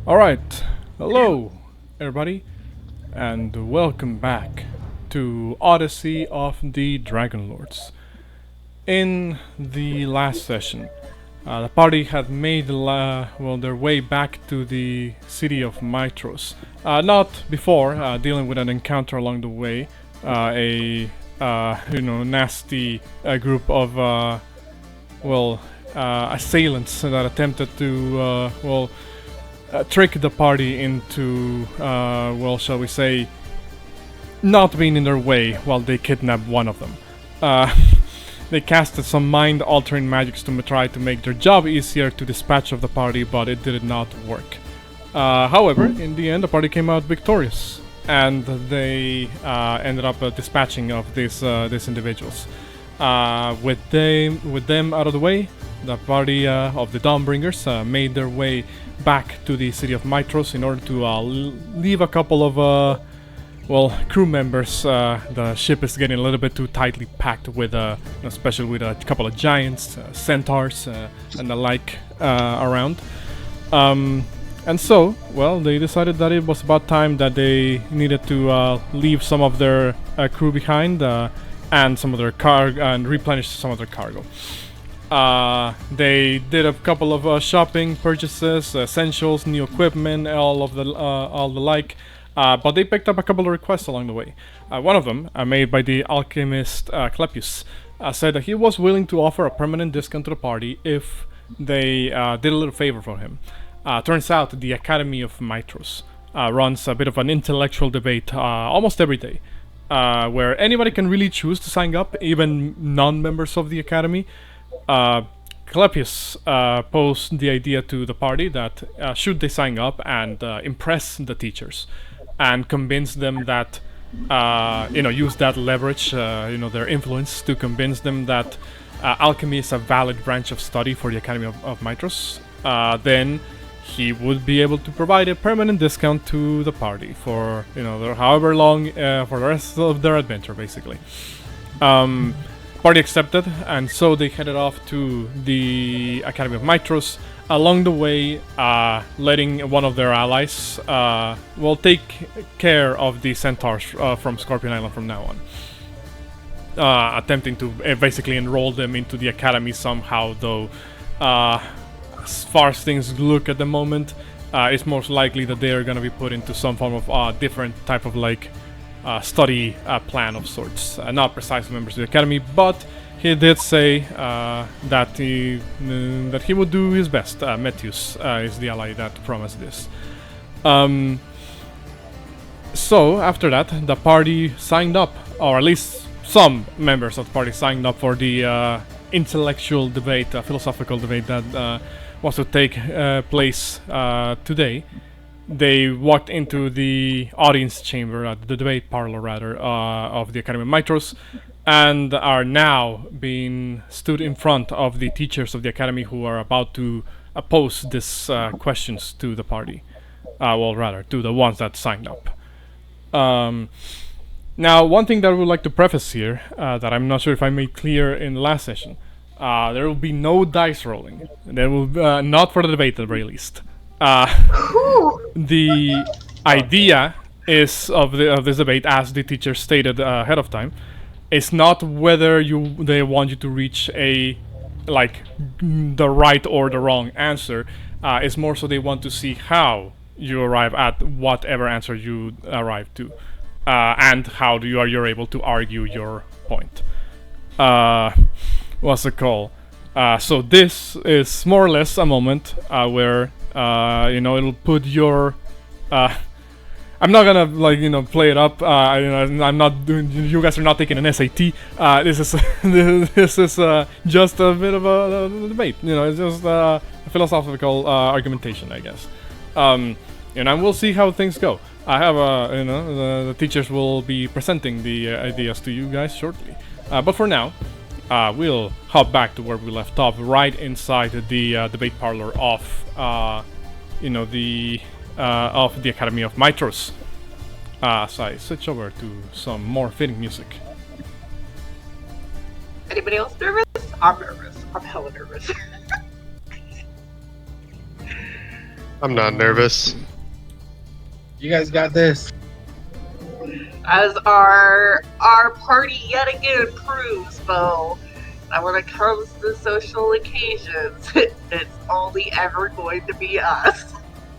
Alright, hello everybody, and welcome back to Odyssey of the Dragonlords. In the last session, the party had made their way back to the city of Mytros. Not before dealing with an encounter along the way, a nasty group of assailants that attempted to trick the party into, shall we say, not being in their way while they kidnapped one of them. They casted some mind-altering magics to try to make their job easier to dispatch of the party, but it did not work. However, in the end, the party came out victorious, and they ended up dispatching of these individuals. With them out of the way, the party of the Dawnbringers made their way back to the city of Mytros in order to leave a couple of crew members. The ship is getting a little bit too tightly packed with especially with a couple of giants, centaurs, and the like around. And so, they decided that it was about time that they needed to leave some of their crew behind and some of their cargo and replenish some of their cargo. They did a couple of shopping purchases, essentials, new equipment, all the like. But they picked up a couple of requests along the way. One of them, made by the alchemist Clepius, said that he was willing to offer a permanent discount to the party if they did a little favor for him. Turns out the Academy of Mytros runs a bit of an intellectual debate almost every day, where anybody can really choose to sign up, even non-members of the Academy. Clepius posed the idea to the party that should they sign up and impress the teachers and convince them that, use that leverage, their influence to convince them that alchemy is a valid branch of study for the Academy of Mytros, then he would be able to provide a permanent discount to the party for, however long, for the rest of their adventure, basically. Party accepted, and so they headed off to the Academy of Mytros. Along the way, letting one of their allies take care of the centaurs from Scorpion Island from now on. Attempting to basically enroll them into the academy somehow, though as far as things look at the moment, it's most likely that they are going to be put into some form of different type of study plan of sorts. Not precisely members of the academy, but he did say that he would do his best. Methius is the ally that promised this. So after that, the party signed up, or at least some members of the party signed up for the intellectual debate, philosophical debate that was to take place today. They walked into the audience chamber, the debate parlor rather, of the Academy of Mytros, and are now being stood in front of the teachers of the Academy who are about to pose these questions to the party. To the ones that signed up. Now, one thing that I would like to preface here, that I'm not sure if I made clear in the last session, there will be no dice rolling. There will not for the debate at the very least. The idea is of this debate, as the teacher stated ahead of time, is not whether they want you to reach the right or the wrong answer. It's more so they want to see how you arrive at whatever answer you arrive to, and how you're able to argue your point. What's the call? So this is more or less a moment where it'll put your. I'm not gonna play it up. I'm not doing. You guys are not taking an SAT. This is this is just a bit of a debate. It's just a philosophical argumentation, I guess. And we'll see how things go. I have the teachers will be presenting the ideas to you guys shortly. But for now, we'll hop back to where we left off, right inside the debate parlor of the Academy of Mytros. So I switch over to some more fitting music. Anybody else nervous? I'm nervous. I'm hella nervous. I'm not nervous. You guys got this. As our party yet again proves, Bo, that when it comes to social occasions, it's only ever going to be us.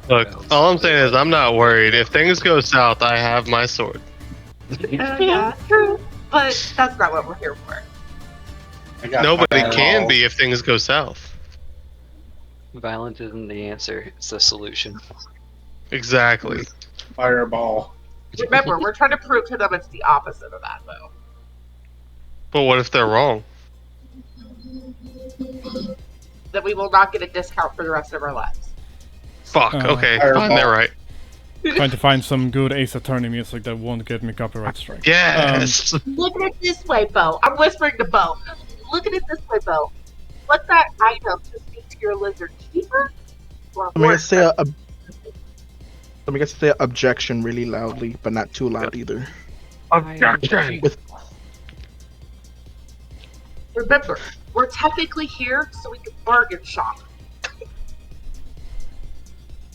Look, all I'm saying is I'm not worried. If things go south, I have my sword. Yeah, true. But that's not what we're here for. I got Nobody fireball. can be if things go south. Violence isn't the answer, it's the solution. Exactly. Fireball. Remember, we're trying to prove to them it's the opposite of that, though. But what if they're wrong? That we will not get a discount for the rest of our lives. Fuck, okay, Fireball. fine, they're right. Trying to find some good Ace Attorney music that won't get me copyright strike. Yes! Look at it this way, Bo. I'm whispering to Bo. Look at it this way, Bo. What's that item to speak to your lizard keeper? Or Let me just say objection really loudly, but not too loud either. Objection! Remember, we're technically here so we can bargain shop.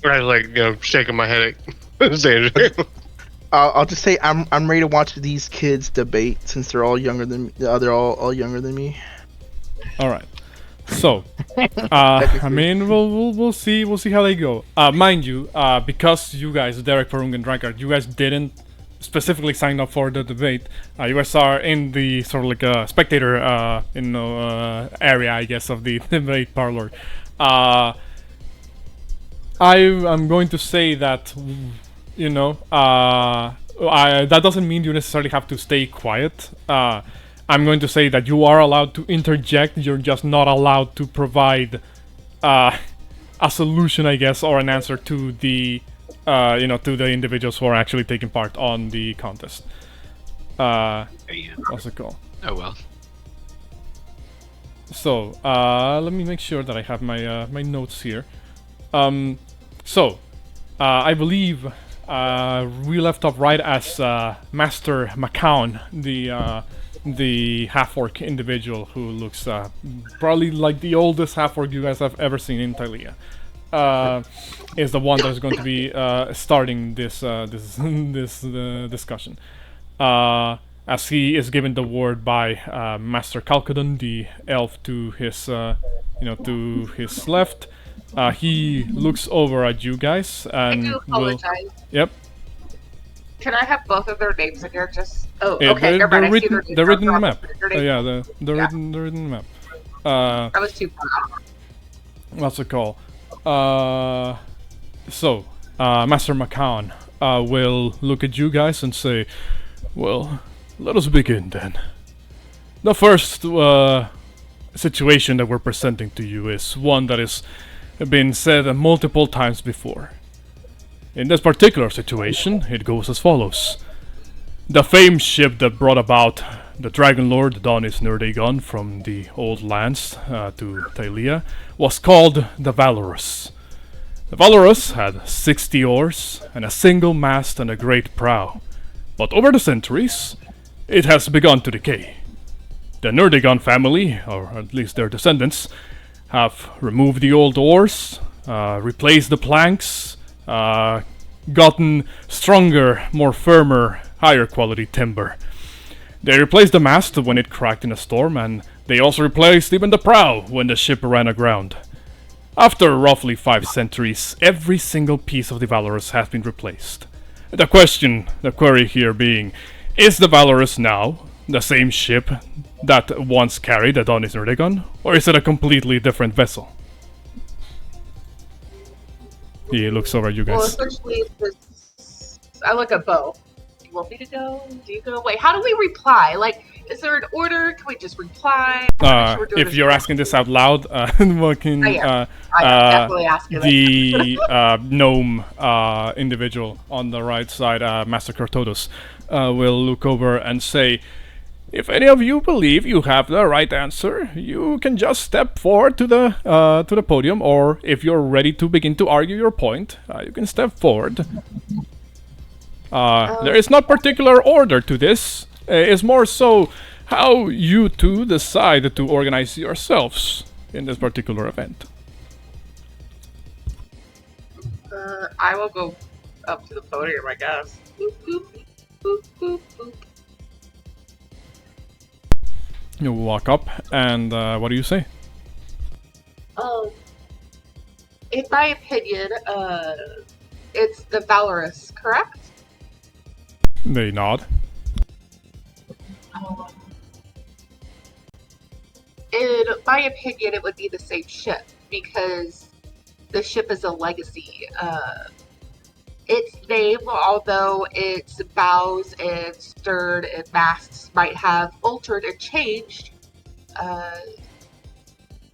I was shaking my head at Sandra. I'll just say I'm ready to watch these kids debate since they're all younger than me. They're all younger than me. All right. So, I mean, we'll see how they go. Mind you, because you guys, Derek, Porunga, and Drakgar, you guys didn't specifically sign up for the debate. You guys are in the sort of like a spectator, area, I guess, of the debate parlor. I'm going to say that, that doesn't mean you necessarily have to stay quiet. I'm going to say that you are allowed to interject, you're just not allowed to provide a solution, I guess, or an answer to the, to the individuals who are actually taking part on the contest. What's it called? Oh well. So, let me make sure that I have my my notes here. I believe we left off right as Master McCown, the half-orc individual who looks probably like the oldest half-orc you guys have ever seen in Thalia, is the one that is going to be starting this discussion. As he is given the word by Master Calcadon, the elf to his to his left. He looks over at you guys and I do apologize. Yep. Can I have both of their names in here? Just Yeah, okay. Never mind. I see their names. they're written in the I'll map. drop their names. They're Yeah. written in the map. I was too far. What's it called? Master McCown will look at you guys and say, "Well, let us begin then. The first situation that we're presenting to you is one that has been said multiple times before. In this particular situation, it goes as follows. The famed ship that brought about the Dragonlord Adonis Nerdagon from the old lands to Thalia was called the Valorous. The Valorous had 60 oars and a single mast and a great prow, but over the centuries, it has begun to decay. The Nerdagon family, or at least their descendants, have removed the old oars, replaced the planks, gotten stronger, more firmer, higher quality timber. They replaced the mast when it cracked in a storm, and they also replaced even the prow when the ship ran aground. After roughly 5 centuries, every single piece of the Valorous has been replaced. The query here being, is the Valorous now the same ship that once carried Adonis Nerdagon, or is it a completely different vessel?" He looks over at you Well, guys. essentially, I look at Bo. Do you want me to go? Do you go? Wait, how do we reply? Like, is there an order? Can we just reply? If you're asking this out loud, what can I am definitely asking the gnome individual on the right side, Master Cortodos, will look over and say, "If any of you believe you have the right answer, you can just step forward to the podium, or if you're ready to begin to argue your point, you can step forward. There is not particular order to this. It's more so how you two decide to organize yourselves in this particular event." I will go up to the podium, I guess. Boop, boop, boop, boop, boop. You walk up, and what do you say? In my opinion, it's the Valorous, correct? They nod. In my opinion, it would be the same ship, because the ship is a legacy. Its name, although its bows and stern and masts might have altered and changed,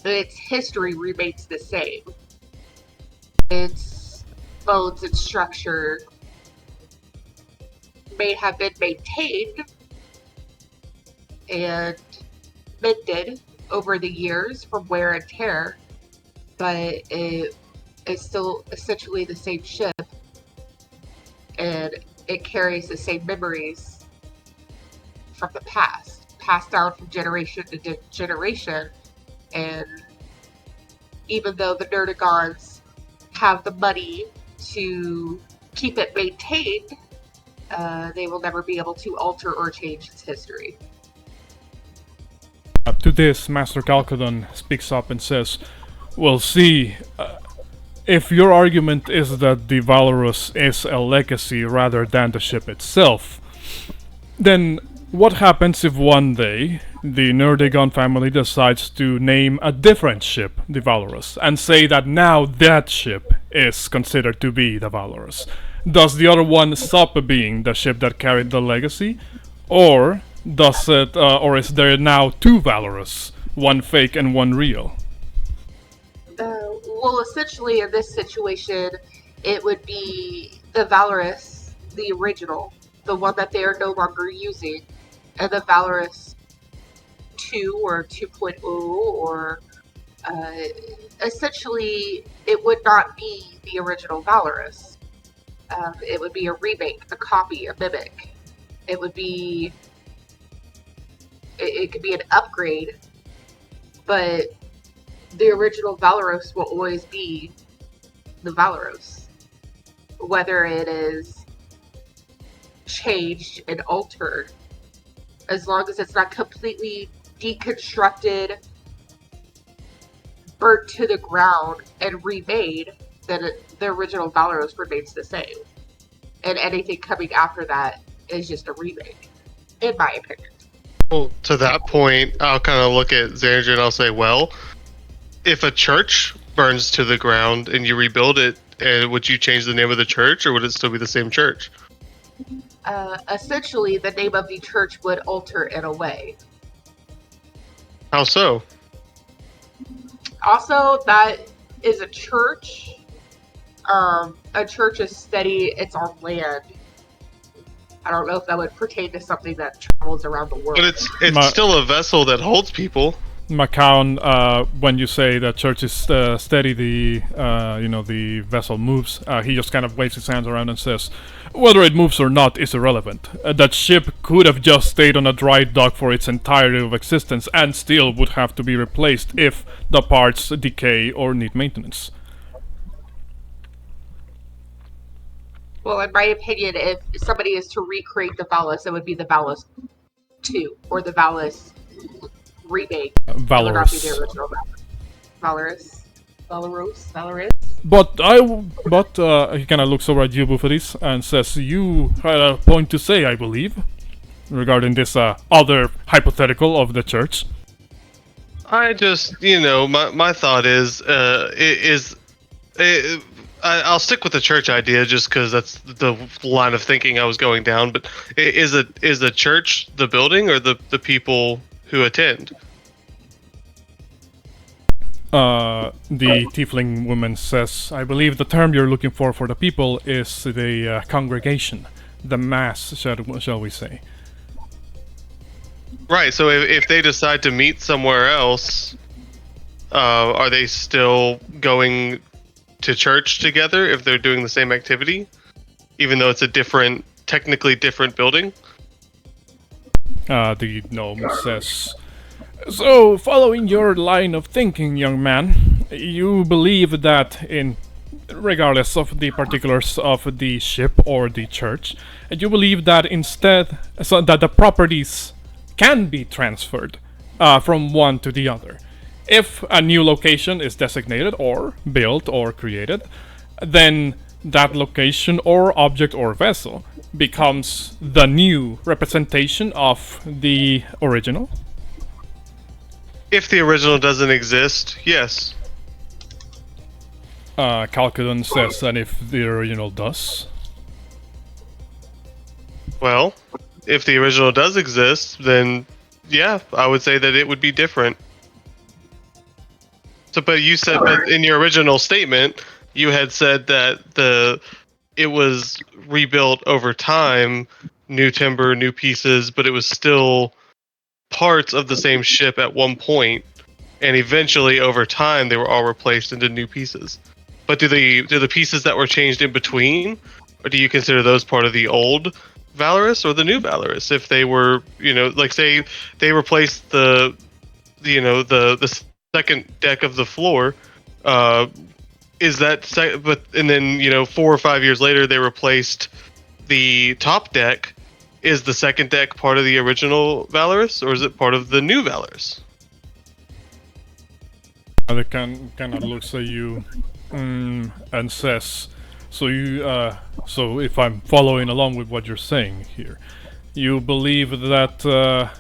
its history remains the same. Its bones and structure may have been maintained and mended over the years from wear and tear, but it is still essentially the same ship, and it carries the same memories from the past, passed down from generation to generation. And even though the Nerdagons have the money to keep it maintained, they will never be able to alter or change its history. To this, Master Calcadon speaks up and says, "Well, see, if your argument is that the Valorous is a legacy rather than the ship itself, then what happens if one day the Nerdagon family decides to name a different ship the Valorous, and say that now that ship is considered to be the Valorous? Does the other one stop being the ship that carried the legacy? Or does it, or is there now two Valorous, one fake and one real?" Well, essentially, in this situation, it would be the Valorous, the original, the one that they are no longer using, and the Valorous 2 or 2.0, or essentially, it would not be the original Valorous. It would be a remake, a copy, a mimic. It would be... It could be an upgrade, but the original Valorous will always be the Valorous. Whether it is changed and altered, as long as it's not completely deconstructed, burnt to the ground, and remade, then the original Valorous remains the same. And anything coming after that is just a remake, in my opinion. Well, to that point, I'll kind of look at Xandria and I'll say, well, if a church burns to the ground and you rebuild it, would you change the name of the church, or would it still be the same church? Essentially, the name of the church would alter in a way. How so? Also, that is a church. A church is steady, it's on land. I don't know if that would pertain to something that travels around the world. But it's still a vessel that holds people. Macaon, when you say that church is steady, the vessel moves, he just kind of waves his hands around and says, "Whether it moves or not is irrelevant. That ship could have just stayed on a dry dock for its entirety of existence and still would have to be replaced if the parts decay or need maintenance." Well, in my opinion, if somebody is to recreate the Valorous, it would be the Valorous 2, or the Valorous remake. It would not be the original Valorous. Valorous. But he kind of looks over at you, Bouxfhades, and says, "You had a point to say, I believe, regarding this other hypothetical of the church." I just, my thought is, I'll stick with the church idea just because that's the line of thinking I was going down. But is the church the building or the people who attend? The tiefling woman says, "I believe the term you're looking for the people is the congregation, the mass, shall we say." Right. So if they decide to meet somewhere else, are they still going to church together if they're doing the same activity, even though it's a technically different building? The gnome says, "So, following your line of thinking, young man, you believe that in regardless of the particulars of the ship or the church, you believe that instead, so that the properties can be transferred from one to the other. If a new location is designated or built or created, then that location or object or vessel becomes the new representation of the original. If the original doesn't exist, yes. Calcudon says that if the original does. Well, if the original does exist, then yeah, I would say that it would be different. So, but you said, but in your original statement, you had said that it was rebuilt over time, new timber, new pieces, but it was still parts of the same ship at one point, and eventually over time they were all replaced into new pieces. But do the pieces that were changed in between, or do you consider those part of the old Valorous or the new Valorous? If they were, like say they replaced the second deck of the floor, is that but and then 4 or 5 years later they replaced the top deck. Is the second deck part of the original Valorous, or is it part of the new Valorous? They kind of looks at you and says, so if I'm following along with what you're saying here, you believe that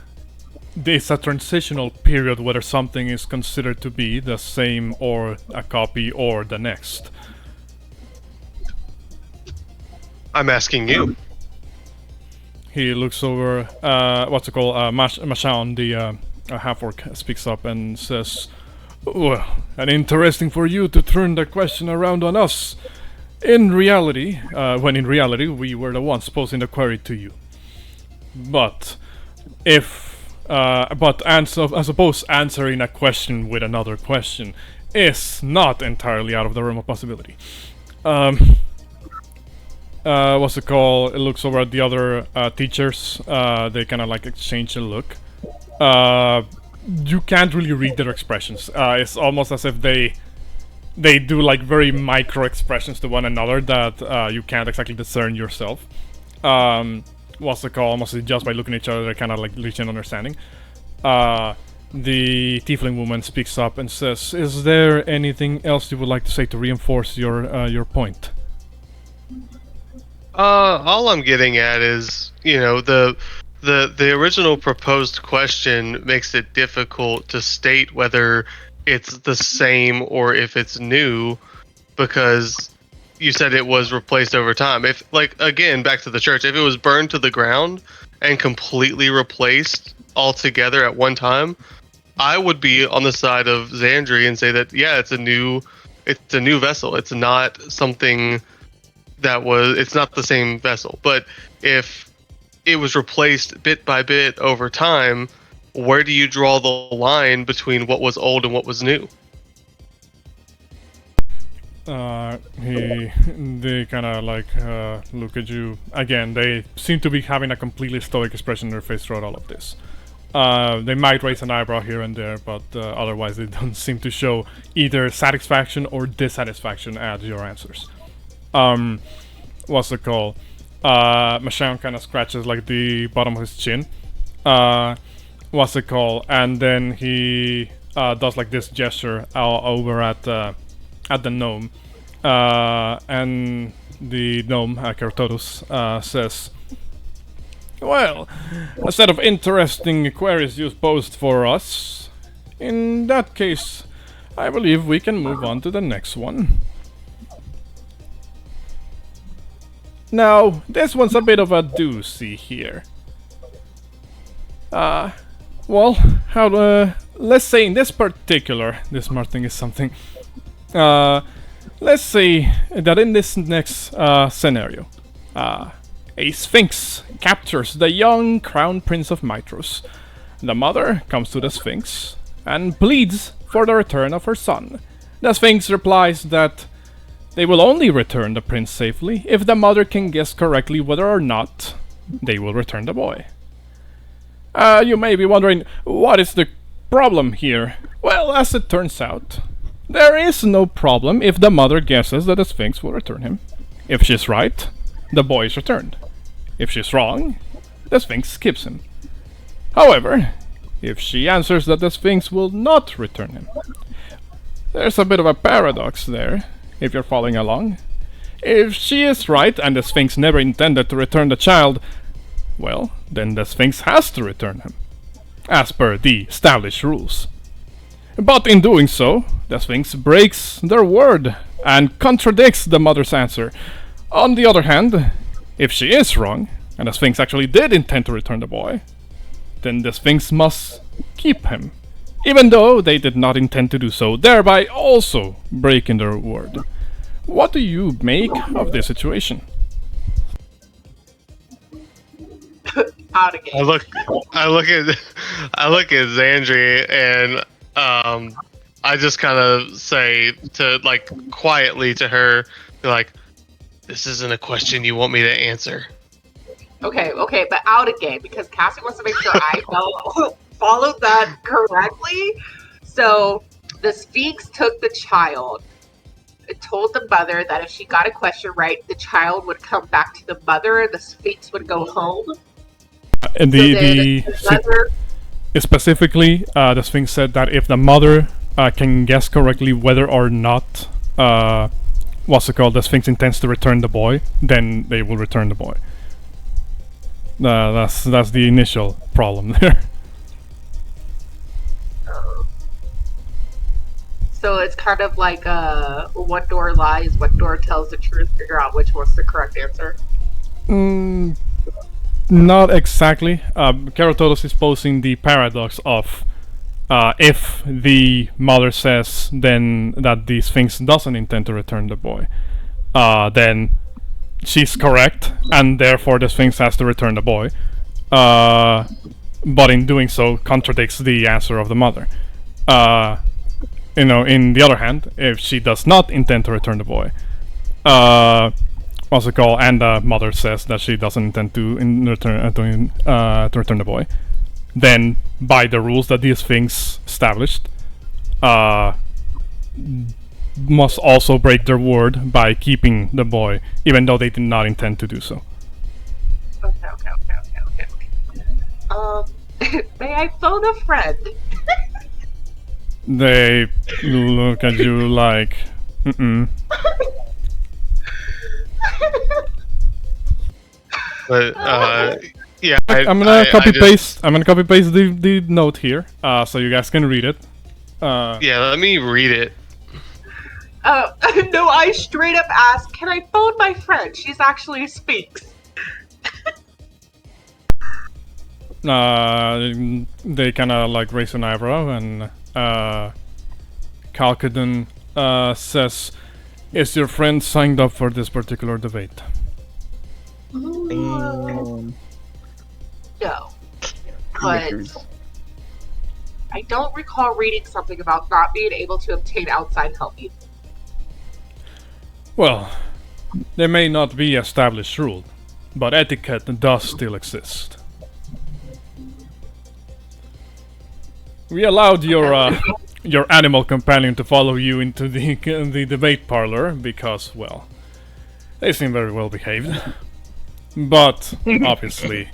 it's a transitional period whether something is considered to be the same or a copy or the next. I'm asking you. He looks over, Mashawn, the half-orc, speaks up and says, well, and interesting for you to turn the question around on us. In reality, we were the ones posing the query to you. But, I suppose answering a question with another question is not entirely out of the realm of possibility. It looks over at the other teachers. They kind of like exchange a look. You can't really read their expressions. It's almost as if they do like very micro expressions to one another that you can't exactly discern yourself. Almost just by looking at each other, they're kind of like reaching understanding. The tiefling woman speaks up and says, "Is there anything else you would like to say to reinforce your point?" All I'm getting at is, the original proposed question makes it difficult to state whether it's the same or if it's new, because you said it was replaced over time. If, like, again, back to the church, if it was burned to the ground and completely replaced altogether at one time, I would be on the side of Xandri and say that, yeah, it's a new vessel. It's not something it's not the same vessel. But if it was replaced bit by bit over time, where do you draw the line between what was old and what was new? They kind of like look at you again. They seem to be having a completely stoic expression on their face throughout all of this. They might raise an eyebrow here and there, but otherwise they don't seem to show either satisfaction or dissatisfaction at your answers. Mashawn kind of scratches like the bottom of his chin. And then he does like this gesture over at the gnome. And the gnome, Kertotus, says, "Well, a set of interesting queries you posed for us. In that case, I believe we can move on to the next one. Now, this one's a bit of a doozy here. Let's say in this particular, this smart thing is something. Let's say that in this next scenario, a sphinx captures the young crown prince of Mytros. The mother comes to the sphinx and pleads for the return of her son. The sphinx replies that they will only return the prince safely if the mother can guess correctly whether or not they will return the boy. You may be wondering, what is the problem here? Well, as it turns out, There is no problem if the mother guesses that the Sphinx will return him. If she's right, the boy is returned. If she's wrong, the Sphinx keeps him. However, if she answers that the Sphinx will not return him, there's a bit of a paradox there, if you're following along. If she is right and the Sphinx never intended to return the child, well, then the Sphinx has to return him, as per the established rules. But in doing so, the Sphinx breaks their word and contradicts the mother's answer. On the other hand, if she is wrong, and the Sphinx actually did intend to return the boy, then the Sphinx must keep him, even though they did not intend to do so, thereby also breaking their word. What do you make of this situation? Out again. I look at Xandri, and I just kind of say to like quietly to her, like, "This isn't a question you want me to answer." Okay, but out again, because Cassie wants to make sure I followed that correctly. So the Sphinx took the child. It told the mother that if she got a question right, the child would come back to the mother and the Sphinx would go home. And specifically, the Sphinx said that if the mother can guess correctly whether or not the Sphinx intends to return the boy, then they will return the boy. That's the initial problem there. So it's kind of like what door lies, what door tells the truth, figure out which one's the correct answer. Not exactly. Keratodos is posing the paradox of if the mother says then that the Sphinx doesn't intend to return the boy, then she's correct, and therefore the Sphinx has to return the boy. But in doing so, contradicts the answer of the mother. In the other hand, if she does not intend to return the boy, and the mother says that she doesn't intend to return the boy, then by the rules that the Sphinx established, must also break their word by keeping the boy, even though they did not intend to do so. Okay. May I phone a friend? They look at you like, But yeah, I'm gonna copy paste the note here, so you guys can read it. Yeah, let me read it. No, I straight up asked, can I phone my friend? She's actually a Sphinx. They kind of like raise an eyebrow, and Kalkadan says, "Is your friend signed up for this particular debate?" No. But I don't recall reading something about not being able to obtain outside help either. Well, there may not be established rule, but etiquette does still exist. We allowed your animal companion to follow you into the debate parlor because, well, they seem very well behaved. But obviously,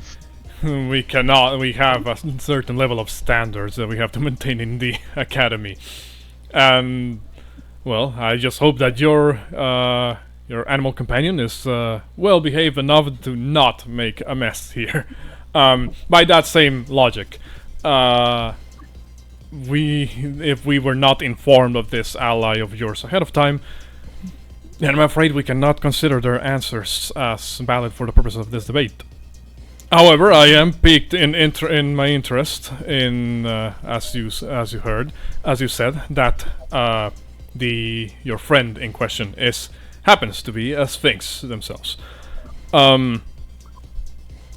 we have a certain level of standards that we have to maintain in the academy. And well, I just hope that your animal companion is well behaved enough to not make a mess here. By that same logic, if we were not informed of this ally of yours ahead of time, then I'm afraid we cannot consider their answers as valid for the purpose of this debate. However, I am piqued in my interest in as you said that your friend in question happens to be a Sphinx themselves. The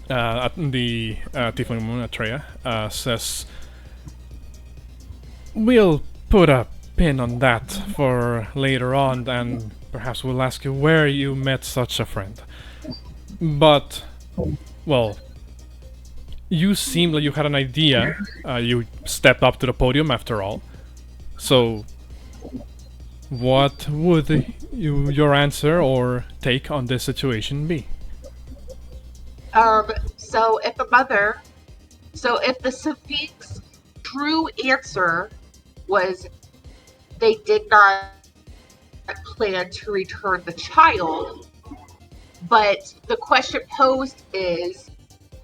Tiefling woman Atreya says, "We'll put a pin on that for later on, and perhaps we'll ask you where you met such a friend. But, well, you seem like you had an idea. You stepped up to the podium after all. So, What would your answer or take on this situation be? If the Sphinx true answer was they did not plan to return the child, but the question posed is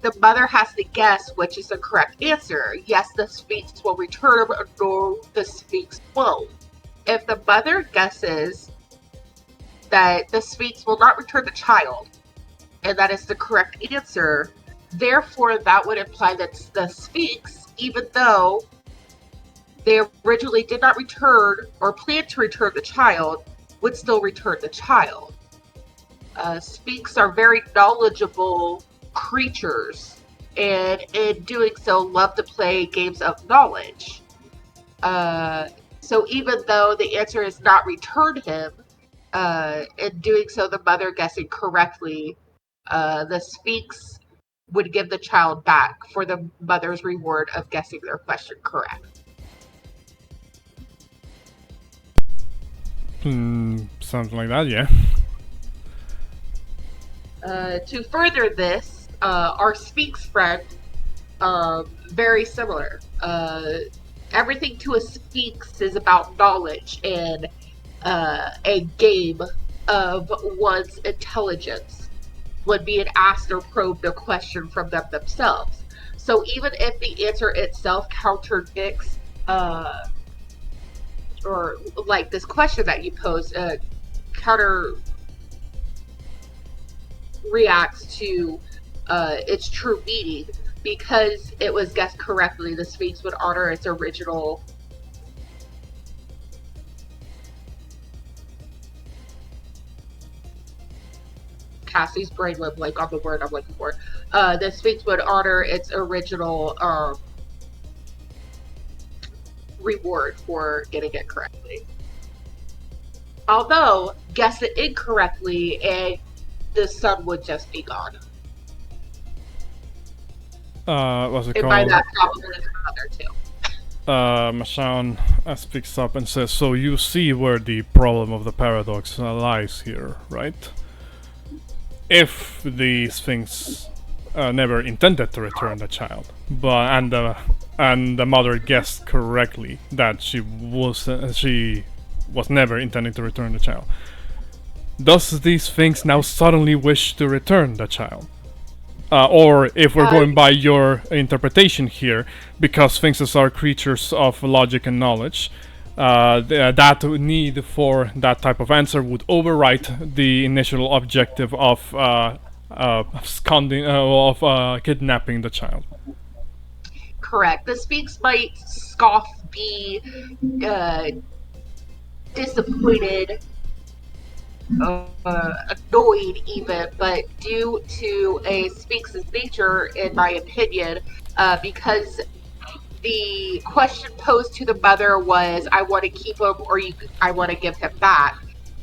the mother has to guess which is the correct answer. Yes, the Sphinx will return, or no, the Sphinx won't. If the mother guesses that the Sphinx will not return the child, and that is the correct answer, therefore that would imply that the Sphinx, even though they originally did not return or plan to return the child, would still return the child. Sphinx are very knowledgeable creatures, and in doing so love to play games of knowledge. So even though the answer is not return him, in doing so the mother guessing correctly, the Sphinx would give the child back for the mother's reward of guessing their question correct. Something like that, yeah. To further this, our Sphinx friend, very similar. Everything to a Sphinx is about knowledge and a game of one's intelligence when being asked or probed a question from them themselves. So even if the answer itself contradicts, or like this question that you posed, counter reacts to its true meaning, because it was guessed correctly, the Sphinx would honor its original Cassie's brain went blank on the word I'm looking for. The Sphinx would honor its original reward for getting it correctly. Although, guess it incorrectly and the sun would just be gone. What's it And by called? that, probably the mother too. Mashan speaks up and says, so you see where the problem of the paradox lies here, right? If the Sphinx never intended to return the child, and the mother guessed correctly that she was never intending to return the child, does the Sphinx now suddenly wish to return the child? Or if we're going by your interpretation here, because Sphinxes are creatures of logic and knowledge, that need for that type of answer would overwrite the initial objective of kidnapping the child. Correct. The Sphinx might scoff, be disappointed, annoyed even, but due to a Sphinx's nature, in my opinion, because the question posed to the mother was, I want to keep him or I want to give him back.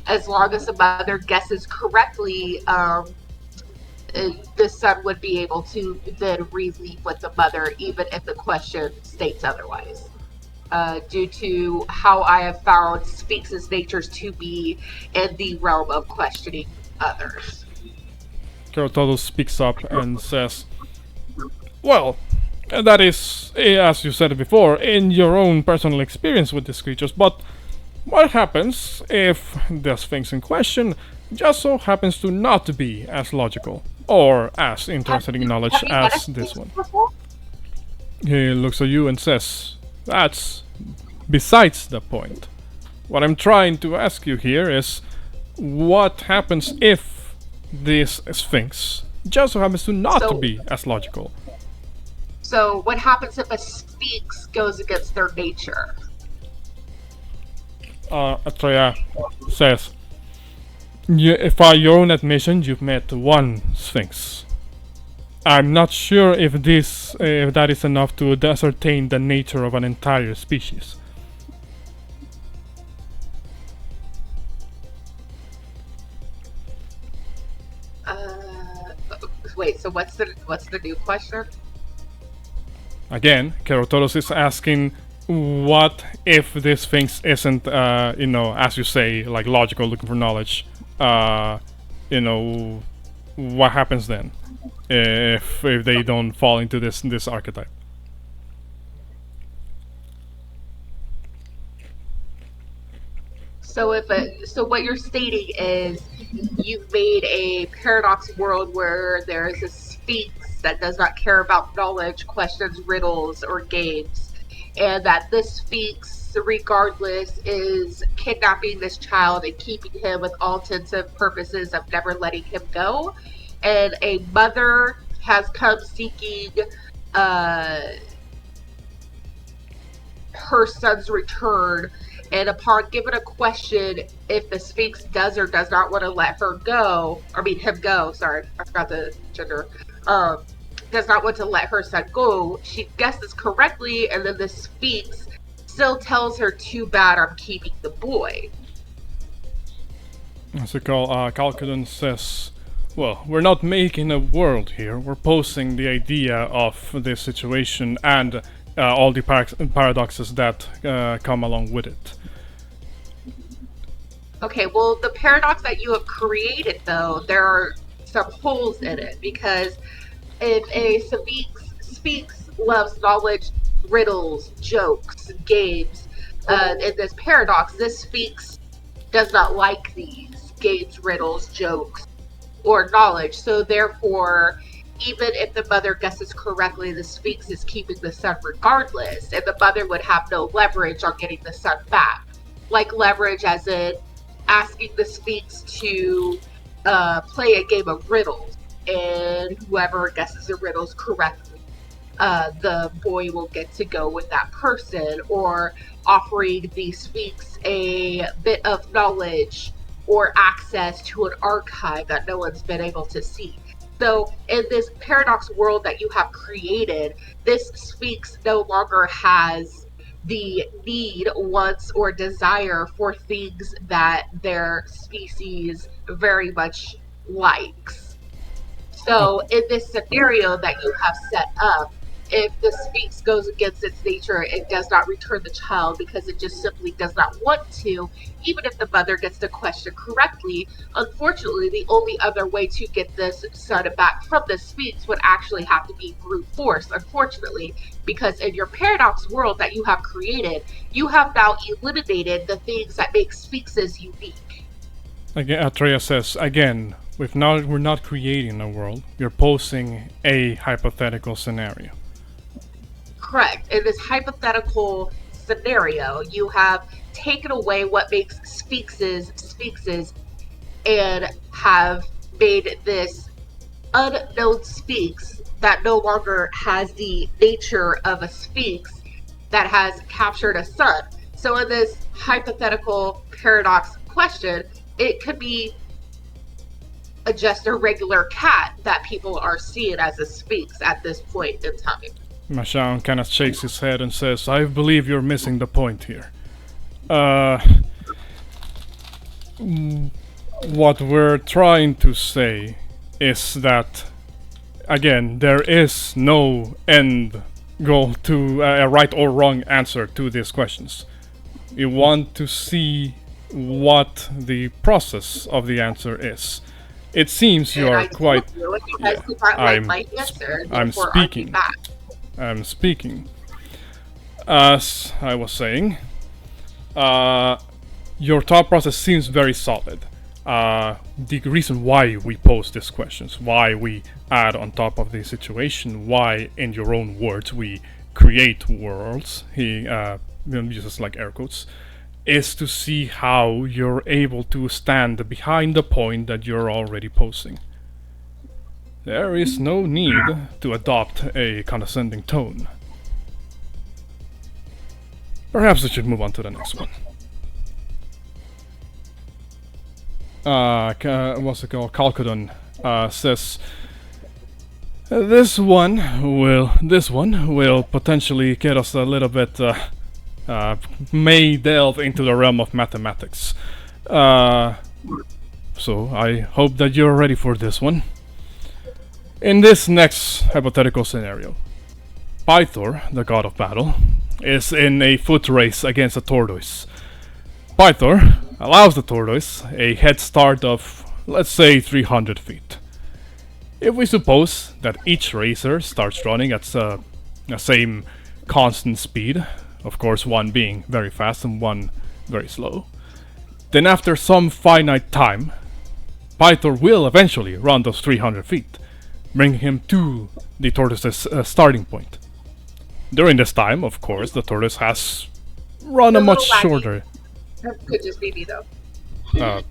As long as the mother guesses correctly, the son would be able to then re-leave with the mother, even if the question states otherwise. Due to how I have found Sphinx's natures to be in the realm of questioning others. Kerotodos speaks up and says, well, that is, as you said before, in your own personal experience with these creatures, but what happens if the Sphinx in question just so happens to not be as logical or as interested in knowledge as this one? He looks at you and says, that's besides the point. What I'm trying to ask you here is, what happens if this Sphinx just so happens to not be as logical? So what happens if a Sphinx goes against their nature? Atreya says, if by your own admission you've met one Sphinx, I'm not sure if that is enough to ascertain the nature of an entire species. Wait, so what's the new question? Again, Kerotodos is asking what if this thing isn't, you know, as you say, like logical, looking for knowledge? You know, what happens then if they don't fall into this archetype? So what you're stating is you've made a paradox world where there is a sphinx that does not care about knowledge, questions, riddles, or games, and that this sphinx, regardless, is kidnapping this child and keeping him with all intents and purposes of never letting him go. And a mother has come seeking her son's return, and upon given a question if the Sphinx does or does not want to let her go, him go, sorry, I forgot the gender, does not want to let her son go, she guesses correctly, and then the Sphinx still tells her, too bad, I'm keeping the boy. So Calcudon says, well, we're not making a world here, we're posing the idea of this situation and all the paradoxes that come along with it. Okay, well, the paradox that you have created, though, there are some holes in it, because if a Sphinx loves knowledge, riddles, jokes, games, in this paradox, this Sphinx does not like these games, riddles, jokes, or knowledge, so therefore, even if the mother guesses correctly, the Sphinx is keeping the son regardless, and the mother would have no leverage on getting the son back. Like leverage as in asking the Sphinx to play a game of riddles, and whoever guesses the riddles correctly, the boy will get to go with that person, or offering the Sphinx a bit of knowledge or access to an archive that no one's been able to see. So in this paradox world that you have created, this Sphinx no longer has the need, wants, or desire for things that their species very much likes. So in this scenario that you have set up, if the Sphinx goes against its nature, it does not return the child because it just simply does not want to, even if the mother gets the question correctly. Unfortunately, the only other way to get this son back from the Sphinx would actually have to be brute force, unfortunately, because in your paradox world that you have created, you have now eliminated the things that make Sphinxes unique. Again, Atreya says, again, we're not creating a world, we're posing a hypothetical scenario. Correct. In this hypothetical scenario, you have taken away what makes sphinxes and have made this unknown sphinx that no longer has the nature of a sphinx that has captured a son. So in this hypothetical paradox question, it could be just a regular cat that people are seeing as a sphinx at this point in time. Mashan kind of shakes his head and says, I believe you're missing the point here. What we're trying to say is that, again, there is no end goal to a right or wrong answer to these questions. We want to see what the process of the answer is. It seems you are quite... I'm speaking. I'm speaking. As I was saying, your thought process seems very solid. The reason why we pose these questions, why we add on top of the situation, why, in your own words, we create worlds, he uses like air quotes, is to see how you're able to stand behind the point that you're already posing. There is no need to adopt a condescending tone. Perhaps we should move on to the next one. What's it called? Calcudon says, this one will potentially get us a little bit, may delve into the realm of mathematics. So I hope that you're ready for this one. In this next hypothetical scenario, Pythor, the god of battle, is in a foot race against a tortoise. Pythor allows the tortoise a head start of, let's say, 300 feet. If we suppose that each racer starts running at the same constant speed, of course one being very fast and one very slow, then after some finite time, Pythor will eventually run those 300 feet, bringing him to the tortoise's starting point. During this time, of course, the tortoise has run a much shorter... That could just be me, though.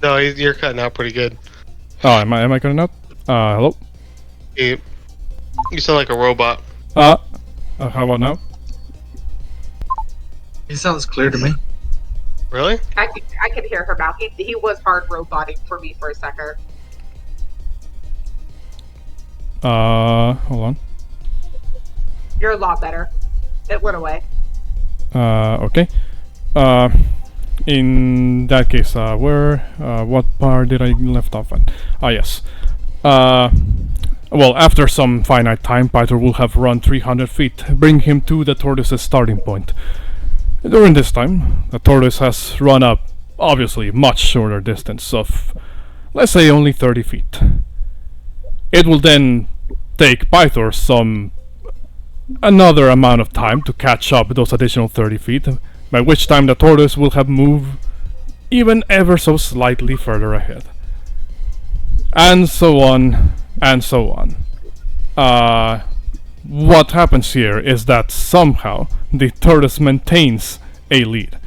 No, you're cutting out pretty good. Oh, am I cutting out? Hello? You sound like a robot. How about now? He sounds clear to me. Really? I could hear him out. He was hard roboting for me for a second. Hold on. You're a lot better. It went away. Okay. In that case, what part did I left off at? Yes. Well, after some finite time, Pythor will have run 300 feet, bring him to the tortoise's starting point. During this time, the tortoise has run up, obviously, much shorter distance of, let's say, only 30 feet. It will then take Pythor another amount of time to catch up those additional 30 feet, by which time the tortoise will have moved even ever so slightly further ahead. And so on, and so on. What happens here is that somehow the tortoise maintains a lead.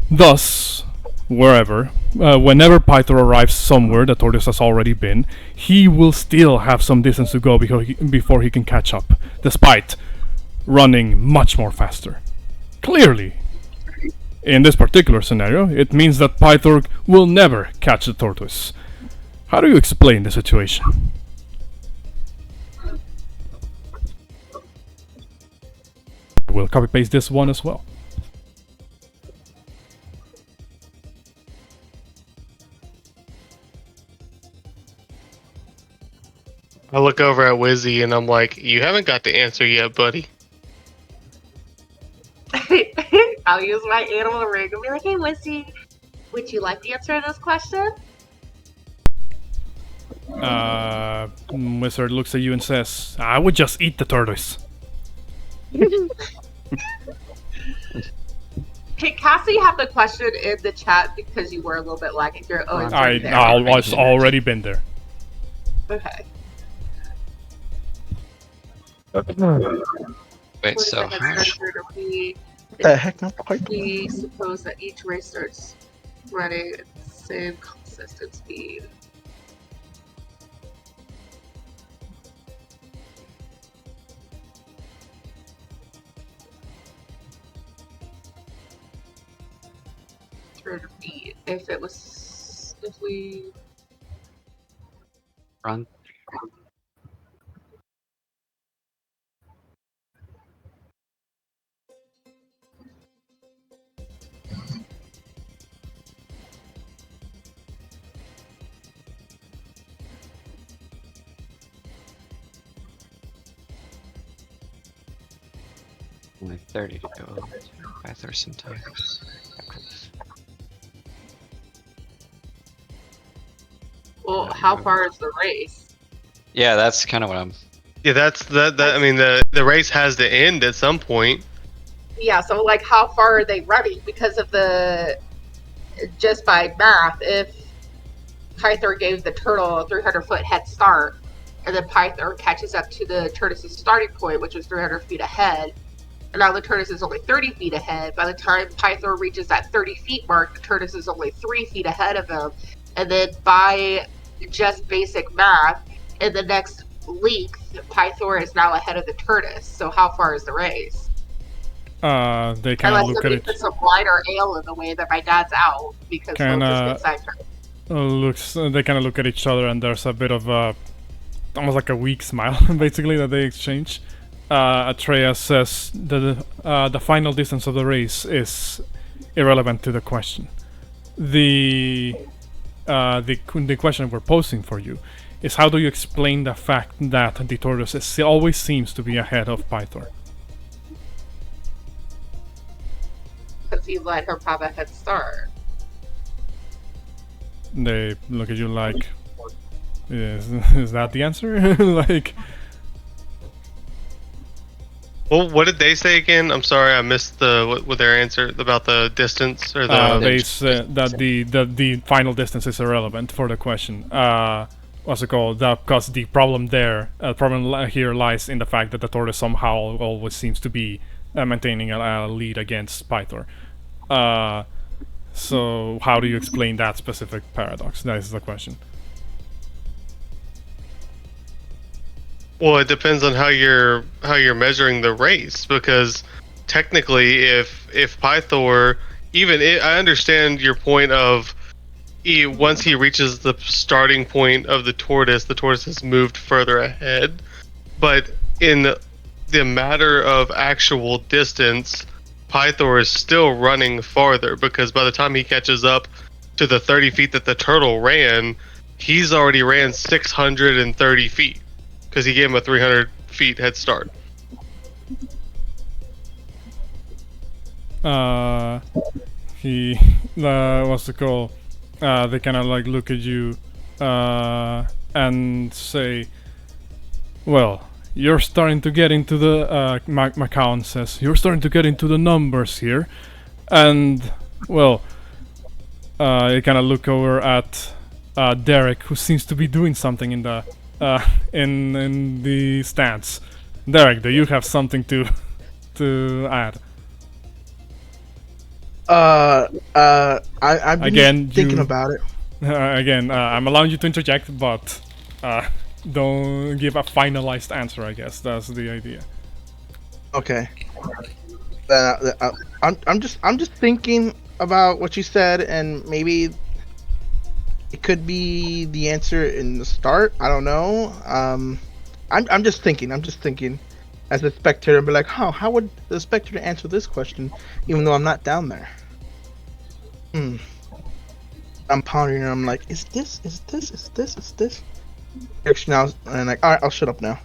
Thus, whenever Pythor arrives somewhere the tortoise has already been, he will still have some distance to go before he can catch up, despite running much more faster. Clearly, in this particular scenario, it means that Pythor will never catch the tortoise. How do you explain the situation? I will copy-paste this one as well. I look over at Wizzy and I'm like, you haven't got the answer yet, buddy. I'll use my animal ring and be like, hey, Wissy, would you like the answer to this question? Wizard looks at you and says, I would just eat the tortoise. Hey, Cassie, have the question in the chat because you were a little bit lagging through. Oh, it's right there. I was already been there. Okay. Wait, so The heck, not quite. We suppose that each race starts running at the same consistent speed. Feet. If we run. Only 30 to go. By there some time. Well, how far is the race? Yeah, that's kind of what I'm. Yeah, that's that. I mean, the race has to end at some point. Yeah, so like, how far are they running? Because of just by math, if Pythor gave the turtle a 300-foot head start, and then Pythor catches up to the tortoise's starting point, which was 300 feet ahead, and now the tortoise is only 30 feet ahead. By the time Pythor reaches that 30 feet mark, the tortoise is only 3 feet ahead of him. And then by just basic math, in the next length, Pythor is now ahead of the tortoise. So how far is the race? They kind of look at it. Put some wine or ale in the way that my dad's out because They kind of look at each other, and there's a bit of almost like a weak smile, basically, that they exchange. Atreus says that the final distance of the race is irrelevant to the question. The question we're posing for you is, how do you explain the fact that the tortoise always seems to be ahead of Pythor? because he let her have a head start. They look at you like, is that the answer? Like, Well, what did they say again? I'm sorry, I missed what their answer about the distance or the. they said that the final distance is irrelevant for the question. What's it called? Because the problem here lies in the fact that the tortoise somehow always seems to be maintaining a lead against Pythor. So how do you explain that specific paradox? That is the question. Well, it depends on how you're measuring the race, because technically, if Pythor, I understand your point of once he reaches the starting point of the tortoise has moved further ahead, but in the matter of actual distance, Pythor is still running farther, because by the time he catches up to the 30 feet that the turtle ran, he's already ran 630 feet. Because he gave him a 300 feet head start. What's the call? They kind of like look at you and say, well, you're starting to get into the, McCown says, you're starting to get into the numbers here. And, well, you kind of look over at Derek, who seems to be doing something in the in the stands. Derek, do you have something to add? I've been thinking about it. I'm allowing you to interject, but don't give a finalized answer. I guess that's the idea. Okay. I'm just thinking about what you said, and maybe it could be the answer in the start. I don't know. I'm just thinking as a spectator, and be like, how would the spectator answer this question, even though I'm not down there? I'm pondering, and I'm like, is this? Actually, now, and like, all right, I'll shut up now.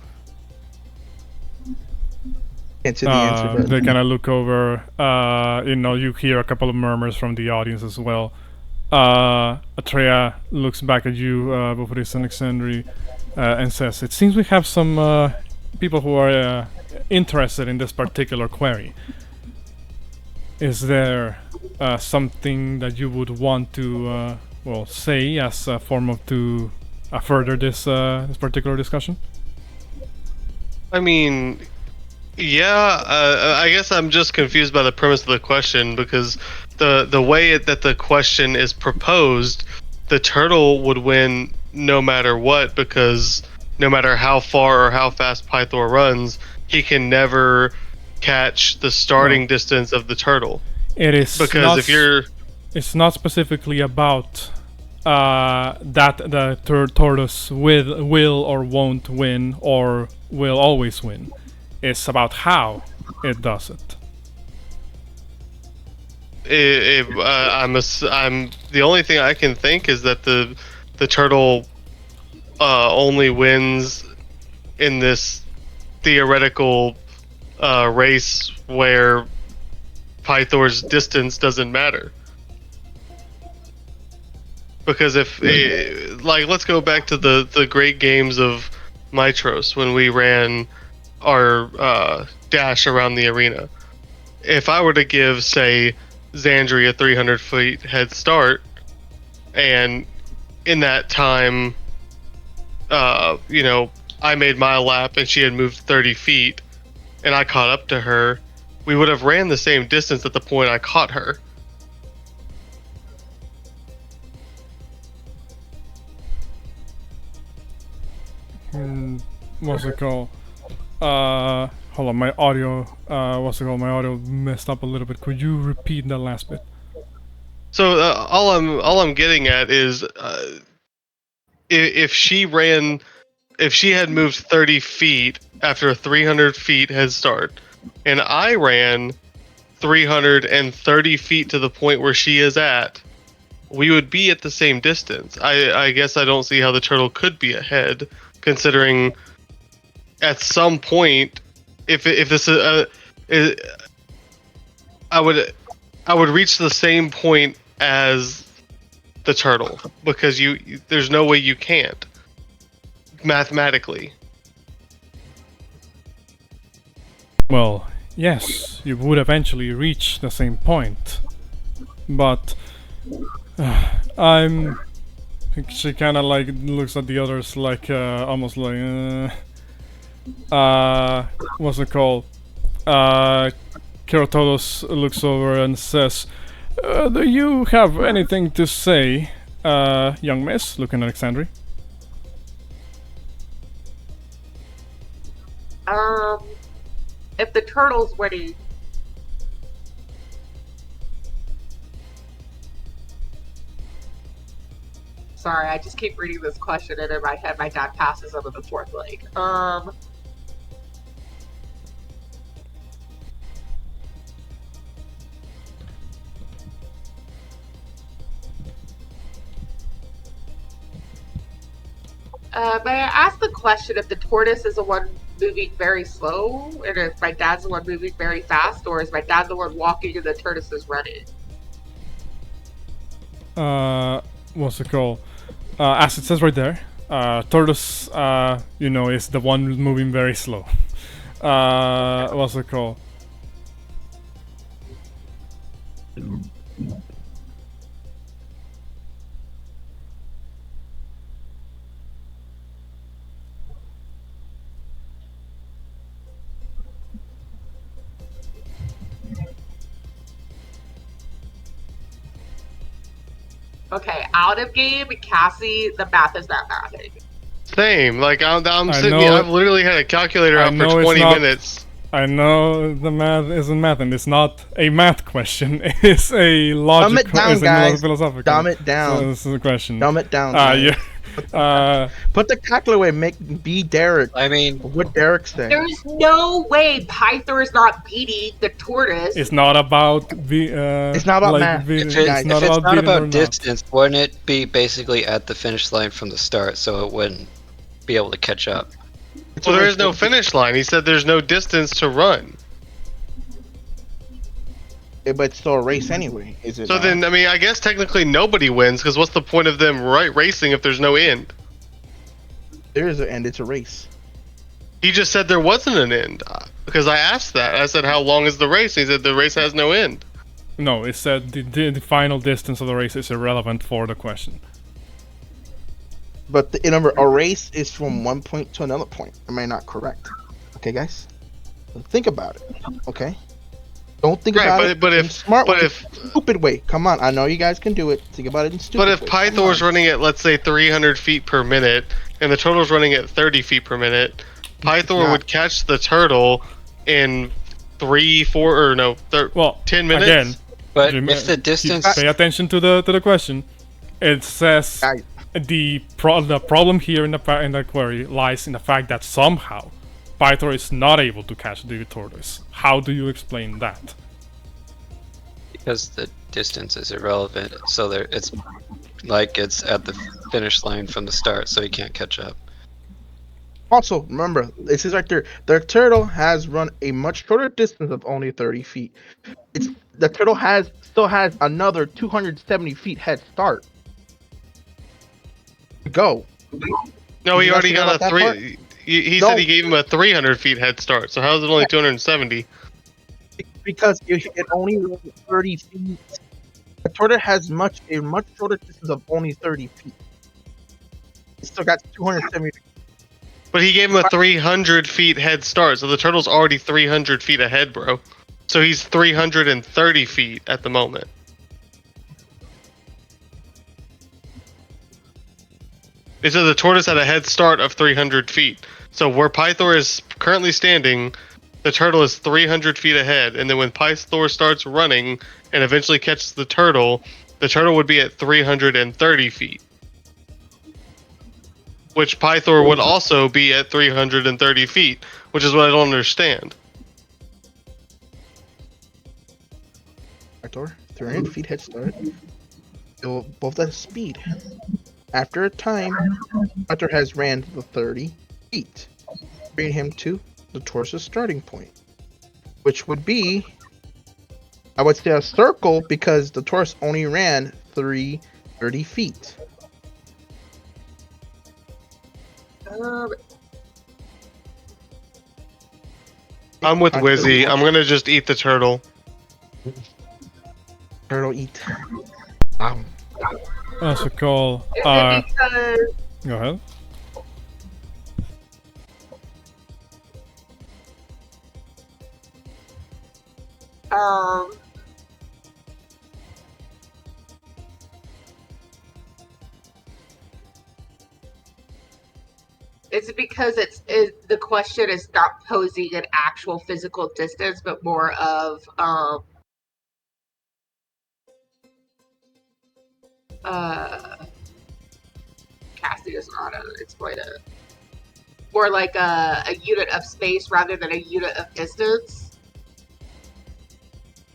Can't see the answer, but they kind of look over. You hear a couple of murmurs from the audience as well. Atreya looks back at you, Bouxfhades and Exandri, and says, it seems we have some people who are interested in this particular query. Is there something that you would want to say as a form of to further this particular discussion? I mean, yeah, I guess I'm just confused by the premise of the question, because the way that the question is proposed, the turtle would win no matter what, because no matter how far or how fast Pythor runs, he can never catch the starting distance of the turtle. It is because it's not specifically about that the tortoise will or won't win or will always win. It's about how it does it. I'm the only thing I can think is that the turtle only wins in this theoretical race where Pythor's distance doesn't matter. Because if let's go back to the great games of Mytros when we ran our dash around the arena. If I were to give, say, Xandri a 300 feet head start, and in that time, I made my lap and she had moved 30 feet, and I caught up to her, we would have ran the same distance at the point I caught her. What's it called? Hold on, my audio. My audio messed up a little bit. Could you repeat that last bit? So all I'm getting at is, if she had moved 30 feet after a 300 feet head start, and I ran 330 feet to the point where she is at, we would be at the same distance. I guess I don't see how the turtle could be ahead, considering at some point, if this is, I would reach the same point as the turtle because there's no way you can't mathematically. Well, yes, you would eventually reach the same point, but she kind of like looks at the others like almost like what's it called? Kerotodos looks over and says, "Do you have anything to say, young miss?" Looking at Alexandri. If the turtle's winning, sorry, I just keep reading this question and in my head my dad passes under the fourth leg. May I ask the question if the tortoise is the one moving very slow, and if my dad's the one moving very fast, or is my dad the one walking and the tortoise is running? What's it called? As it says right there, tortoise, is the one moving very slow. What's it called? Okay, out of game, Cassie, the math is not mathing. Same. Like I'm sitting know here, it- I've literally had a calculator I out for know it's 20 not- minutes. I know the math isn't math, and it's not a math question. It's a logical. Dumb it down, it's a guys. philosophical. Dumb it down. So this is a question. Dumb it down. Yeah. Put the calculator away. Be Derek. I mean, What Derek said. There's no way Pythor is not beating the tortoise. it's not about It's not about math. if It's it's not not beating or about not. distance, wouldn't it be basically at the finish line from the start, so it wouldn't be able to catch up? It's Well, a there race is no to- finish line. He said there's no distance to run. But it's still a race anyway. Is it? So not? then, I mean, I guess technically nobody wins because what's the point of them racing if there's no end? There is an end. It's a race. He just said there wasn't an end because I asked that. I said, "How long is the race?" He said the race has no end. No, it said the final distance of the race is irrelevant for the question. But remember, a race is from one point to another point. Am I not correct? Okay, guys. So think about it. Okay. Don't think Right, about but- it. but in if- smart but way, if- stupid way. Come on, I know you guys can do it. Think about it in stupid. But if way. Come Pythor's on. running at, let's say, 300 feet per minute, and the turtle's running at 30 feet per minute, Pythor not. would catch the turtle in 10 minutes. Again, But Rem- if the distance, pay attention to the question. It says Guys. the problem here in the query lies in the fact that somehow Pythor is not able to catch the tortoise. How do you explain that? because the distance is irrelevant, so it's like it's at the finish line from the start, so he can't catch up. Also, remember, it says right there, the turtle has run a much shorter distance of only 30 feet. The turtle still has another 270 feet head start. Go. No, he You already guys got forgot that a part? three. He No. said he gave him a 300 feet head start. So how is it only 270? Because it only runs 30 feet. The turtle has a much shorter distance of only 30 feet. It still got 270 feet. But he gave him a 300 feet head start. So the turtle's already 300 feet ahead, bro. So he's 330 feet at the moment. They said the tortoise had a head start of 300 feet. So where Pythor is currently standing, the turtle is 300 feet ahead. And then when Pythor starts running and eventually catches the turtle would be at 330 feet. Which Pythor would also be at 330 feet, which is what I don't understand. Pythor, 300 feet head start. They'll both at speed. After a time, Pythor has ran the 30 feet, bringing him to the tortoise's starting point, which would be I would say a circle because the tortoise only ran 30 feet. I'm with Wizzy. I'm gonna just eat the turtle. Turtle eat. What's it called? Is it because Go ahead. is it because the question is not posing an actual physical distance, but more of Cassie doesn't know how to explain it. More like a unit of space rather than a unit of distance.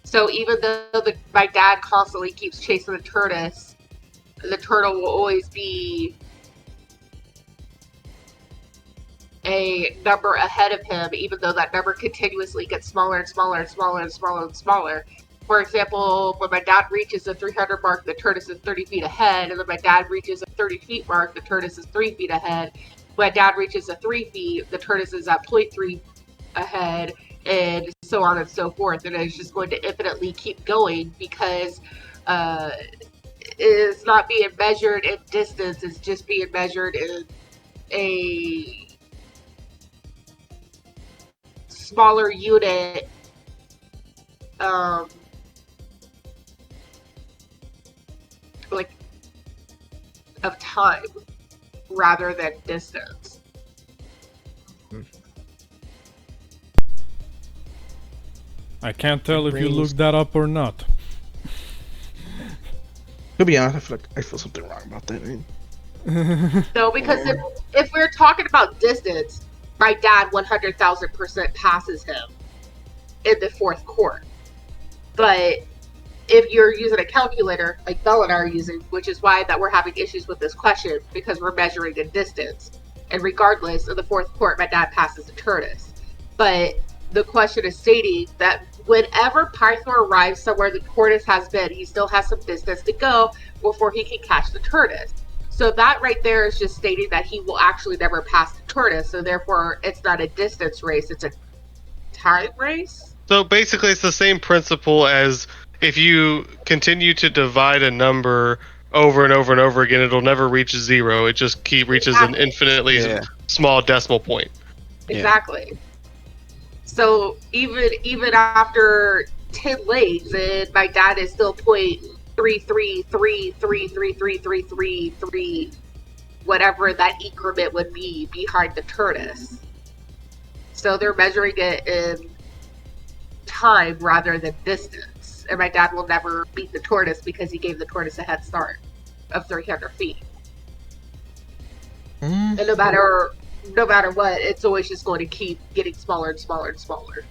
So even though my dad constantly keeps chasing the turtle will always be a number ahead of him, even though that number continuously gets smaller and smaller and smaller and smaller and smaller. For example, when my dad reaches the 300 mark, the tortoise is 30 feet ahead, and then my dad reaches the 30 feet mark, the tortoise is 3 feet ahead. When my dad reaches the 3 feet, the tortoise is at 0.3 ahead, and so on and so forth. And it's just going to infinitely keep going because it's not being measured in distance, it's just being measured in a smaller unit like of time rather than distance. I can't tell if you looked that up or not. To be honest, I feel something wrong about that. No, because if we're talking about distance, my dad 100,000% passes him in the fourth court. But if you're using a calculator, like Belle and I are using, which is why that we're having issues with this question, because we're measuring in distance. And regardless of the fourth court, my dad passes the tortoise. But the question is stating that whenever Pythor arrives somewhere the tortoise has been, he still has some distance to go before he can catch the tortoise. So that right there is just stating that he will actually never pass the tortoise. So therefore, it's not a distance race; it's a time race. So basically, it's the same principle as if you continue to divide a number over and over and over again, it'll never reach zero. It just reaches an infinitely small decimal point. Exactly. So even after 10 legs, and my dad is still 0.333333333, whatever that increment would be behind the tortoise. So they're measuring it in time rather than distance. And my dad will never beat the tortoise because he gave the tortoise a head start of 300 feet. And no matter what, it's always just going to keep getting smaller and smaller and smaller.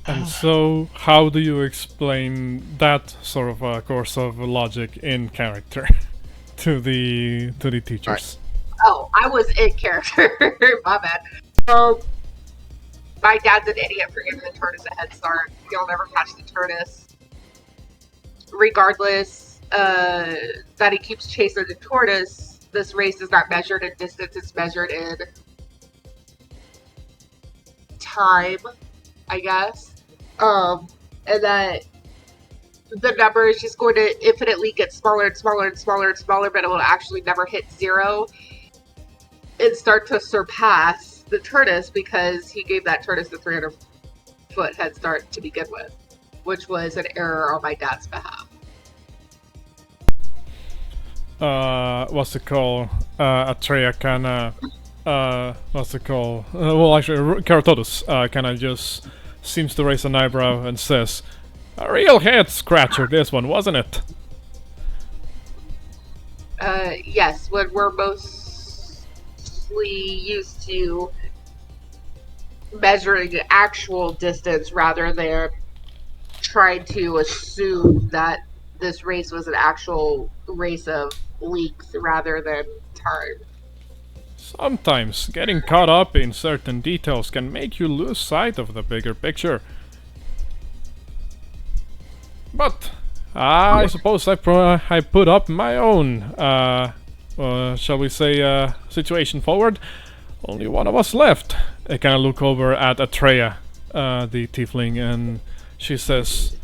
And so, how do you explain that sort of course of logic in character to the teachers? Oh, I was in character. My bad. My dad's an idiot for giving the tortoise a head start. You'll never catch the tortoise. Regardless that he keeps chasing the tortoise, this race is not measured in distance, it's measured in time, I guess. And that the number is just going to infinitely get smaller and smaller and smaller and smaller, but it will actually never hit zero and start to surpass the tortoise because he gave that tortoise the 300-foot head start to begin with, which was an error on my dad's behalf. What's it called? Atreya kinda, what's it called? Well, actually, Caratotus kinda just seems to raise an eyebrow and says, "A real head scratcher, this one, wasn't it?" Yes, when we're mostly used to measuring actual distance rather than trying to assume that this race was an actual race of length rather than time. Sometimes getting caught up in certain details can make you lose sight of the bigger picture. But I suppose I put up my own, shall we say, situation forward. Only one of us left. I kind of look over at Atreya, the tiefling, and she says,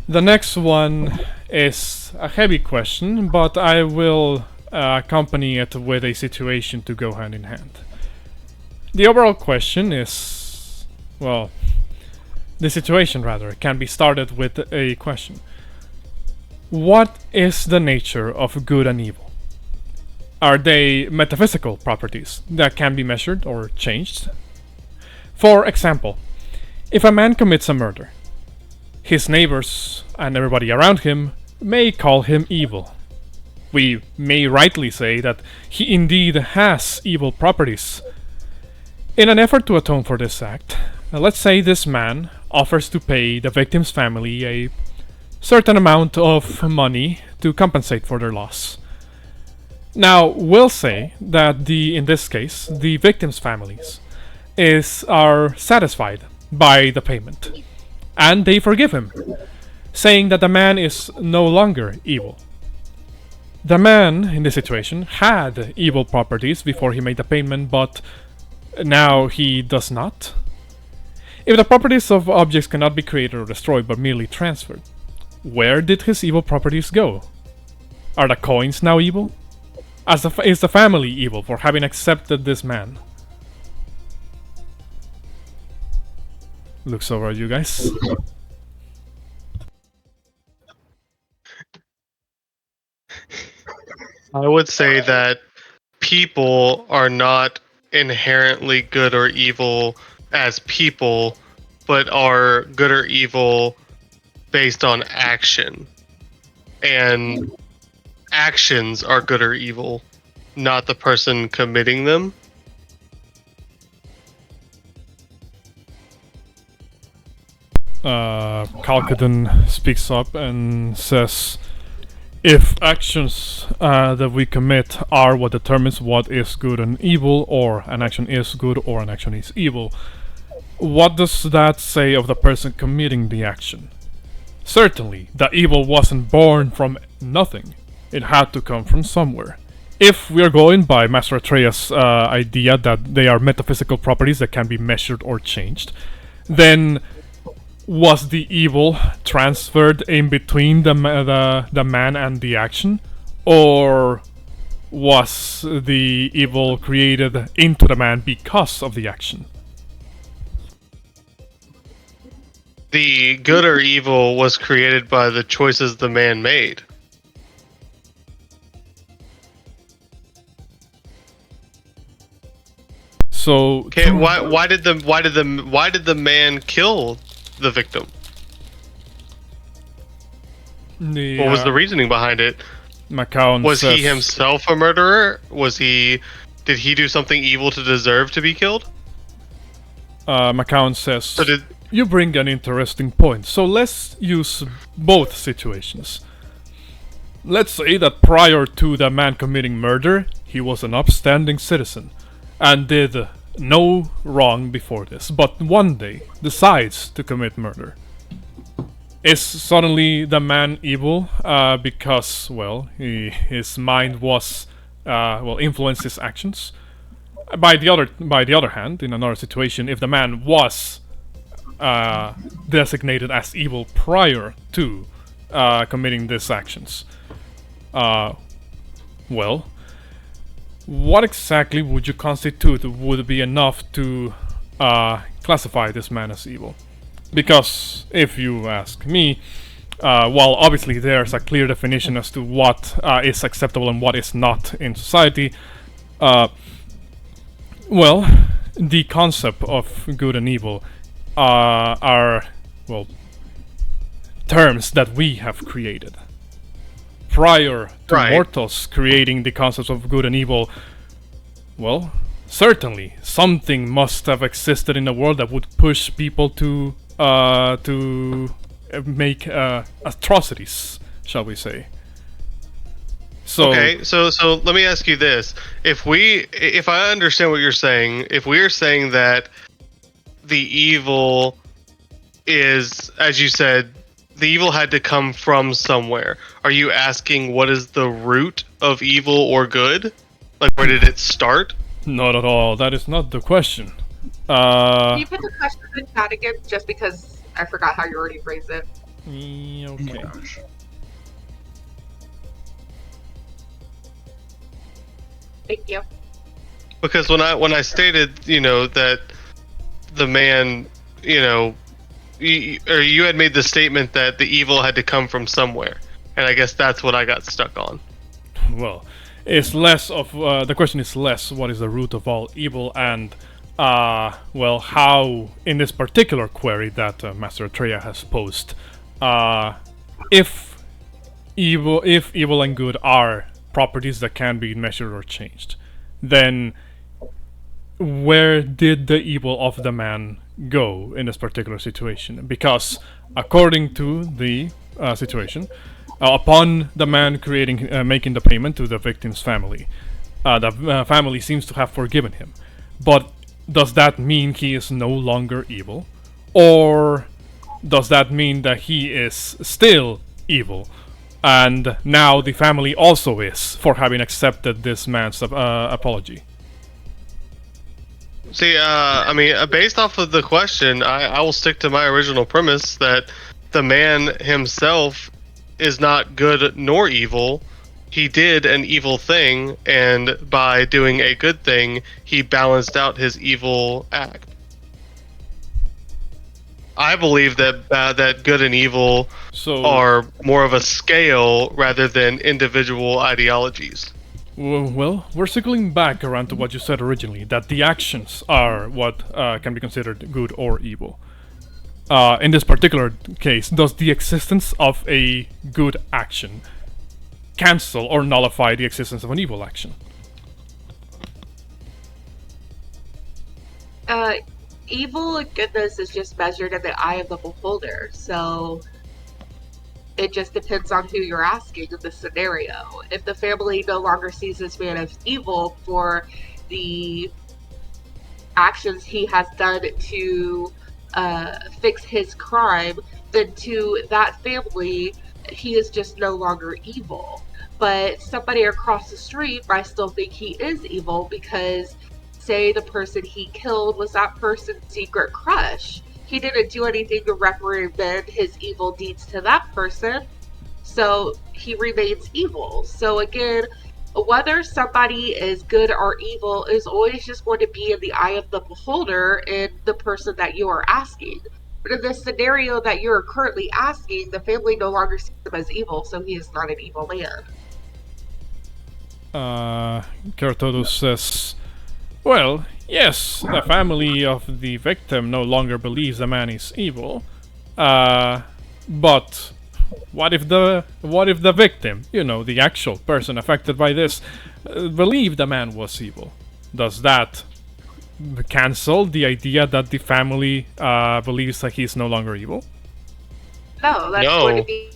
"The next one is a heavy question, but I will accompany it with a situation to go hand in hand. The overall question is, well, the situation rather, can be started with a question. What is the nature of good and evil? Are they metaphysical properties that can be measured or changed? For example, if a man commits a murder, his neighbors and everybody around him may call him evil. We may rightly say that he indeed has evil properties. In an effort to atone for this act, let's say this man offers to pay the victim's family a certain amount of money to compensate for their loss. Now, we'll say that in this case, the victim's families are satisfied by the payment, and they forgive him, saying that the man is no longer evil. The man, in this situation, had evil properties before he made the payment, but now he does not. If the properties of objects cannot be created or destroyed but merely transferred, where did his evil properties go? Are the coins now evil? Is the family evil for having accepted this man? Looks over at you guys. I would say that people are not inherently good or evil as people, but are good or evil based on action. And actions are good or evil, not the person committing them. Kalkadan speaks up and says, if actions that we commit are what determines what is good and evil, or an action is good or an action is evil, what does that say of the person committing the action? Certainly, the evil wasn't born from nothing. It had to come from somewhere. If we are going by Master Atreya's idea that they are metaphysical properties that can be measured or changed, then was the evil transferred in between the man and the action? Or was the evil created into the man because of the action? The good or evil was created by the choices the man made. So Okay, why did the man kill the victim? What was the reasoning behind it? Macaon Was says, he himself a murderer? Did he do something evil to deserve to be killed? Macaon says, So did you bring an interesting point. So let's use both situations. Let's say that prior to the man committing murder, he was an upstanding citizen and did no wrong before this, but one day decides to commit murder. Is suddenly the man evil because, well, his mind was, influenced his actions? By the other hand, in another situation, if the man was designated as evil prior to committing these actions, well, what exactly would you constitute would be enough to classify this man as evil? Because, if you ask me, while obviously there's a clear definition as to what is acceptable and what is not in society, well, the concept of good and evil are, well, terms that we have created. Prior to mortals creating the concepts of good and evil, well, certainly something must have existed in the world that would push people to make atrocities, shall we say. So, okay, so let me ask you this: if I understand what you're saying, if we are saying that the evil is, as you said, the evil had to come from somewhere. Are you asking what is the root of evil or good? Like, where did it start? Not at all. That is not the question. Can you put the question in the chat again, just because I forgot how you already phrased it? Okay. Thank you. Because when I stated, that the man, you had made the statement that the evil had to come from somewhere, and I guess that's what I got stuck on. Well, it's less of the question is less what is the root of all evil, and well, how in this particular query that Master Atreya has posed, if evil and good are properties that can be measured or changed, then where did the evil of the man go in this particular situation? Because according to the situation, upon the man making the payment to the victim's family, the family seems to have forgiven him. But does that mean he is no longer evil? Or does that mean that he is still evil? And now the family also is, for having accepted this man's apology. See, based off of the question, I will stick to my original premise that the man himself is not good nor evil. He did an evil thing, and by doing a good thing, he balanced out his evil act. I believe that good and evil are more of a scale rather than individual ideologies. Well, we're circling back around to what you said originally, that the actions are what can be considered good or evil. In this particular case, does the existence of a good action cancel or nullify the existence of an evil action? Evil and goodness is just measured in the eye of the beholder, so it just depends on who you're asking in the scenario. If the family no longer sees this man as evil for the actions he has done to fix his crime, then to that family, he is just no longer evil. But somebody across the street might still think he is evil because, say, the person he killed was that person's secret crush. He didn't do anything to reprimand his evil deeds to that person, so he remains evil. So again, whether somebody is good or evil is always just going to be in the eye of the beholder and the person that you are asking. But in the scenario that you're currently asking, the family no longer sees him as evil, so he is not an evil man. Keratodos says, well, yes, the family of the victim no longer believes the man is evil, but what if the victim, the actual person affected by this, believed the man was evil? Does that cancel the idea that the family believes that he's no longer evil? No, that's going to be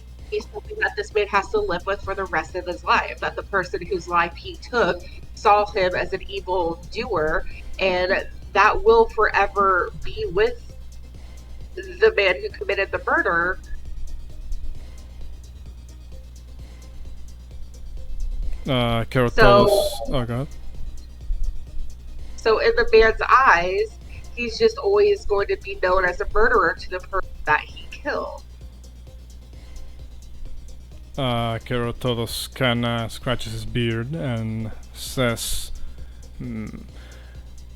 something that this man has to live with for the rest of his life. That the person whose life he took saw him as an evil doer, and that will forever be with the man who committed the murder. Keratodos. Oh god. So in the man's eyes, he's just always going to be known as a murderer to the person that he killed. Keratodos kind scratches his beard and says,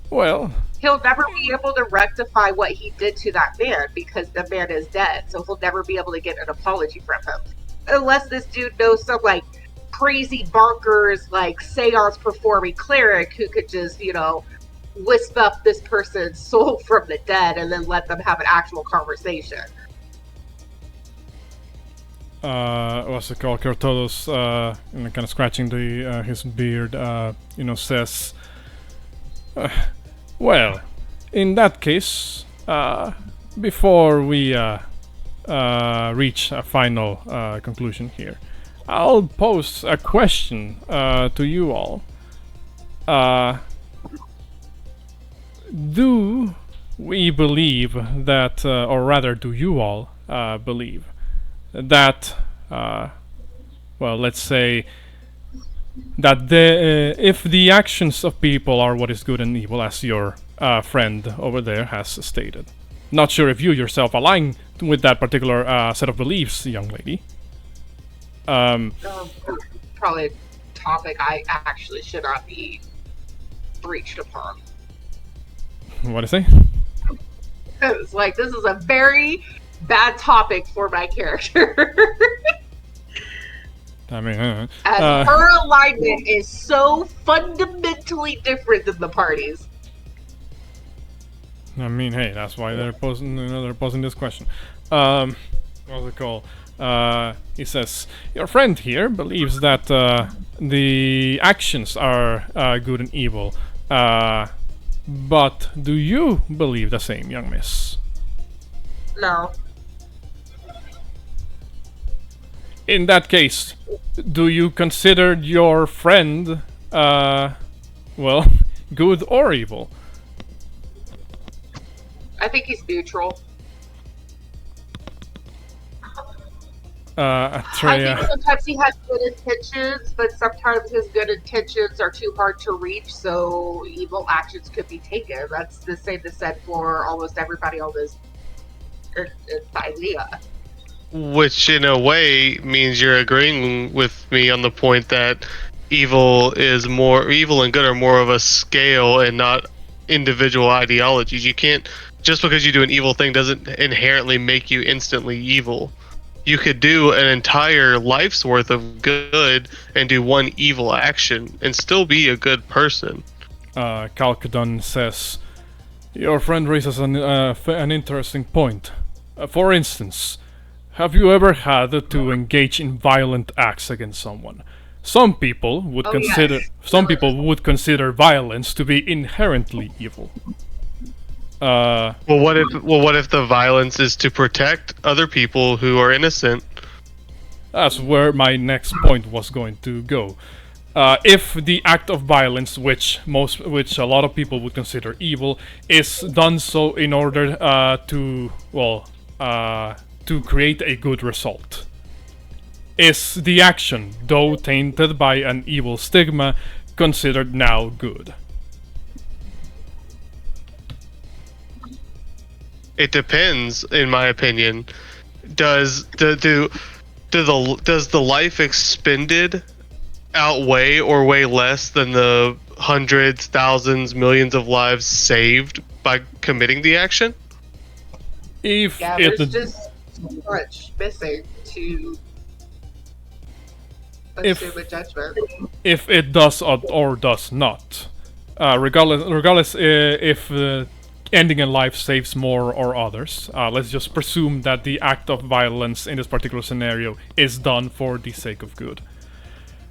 well... He'll never be able to rectify what he did to that man because the man is dead, so he'll never be able to get an apology from him. Unless this dude knows some, crazy bonkers, seance performing cleric who could just, wisp up this person's soul from the dead and then let them have an actual conversation. What's it called? Keratodos, kind of scratching his beard, says, well, in that case, before we reach a final conclusion here, I'll pose a question to you all. Do we believe that, or rather, do you all believe that, well, let's say that if the actions of people are what is good and evil, as your friend over there has stated. Not sure if you yourself align with that particular set of beliefs, young lady. Probably a topic I actually should not be breached upon. What is it? It's like, this is a very bad topic for my character. I mean, As her alignment is so fundamentally different than the party's. I mean, hey, that's why they're posing. They're posing this question. What's it called? He says your friend here believes that the actions are good and evil. But do you believe the same, young miss? No. In that case, do you consider your friend, well, good or evil? I think he's neutral. I Atreya. think sometimes he has good intentions, but sometimes his good intentions are too hard to reach, so evil actions could be taken. That's the same that's said for almost everybody on this idea. Which, in a way, means you're agreeing with me on the point that evil and good are more of a scale and not individual ideologies. You can't, just because you do an evil thing doesn't inherently make you instantly evil. You could do an entire life's worth of good and do one evil action and still be a good person. Calcadon says, your friend raises an interesting point. For instance, have you ever had to engage in violent acts against someone? Some people would people would consider violence to be inherently evil. Well, what if the violence is to protect other people who are innocent? That's where my next point was going to go. If the act of violence, which a lot of people would consider evil, is done so in order to create a good result, is the action, though tainted by an evil stigma, considered now good? It depends, in my opinion. Does the life expended outweigh or weigh less than the hundreds, thousands, millions of lives saved by committing the action? There's just so much missing to assume a judgment. If it does or does not, regardless if ending a life saves more or others, let's just presume that the act of violence in this particular scenario is done for the sake of good.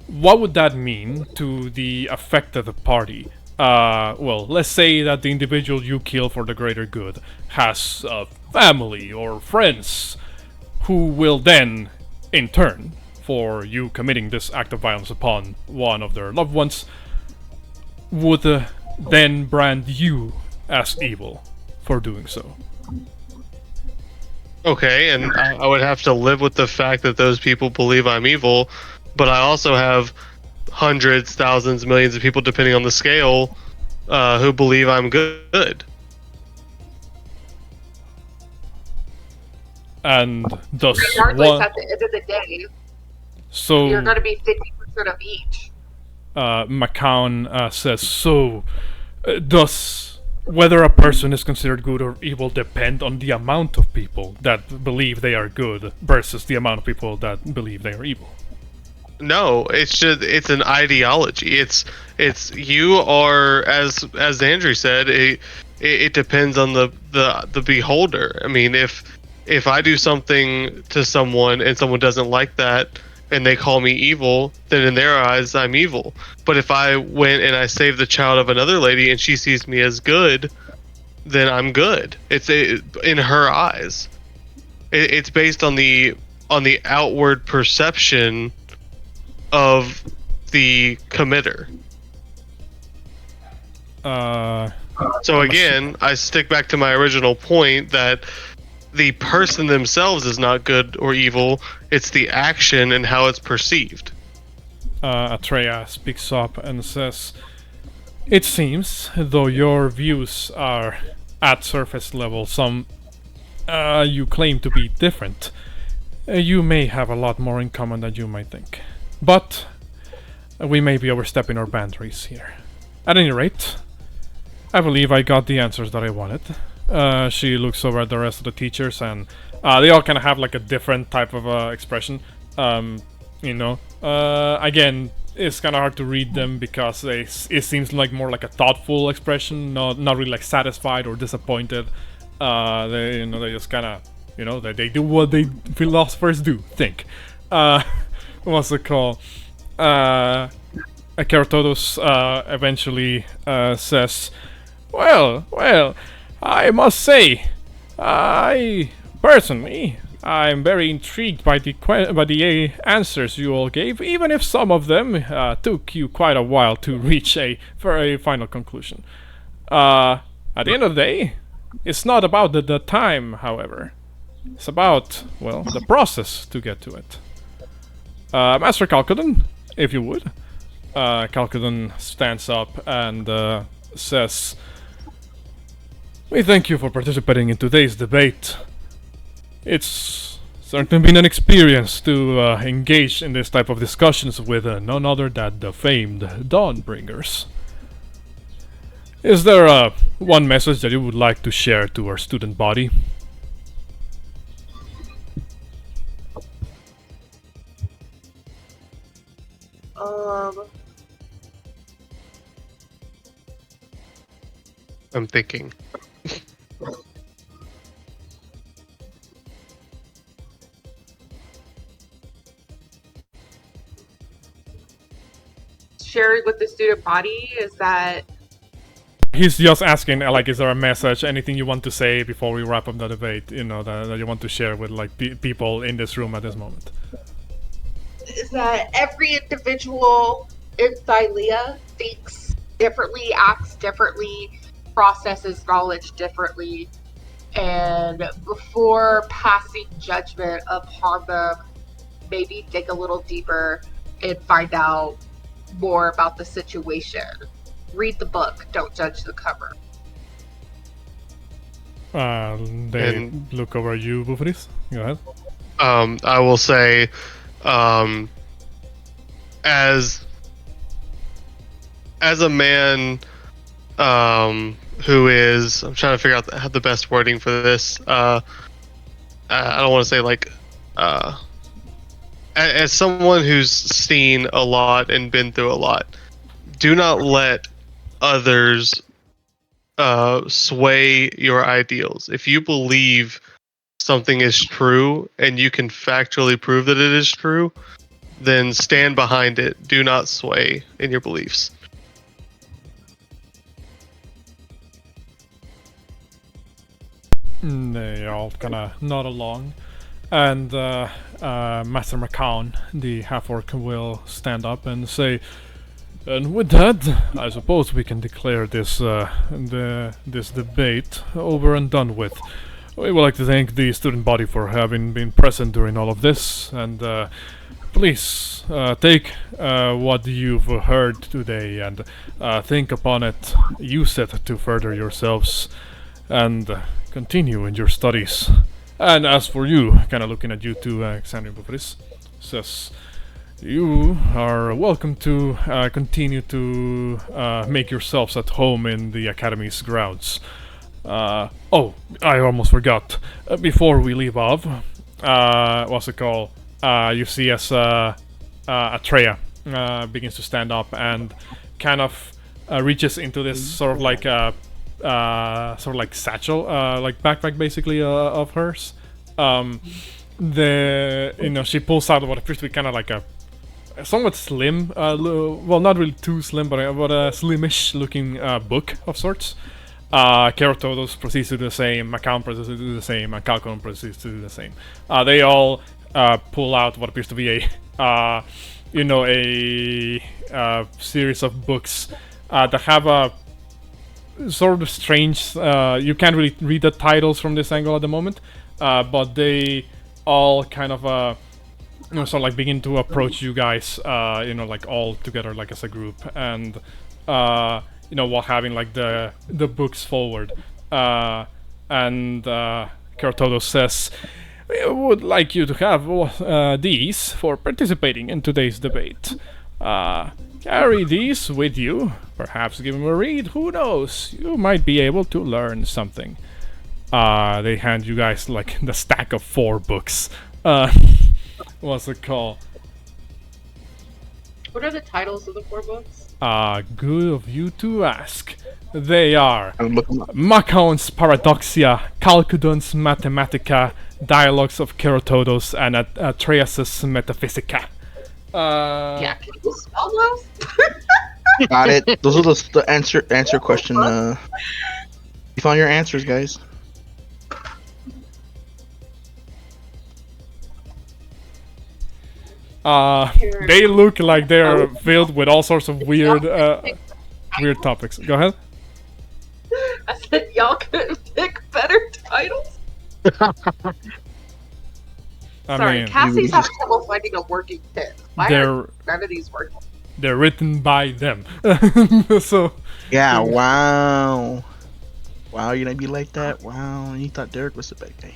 What would that mean to the affected party? Well, let's say that the individual you kill for the greater good has a family or friends who will then, in turn, for you committing this act of violence upon one of their loved ones, would then brand you as evil for doing so. Okay, and I would have to live with the fact that those people believe I'm evil, but I also have hundreds, thousands, millions of people, depending on the scale, who believe I'm good. And thus, regardless, at the end of the day, so you're going to be 50% of each. McCown says, so does whether a person is considered good or evil depend on the amount of people that believe they are good versus the amount of people that believe they are evil? No, it's an ideology. It's you are, as Andrew said, it depends on the beholder. I mean, if I do something to someone and someone doesn't like that and they call me evil, then in their eyes I'm evil. But if I went and I saved the child of another lady and she sees me as good, then I'm good. It's in her eyes. It's based on the outward perception of the committer. So again, I stick back to my original point that the person themselves is not good or evil. It's the action and how it's perceived. Atreya speaks up and says, "It seems, though your views are at surface level, some you claim to be different. You may have a lot more in common than you might think. But we may be overstepping our boundaries here. At any rate, I believe I got the answers that I wanted." She looks over at the rest of the teachers, and they all kind of have like a different type of expression. Again, it's kind of hard to read them because it seems like more like a thoughtful expression, not really like satisfied or disappointed. They just kind of, they do what they philosophers do, think. What's it called? Keratodos eventually says, Well, I must say, I'm very intrigued by the answers you all gave, even if some of them took you quite a while to reach a final conclusion. At the end of the day, it's not about the time, however. It's about, the process to get to it. Master Kalkadon, if you would. Kalkadon stands up and says, "We thank you for participating in today's debate. It's certainly been an experience to engage in this type of discussions with none other than the famed Dawnbringers. Is there one message that you would like to share to our student body?" I'm thinking. Sharing with the student body, is that... He's just asking, is there a message, anything you want to say before we wrap up the debate, that you want to share with, people in this room at this moment? Is that every individual in Thylea thinks differently, acts differently, processes knowledge differently, and before passing judgment upon them, maybe dig a little deeper and find out more about the situation. Read the book, don't judge the cover. They look over at you, Bouxfhades. Go ahead. I will say, as a man who is, I'm trying to figure out the best wording for this. I don't want to say as someone who's seen a lot and been through a lot, do not let others sway your ideals. If you believe something is true and you can factually prove that it is true, then stand behind it. Do not sway in your beliefs. They all kind of nod along. And Master McCown, the half-orc, will stand up and say, "And with that, I suppose we can declare this this debate over and done with. We would like to thank the student body for having been present during all of this, and please take what you've heard today and think upon it, use it to further yourselves, and continue in your studies. And as for you," kind of looking at you two, Alexander Bouxfhades, says, "You are welcome to continue to make yourselves at home in the Academy's grounds. Oh, I almost forgot. Before we leave off, what's it called? You see as Atreya begins to stand up and kind of reaches into this sort of like satchel, like backpack basically of hers. She pulls out what appears to be kind of like a somewhat slim, well, not really too slim, but a slimish looking book of sorts. Keratodos proceeds to do the same, Macam proceeds to do the same, and Kalkon proceeds to do the same. They all pull out what appears to be a series of books that have a sort of strange, you can't really read the titles from this angle at the moment, but they all kind of sort of like begin to approach you guys, like all together, like as a group, and while having like the books forward, and Kertodo says, "We would like you to have these for participating in today's debate. Carry these with you. Perhaps give them a read. Who knows? You might be able to learn something." They hand you guys like the stack of 4 books. What's it called? What are the titles of the 4 books? Good of you to ask. They are I'm looking up. Macaon's Paradoxia, Calcudon's Mathematica, Dialogues of Kerotodos, and Atreus' Metaphysica. Yeah, can you spell those? Got it. Those are the answer question. You found your answers, guys. They look like they're filled with all sorts of weird topics. Go ahead. I said y'all couldn't pick better titles. Sorry, Cassie's having trouble finding a working pen. Why are none of these working? They're written by them. So. Yeah. Wow. Wow, you're gonna be like that? Wow. You thought Derek was the bad guy.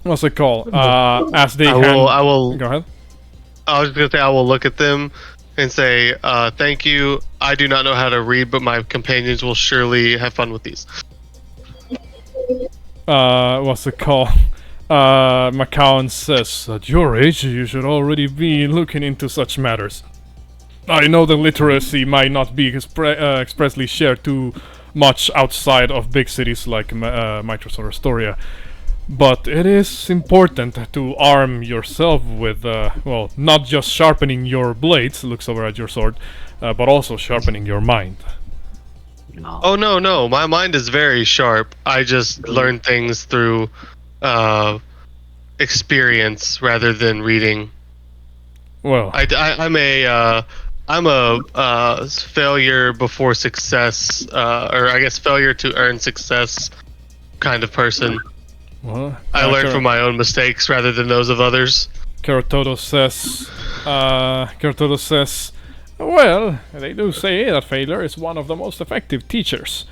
What's it called? As they I will. Go ahead. I was gonna say I will look at them and say, "Thank you. I do not know how to read, but my companions will surely have fun with these." What's it called? Macaon says, "At your age, you should already be looking into such matters. I know the literacy might not be expressly shared too much outside of big cities like Mytros or Astoria, but it is important to arm yourself with, not just sharpening your blades," looks over at your sword, "but also sharpening your mind." No. Oh no, my mind is very sharp. I just learn things through experience rather than reading. Well, I'm a failure before success, or I guess failure to earn success kind of person. well, I learn from my own mistakes rather than those of others. Kertodo says, "Well, they do say that failure is one of the most effective teachers.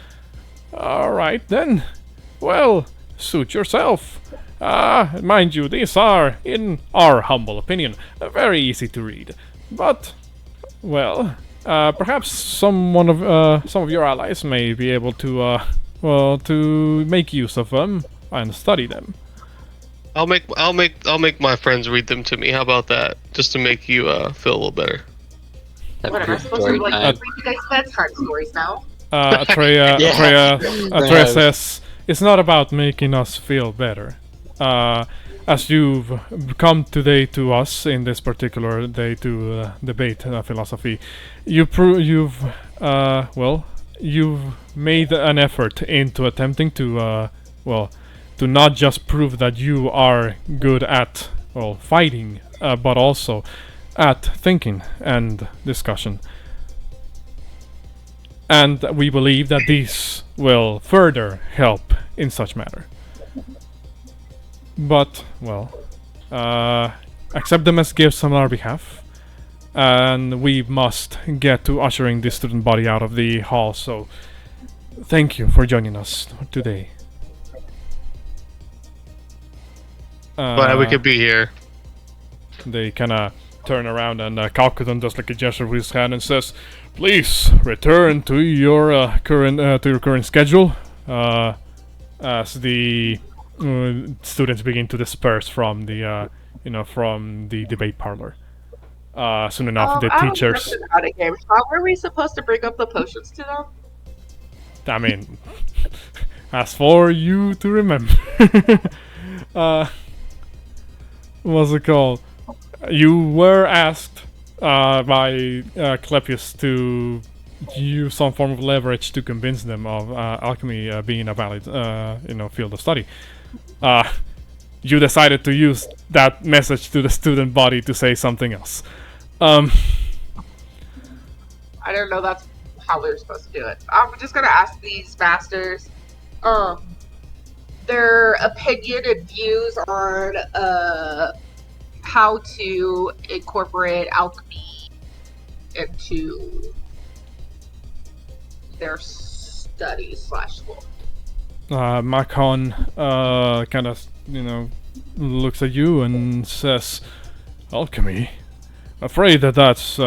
Alright then. Well, suit yourself. Mind you, these are, in our humble opinion, very easy to read. But, well, perhaps some of your allies may be able to, to make use of them and study them." I'll make my friends read them to me. How about that? Just to make you feel a little better. What am I supposed to like read you guys bedtime stories now? Atreya says, "It's not about making us feel better. As you've come today to us in this particular day to debate philosophy, you've made an effort into attempting to, to not just prove that you are good at, fighting, but also at thinking and discussion. And we believe that these will further help in such matter. But, accept them as gifts on our behalf. And we must get to ushering this student body out of the hall, so thank you for joining us today." Glad we could be here. They kinda turn around and Calcudon does like a gesture with his hand and says, "Please return to your current schedule." As the students begin to disperse from the from the debate parlor. Soon enough, the teachers. Out of game. How were we supposed to bring up the potions to them? I mean, as for you to remember. What's it called? You were asked by Clepius to use some form of leverage to convince them of alchemy being a valid, field of study. You decided to use that message to the student body to say something else. I don't know. That's how we were supposed to do it. I'm just gonna ask these masters. their opinion and views on how to incorporate alchemy into their study/school. Makon kind of, looks at you and says, "Alchemy? Afraid that that's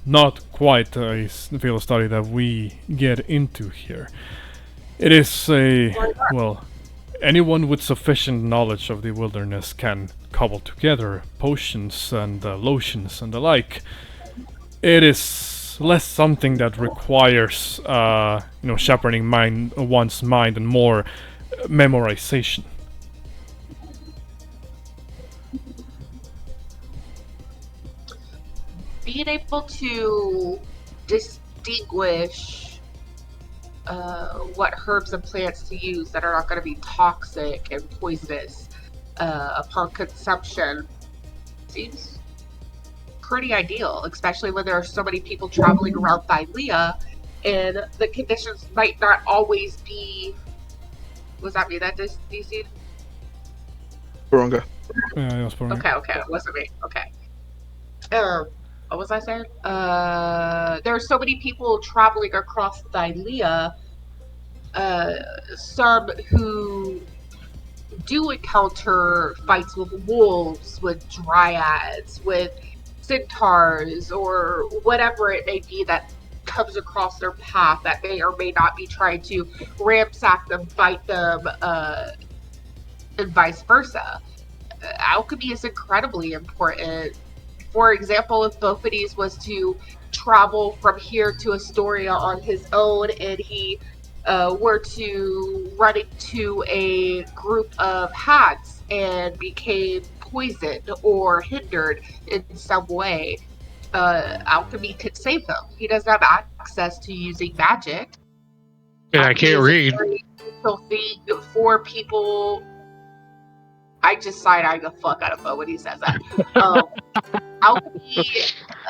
not quite a field of study that we get into here. It is anyone with sufficient knowledge of the wilderness can cobble together potions and lotions and the like. It is less something that requires, shepherding one's mind and more memorization." Being able to distinguish what herbs and plants to use that are not going to be toxic and poisonous upon consumption seems pretty ideal, especially when there are so many people traveling around Thylea, and the conditions might not always be. Was that me that DC? Porunga. Yeah, it was Porunga. Okay, it wasn't me. Okay. What was I saying? There are so many people traveling across Thylea, some who do encounter fights with wolves, with dryads, with centaurs, or whatever it may be that comes across their path that may or may not be trying to ransack them, fight them, and vice versa. Alchemy is incredibly important. For example, if Bouxfhades was to travel from here to Astoria on his own, and he were to run into a group of hags and became poisoned or hindered in some way, alchemy could save them. He doesn't have access to using magic. And I can't read. It's a very crucial thing for people. I just side-eye the fuck out of Bo when he says that. Alchemy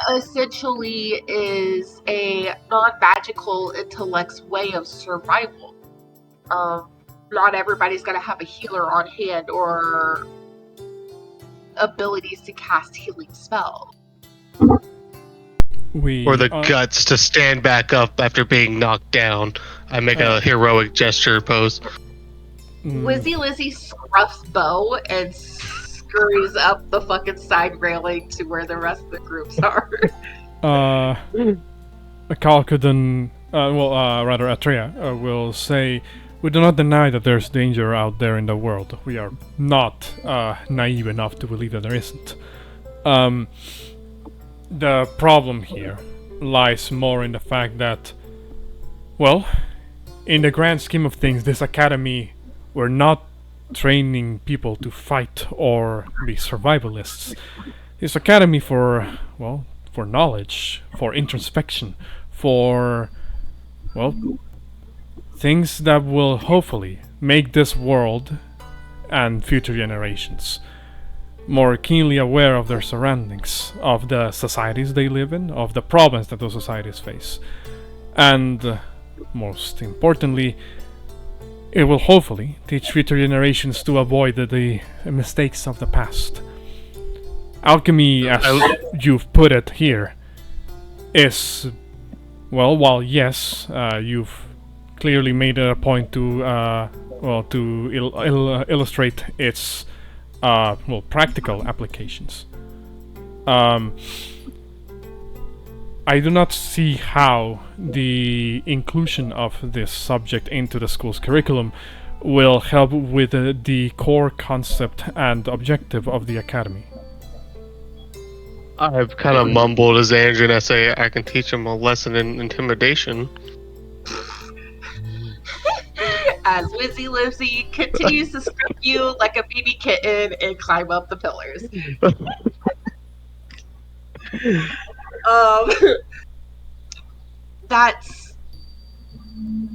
essentially is a non-magical intellect's way of survival. Not everybody's going to have a healer on hand or abilities to cast healing spells. Or the guts to stand back up after being knocked down. I make a heroic gesture pose. Wizzy Lizzy scruffs Bo and scurries up the fucking side railing to where the rest of the groups are. Kalkudan, rather Atreya, will say, "We do not deny that there's danger out there in the world. We are not naive enough to believe that there isn't. The problem here lies more in the fact that, well, in the grand scheme of things, this academy, we're not training people to fight or be survivalists. It's academy for knowledge, for introspection, for, things that will hopefully make this world and future generations more keenly aware of their surroundings, of the societies they live in, of the problems that those societies face. And, most importantly, it will hopefully teach future generations to avoid the mistakes of the past. Alchemy, as you've put it here, is, while yes, you've clearly made it a point to illustrate its practical applications. I do not see how the inclusion of this subject into the school's curriculum will help with the core concept and objective of the academy. I've kind of mumbled as Andrew and I say I can teach him a lesson in intimidation. As Wizzy Lizzy continues to stroke you like a baby kitten and climb up the pillars. That's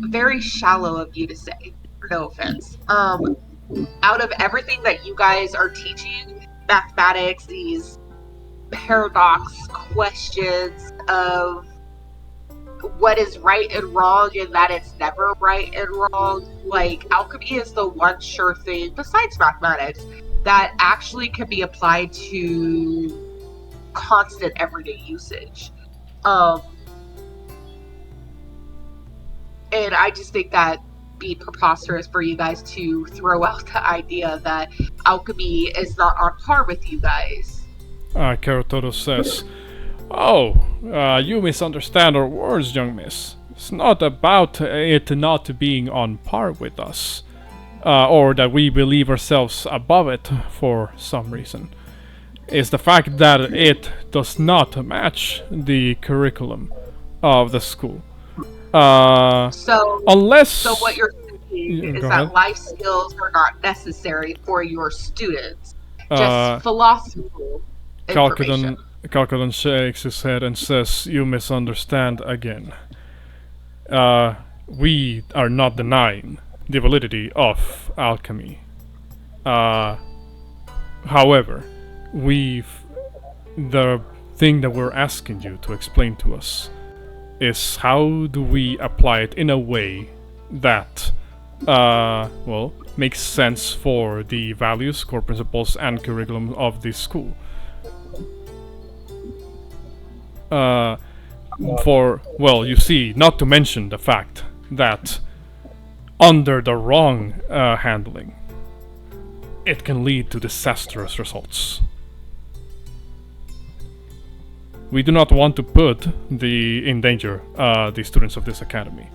very shallow of you to say. No offense. Out of everything that you guys are teaching, mathematics, these paradox questions of what is right and wrong, and that it's never right and wrong. Like, alchemy is the one sure thing, besides mathematics, that actually can be applied to constant everyday usage. And I just think that be preposterous for you guys to throw out the idea that alchemy is not on par with you guys. Kerotodo says, "Oh, you misunderstand our words, young miss. It's not about it not being on par with us, or that we believe ourselves above it for some reason. It's the fact that it does not match the curriculum of the school. So what you're thinking is that life skills are not necessary for your students, just philosophical information." Kalkadon shakes his head and says, "You misunderstand again. We are not denying the validity of alchemy. However, the thing that we're asking you to explain to us is how do we apply it in a way that, makes sense for the values, core principles, and curriculum of this school. You see, not to mention the fact that under the wrong handling, it can lead to disastrous results. We do not want to put in danger the students of this academy."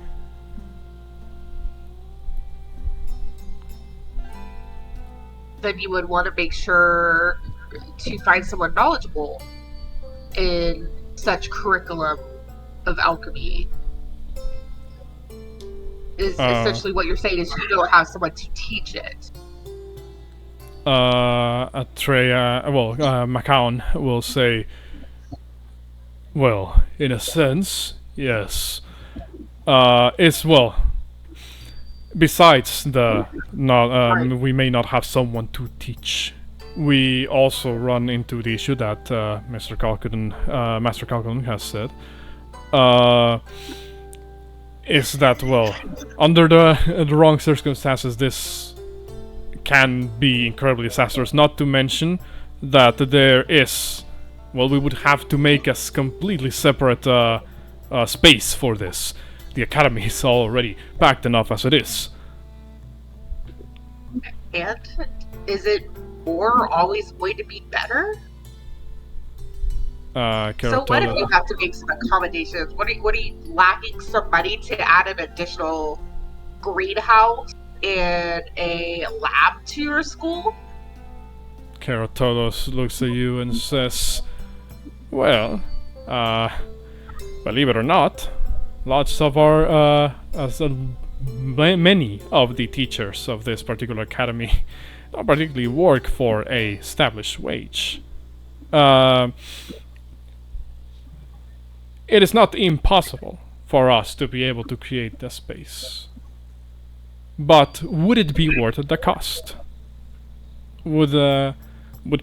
Then you would want to make sure to find someone knowledgeable in such curriculum of alchemy. Is essentially what you're saying is you don't have someone to teach it. Macaon will say, "Well, in a sense, yes. Besides we may not have someone to teach. We also run into the issue that Master Kalkadon has said. Is that, under the wrong circumstances, this can be incredibly disastrous. Not to mention that there is, we would have to make a completely separate space for this. The academy is already packed enough as it is." And is it more always going to be better? So what if you have to make some accommodations? What are you lacking some money to add an additional greenhouse and a lab to your school? Kerotodos looks at you and says, believe it or not, lots of many of the teachers of this particular academy don't particularly work for a established wage. It is not impossible for us to be able to create the space. But would it be worth the cost? Would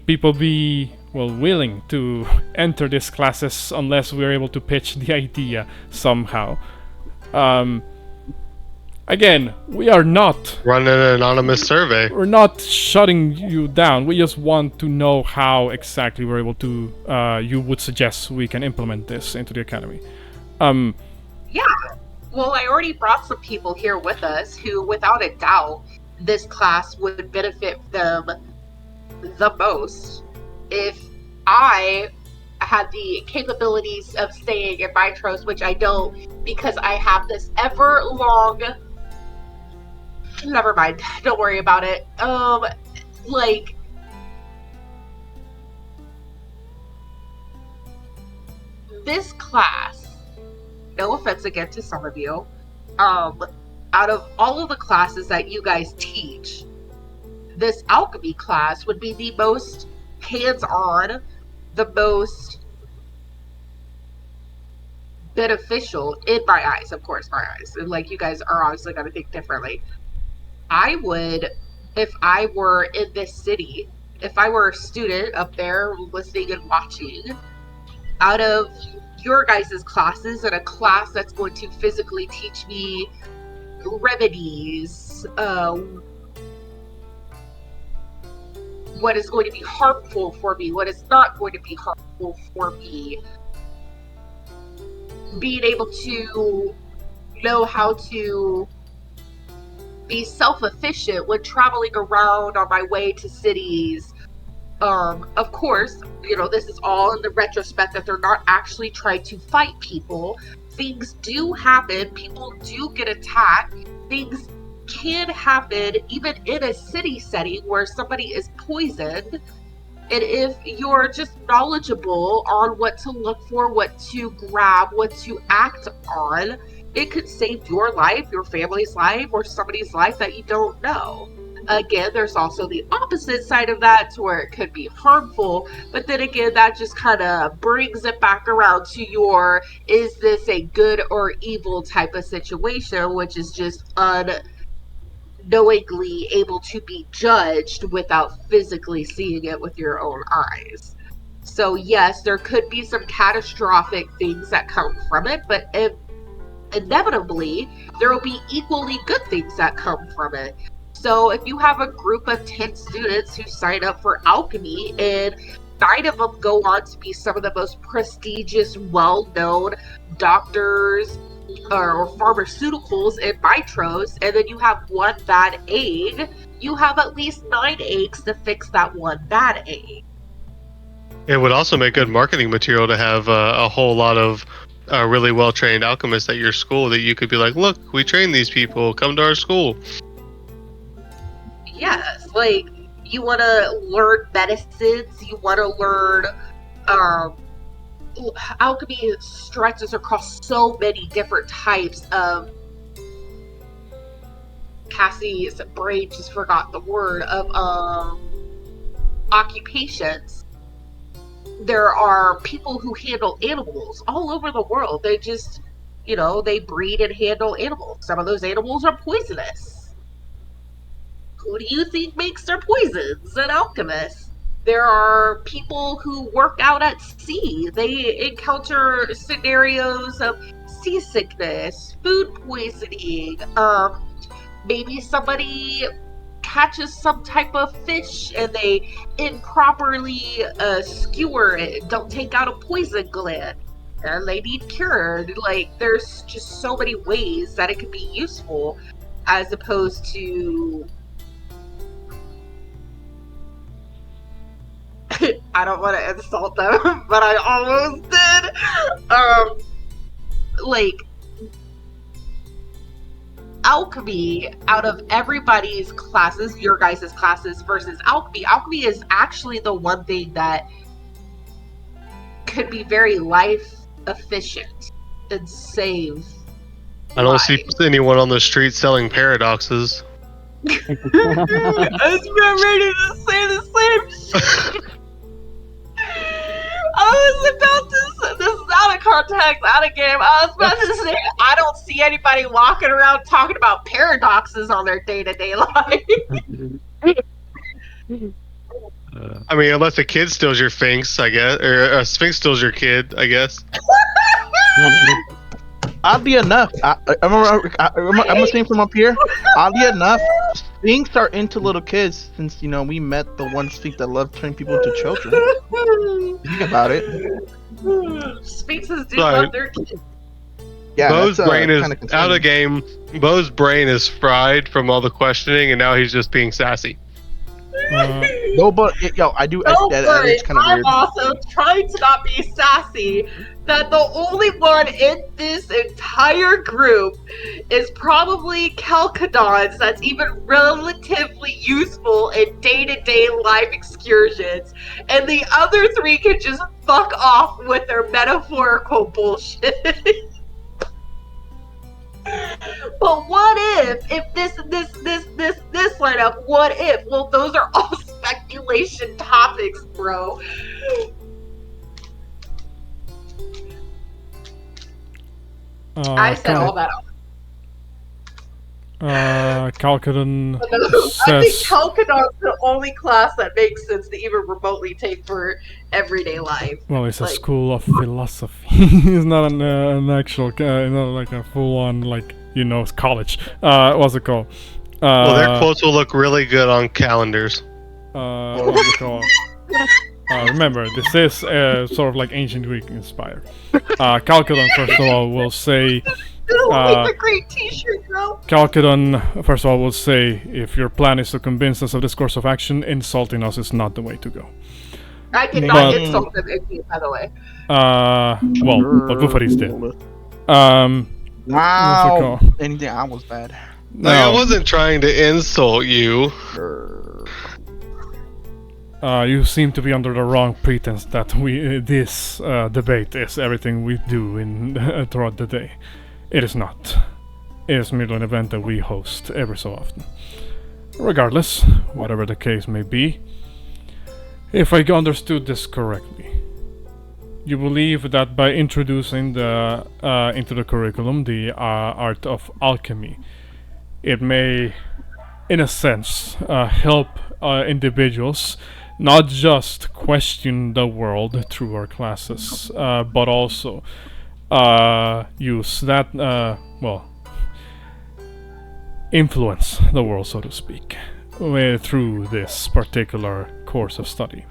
people be willing to enter these classes unless we're able to pitch the idea somehow? Again, we are not run an anonymous survey. We're not shutting you down. We just want to know how exactly we're able to. You would suggest we can implement this into the academy. Yeah. Well, I already brought some people here with us who, without a doubt, this class would benefit them the most if I had the capabilities of staying in Mytros, which I don't because I have this ever-long... Never mind. Don't worry about it. This class, no offense again to some of you, out of all of the classes that you guys teach, this alchemy class would be the most hands-on, the most beneficial in my eyes, of course, my eyes. And you guys are obviously going to think differently. I would, if I were in this city, if I were a student up there listening and watching, out of your guys' classes and a class that's going to physically teach me remedies, what is going to be harmful for me, what is not going to be harmful for me. Being able to know how to be self-efficient when traveling around on my way to cities. Of course, this is all in the retrospect that they're not actually trying to fight people. Things do happen. People do get attacked. Things can happen even in a city setting where somebody is poisoned. And if you're just knowledgeable on what to look for, what to grab, what to act on, it could save your life, your family's life, or somebody's life that you don't know. Again, there's also the opposite side of that to where it could be harmful, but then again, that just kind of brings it back around to your, is this a good or evil type of situation, which is just unknowingly able to be judged without physically seeing it with your own eyes. So yes, there could be some catastrophic things that come from it, but inevitably, there will be equally good things that come from it. So if you have a group of 10 students who sign up for alchemy and 9 of them go on to be some of the most prestigious, well-known doctors or pharmaceuticals in Mytros, and then you have one bad egg, you have at least 9 eggs to fix that one bad egg. It would also make good marketing material to have a whole lot of really well-trained alchemists at your school that you could be like, look, we train these people, come to our school. Yes, like, you want to learn medicines, you want to learn, alchemy stretches across so many different types of, Cassie's brain just forgot the word, of, occupations. There are people who handle animals all over the world. They just, they breed and handle animals. Some of those animals are poisonous. Who do you think makes their poisons? An alchemist. There are people who work out at sea. They encounter scenarios of seasickness, food poisoning. Maybe somebody catches some type of fish and they improperly skewer it, don't take out a poison gland, and they need cured. Like, there's just so many ways that it could be useful, as opposed to I don't want to insult them, but I almost did. Like, alchemy, out of everybody's classes, your guys' classes versus alchemy is actually the one thing that could be very life efficient and save I don't lives. see anyone on the street selling paradoxes. I was about ready to say the same shit. I was about to, this is out of context, out of game. I was about to say, I don't see anybody walking around talking about paradoxes on their day-to-day life. I mean, unless a kid steals your sphinx, I guess, or a sphinx steals your kid, I guess. Oddly enough, I'm saying from up here. Oddly enough, Sphinx are into little kids since we met the one Sphinx that loved turning people into children. Think about it. Sphinxes do Right. love their kids. Yeah, Bo's that's, brain is kinda out concerning. of game. Bo's brain is fried from all the questioning, and now he's just being sassy. No, but I do. Don't That worry, is kind of I'm weird. also trying to not be sassy. That the only one in this entire group is probably Calcadons that's even relatively useful in day-to-day life excursions, and the other 3 can just fuck off with their metaphorical bullshit. But what if this lineup, what if? Well, those are all speculation topics, bro. I said all that. Calcadon I think says, Calcadon's the only class that makes sense to even remotely take for everyday life. well, it's a like- school of philosophy. He's not an actual, not like a full-on, like, college. What's it called? Well, their quotes will look really good on calendars. What's it called? Remember, this is sort of like ancient Greek inspired. Calcedon, first of all, will say. It'll make a great T-shirt, bro. Calcedon, first of all, will say, if your plan is to convince us of this course of action, insulting us is not the way to go. I did not insult them, by the way. Well, but Bouxfhades did. Wow. Anything I was bad. No. Like, I wasn't trying to insult you. You seem to be under the wrong pretense that this debate is everything we do throughout the day. It is not. It is merely an event that we host every so often. Regardless, whatever the case may be, if I understood this correctly, you believe that by introducing into the curriculum the art of alchemy, it may, in a sense, help individuals not just question the world through our classes, but also use that, influence the world, so to speak, through this particular course of study.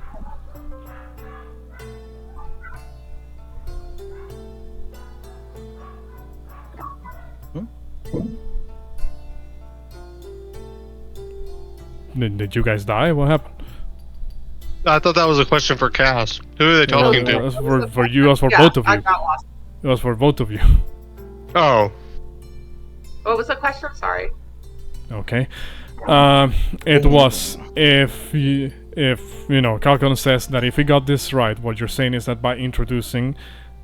Did you guys die? What happened? I thought that was a question for Cass. Who are they talking to? It was for you. It was for both of I you. got lost. It was for both of you. Oh. What was the question? Sorry. Okay. It was if Calcon says that if we got this right, what you're saying is that by introducing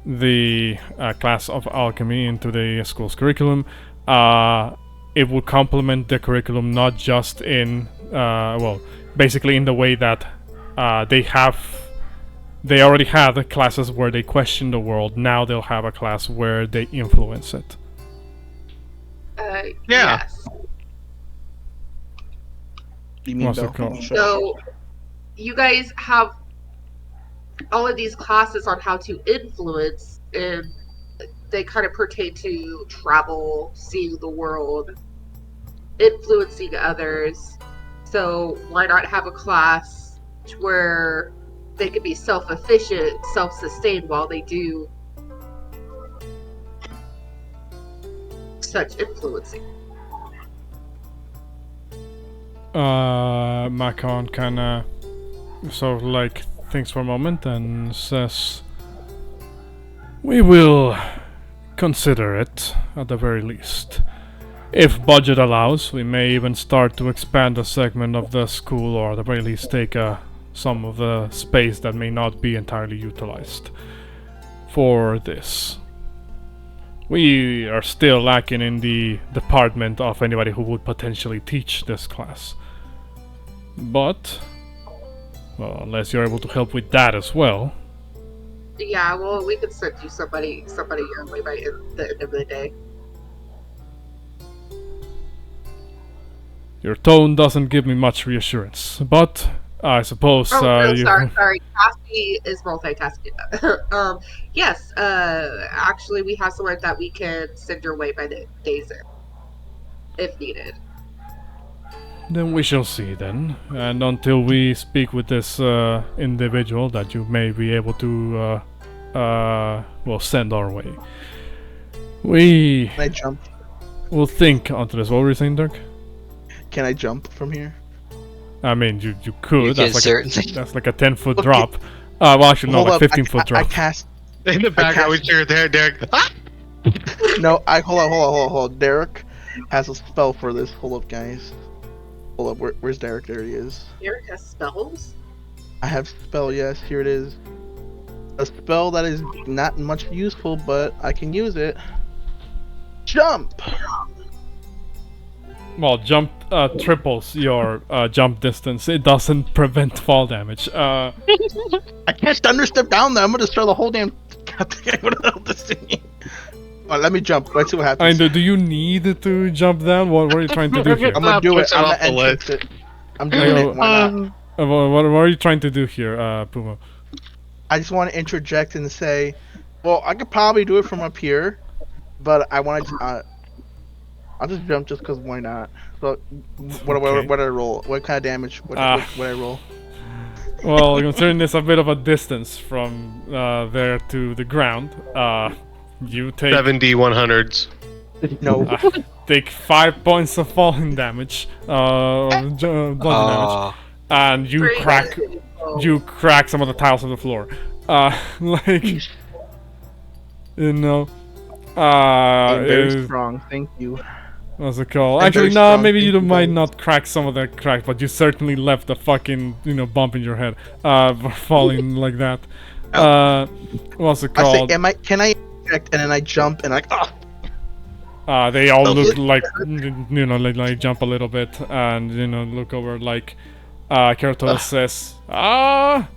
the class of alchemy into the school's curriculum, it would complement the curriculum not just in basically in the way that they already had classes where they question the world. Now they'll have a class where they influence it. Yeah. Yes. You mean What's it called? So, you guys have all of these classes on how to influence, and they kind of pertain to travel, seeing the world, influencing others. So, why not have a class where they can be self-efficient, self-sustained while they do such influencing? Macon kinda sort of like thinks for a moment and says, we will consider it at the very least. If budget allows, we may even start to expand a segment of the school, or at the very least take some of the space that may not be entirely utilized for this. We are still lacking in the department of anybody who would potentially teach this class. But, well, unless you're able to help with that as well. Yeah, well, we could send you somebody your way by the end of the day. Your tone doesn't give me much reassurance, but I suppose sorry. Cassie is multitasking. Yes, actually, we have someone that we can send your way by the days end, if needed. Then we shall see then. And until we speak with this individual that you may be able to send our way, we Can I jump? will think onto this. What were you saying, Dirk? Can I jump from here? I mean, you could. You That's can like certainly. that's like a 10-foot Okay. drop. Well, actually, no, Hold like up, 15-foot drop. I cast. In the background, we hear Derek. Ah! No, hold on. Derek has a spell for this. Hold up, guys. Hold up. Where's Derek? There he is. Eric has spells? I have spell. Yes, here it is. A spell that is not much useful, but I can use it. Jump. Well, jump triples your jump distance. It doesn't prevent fall damage. I can't thunderstep down there. I'm gonna destroy the whole damn. What the hell this thing? Well, let me jump. Let's see what happens. Do you need to jump down? What are you trying to do here? I'm gonna do it. Push it I'm off gonna the entrance it. I'm doing it. Why not? What are you trying to do here, Pumo? I just want to interject and say, Well, I could probably do it from up here, but I want to. I'll just jump just because why not? So, what I roll? What kind of damage? What I roll? Well, considering there's a bit of a distance from there to the ground, you take 7d100s. No. Take 5 points of falling damage, bludgeoning damage, and you crack some of the tiles on the floor. Like, you know, very strong. Thank you. What's it called? I'm Actually, very no, strong, maybe you thank you, might guys. not crack some of the cracks, but you certainly left a fucking, bump in your head, for falling like that. What's it I called? say, can I eject? And then I jump and They all look like, like jump a little bit and, look over like, Keratos says, are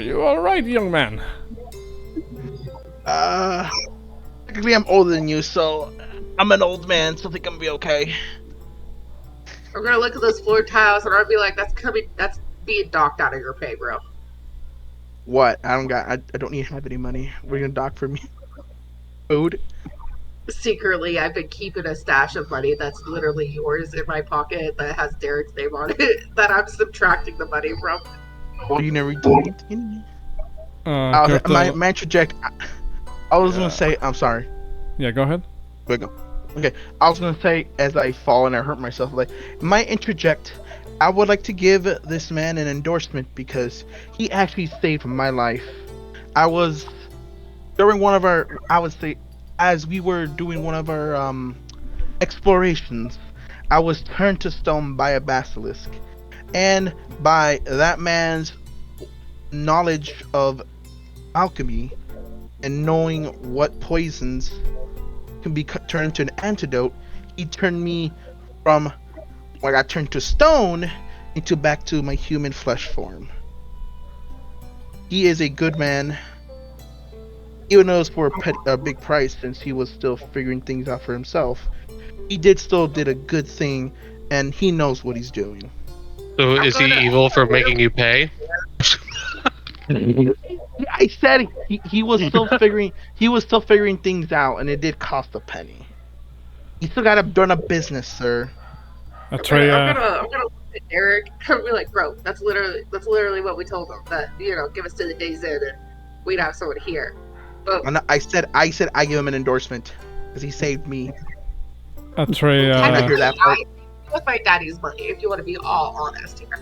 you alright, young man? Technically I'm older than you, so I'm an old man, so I think I'm gonna be okay. We're gonna look at those floor tiles and I'll be like, that's being docked out of your pay, bro. What? I don't need to have any money. We're gonna dock for me. Food? Secretly, I've been keeping a stash of money that's literally yours in my pocket that has Derek's name on it that I'm subtracting the money from. Well, you never did. My trajectory. I was gonna say. I'm sorry. Yeah, go ahead. Okay, I was gonna say as I fall and I hurt myself. Like, my interject. I would like to give this man an endorsement because he actually saved my life. I was during one of our. I would say, as we were doing one of our explorations, I was turned to stone by a basilisk, and by that man's knowledge of alchemy and knowing what poisons can be turned into an antidote, he turned me from when I got turned to stone into back to my human flesh form. He is a good man, even though it's for a big price since he was still figuring things out for himself. He still did a good thing, and he knows what he's doing. So is he evil for making you pay? I said he was still figuring things out, and it did cost a penny. You still gotta run a business, sir. I'm gonna look at Derek and be like, bro, that's literally what we told him, that give us to the day's end and we'd have someone here. But I said I give him an endorsement because he saved me. Atreya I hear that part. With my daddy's money, if you want to be all honest here.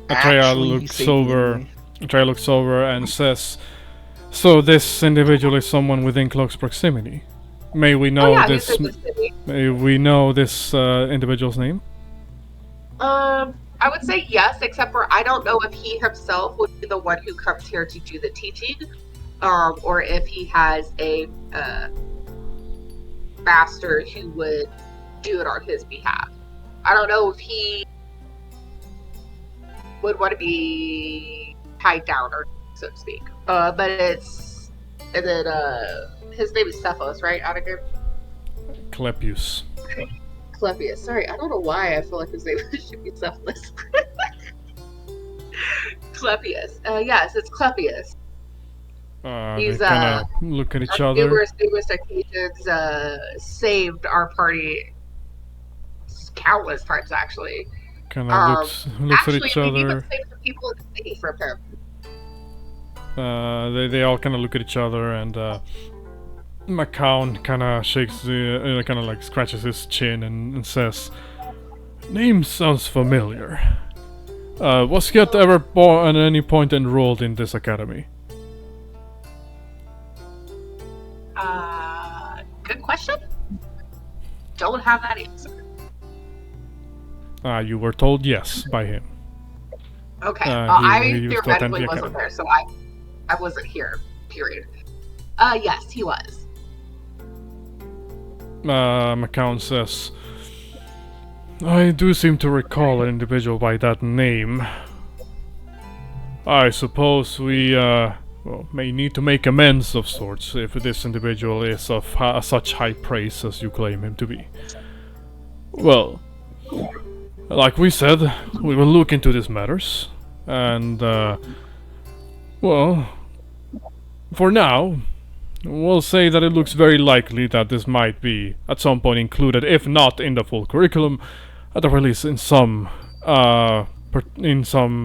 Atreya looks over and says, "So this individual is someone within close proximity. May we know this? May we know this individual's name?" I would say yes, except for I don't know if he himself would be the one who comes here to do the teaching, or if he has a master who would do it on his behalf. I don't know if he would want to be tied down, or so to speak. But his name is Cephos, right? Anakin? Clepius. Clepius. Sorry, I don't know why I feel like his name should be Cephalus. Clepius. Yes, it's Clepius. He's they kind of look at each other. Numerous occasions saved our party countless times, actually. Kind of looks at each we even other. saved the people in the city from him. They all kind of look at each other, and McCown kind of shakes, kind of like scratches his chin and says, "Name sounds familiar. Was he ever at any point enrolled in this academy?" Good question. Don't have that answer. You were told yes by him. Okay. He I used to attend the theoretically wasn't academy. there, so I wasn't here. Period. Yes, he was. McCown says, "I do seem to recall an individual by that name. I suppose we may need to make amends of sorts if this individual is of such high praise as you claim him to be. Well, like we said, we will look into these matters, and, well, for now, we'll say that it looks very likely that this might be at some point included, if not in the full curriculum, at the very least in some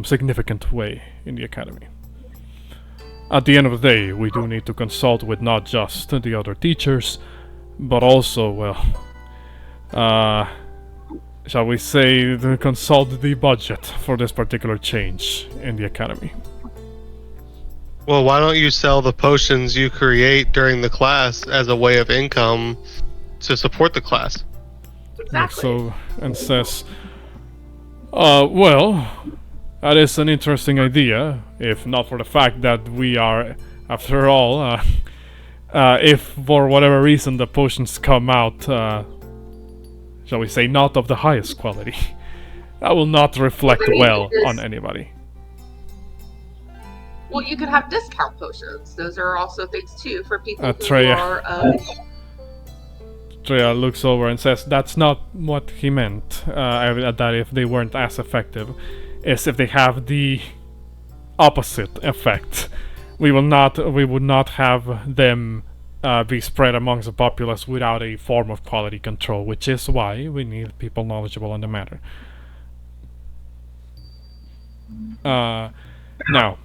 significant way in the academy. At the end of the day, we do need to consult with not just the other teachers, but also, well, shall we say, to consult the budget for this particular change in the academy. Well, why don't you sell the potions you create during the class as a way of income to support the class? Exactly. So, and says, well, that is an interesting idea, if not for the fact that we are, after all, if for whatever reason the potions come out, shall we say, not of the highest quality, that will not reflect well on anybody. Well, you could have discount potions. Those are also things too for people who Treya. are. Treya looks over and says, "That's not what he meant. That if they weren't as effective, is if they have the opposite effect. We would not have them be spread amongst the populace without a form of quality control, which is why we need people knowledgeable on the matter." Now,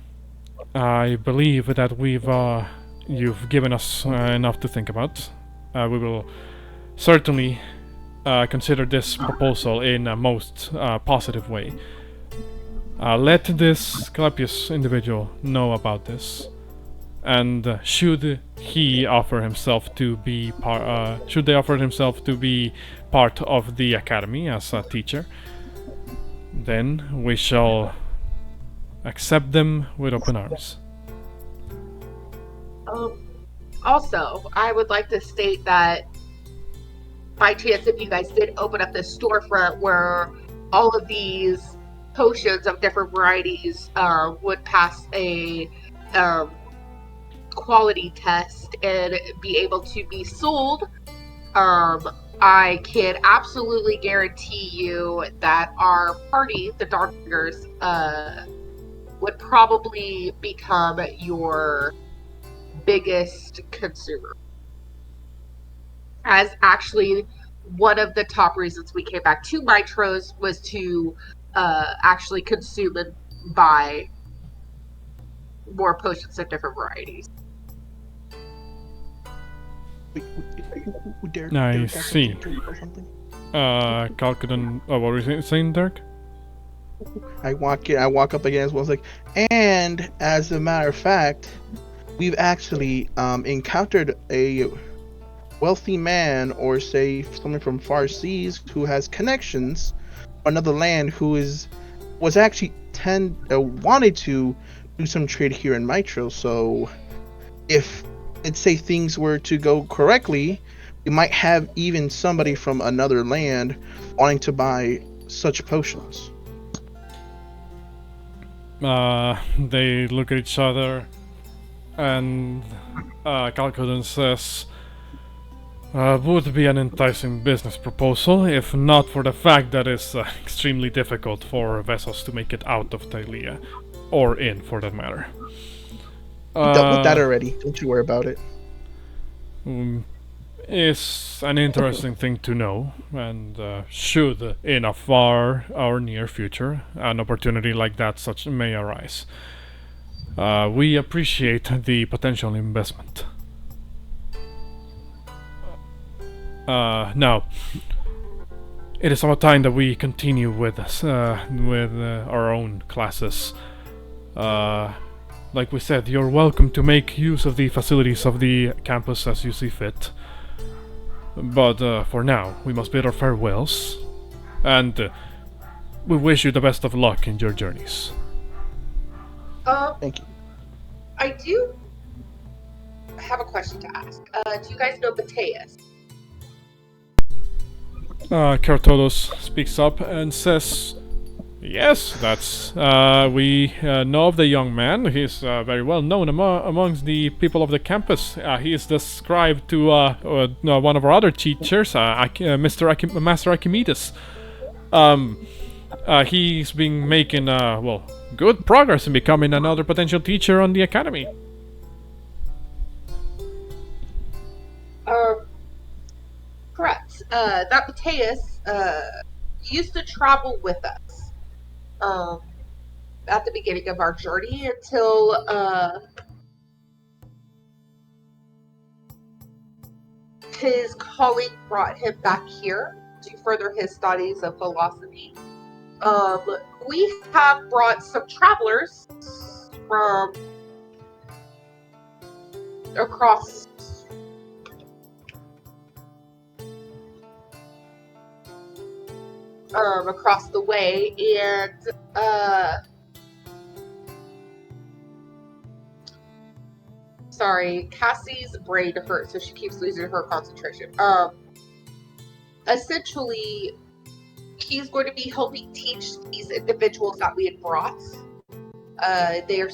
I believe that you've given us enough to think about. We will certainly consider this proposal in a most positive way. Let this Clepius individual know about this, and should they offer himself to be part of the academy as a teacher, then we shall accept them with open arms. Also, I would like to state that by chance, if you guys did open up this storefront where all of these potions of different varieties would pass a quality test and be able to be sold, I can absolutely guarantee you that our party, the Darkers, would probably become your biggest consumer. As actually one of the top reasons we came back to Mytros was to actually consume and buy more potions of different varieties. I see. Kalkadon, what were you saying, Dirk? I walk up against one, like, and as a matter of fact, we've actually encountered a wealthy man, or say someone from far seas who has connections on another land, who was actually wanted to do some trade here in Mytros. So if, let's say, things were to go correctly, we might have even somebody from another land wanting to buy such potions. They look at each other, and Kalkadon says, would be an enticing business proposal, if not for the fact that it's extremely difficult for vessels to make it out of Tylea, or in, for that matter. Dealt with that already. Don't you worry about it. Is an interesting thing to know, and should, in a far or near future, an opportunity like that such may arise. We appreciate the potential investment. Now, it is about time that we continue with our own classes. Like we said, you're welcome to make use of the facilities of the campus as you see fit. But for now, we must bid our farewells, and we wish you the best of luck in your journeys. Thank you. I do have a question to ask. Do you guys know Mateus? Kertodos speaks up and says, "Yes, that's we know of the young man. He's very well known amongst the people of the campus. He is described to one of our other teachers, Master Archimedes. He's been making good progress in becoming another potential teacher on the academy." Correct. That Mateus used to travel with us at the beginning of our journey until his calling brought him back here to further his studies of philosophy. We have brought some travelers from across across the way, and sorry, Cassie's brain hurts, so she keeps losing her concentration. Essentially, he's going to be helping teach these individuals that we had brought. They are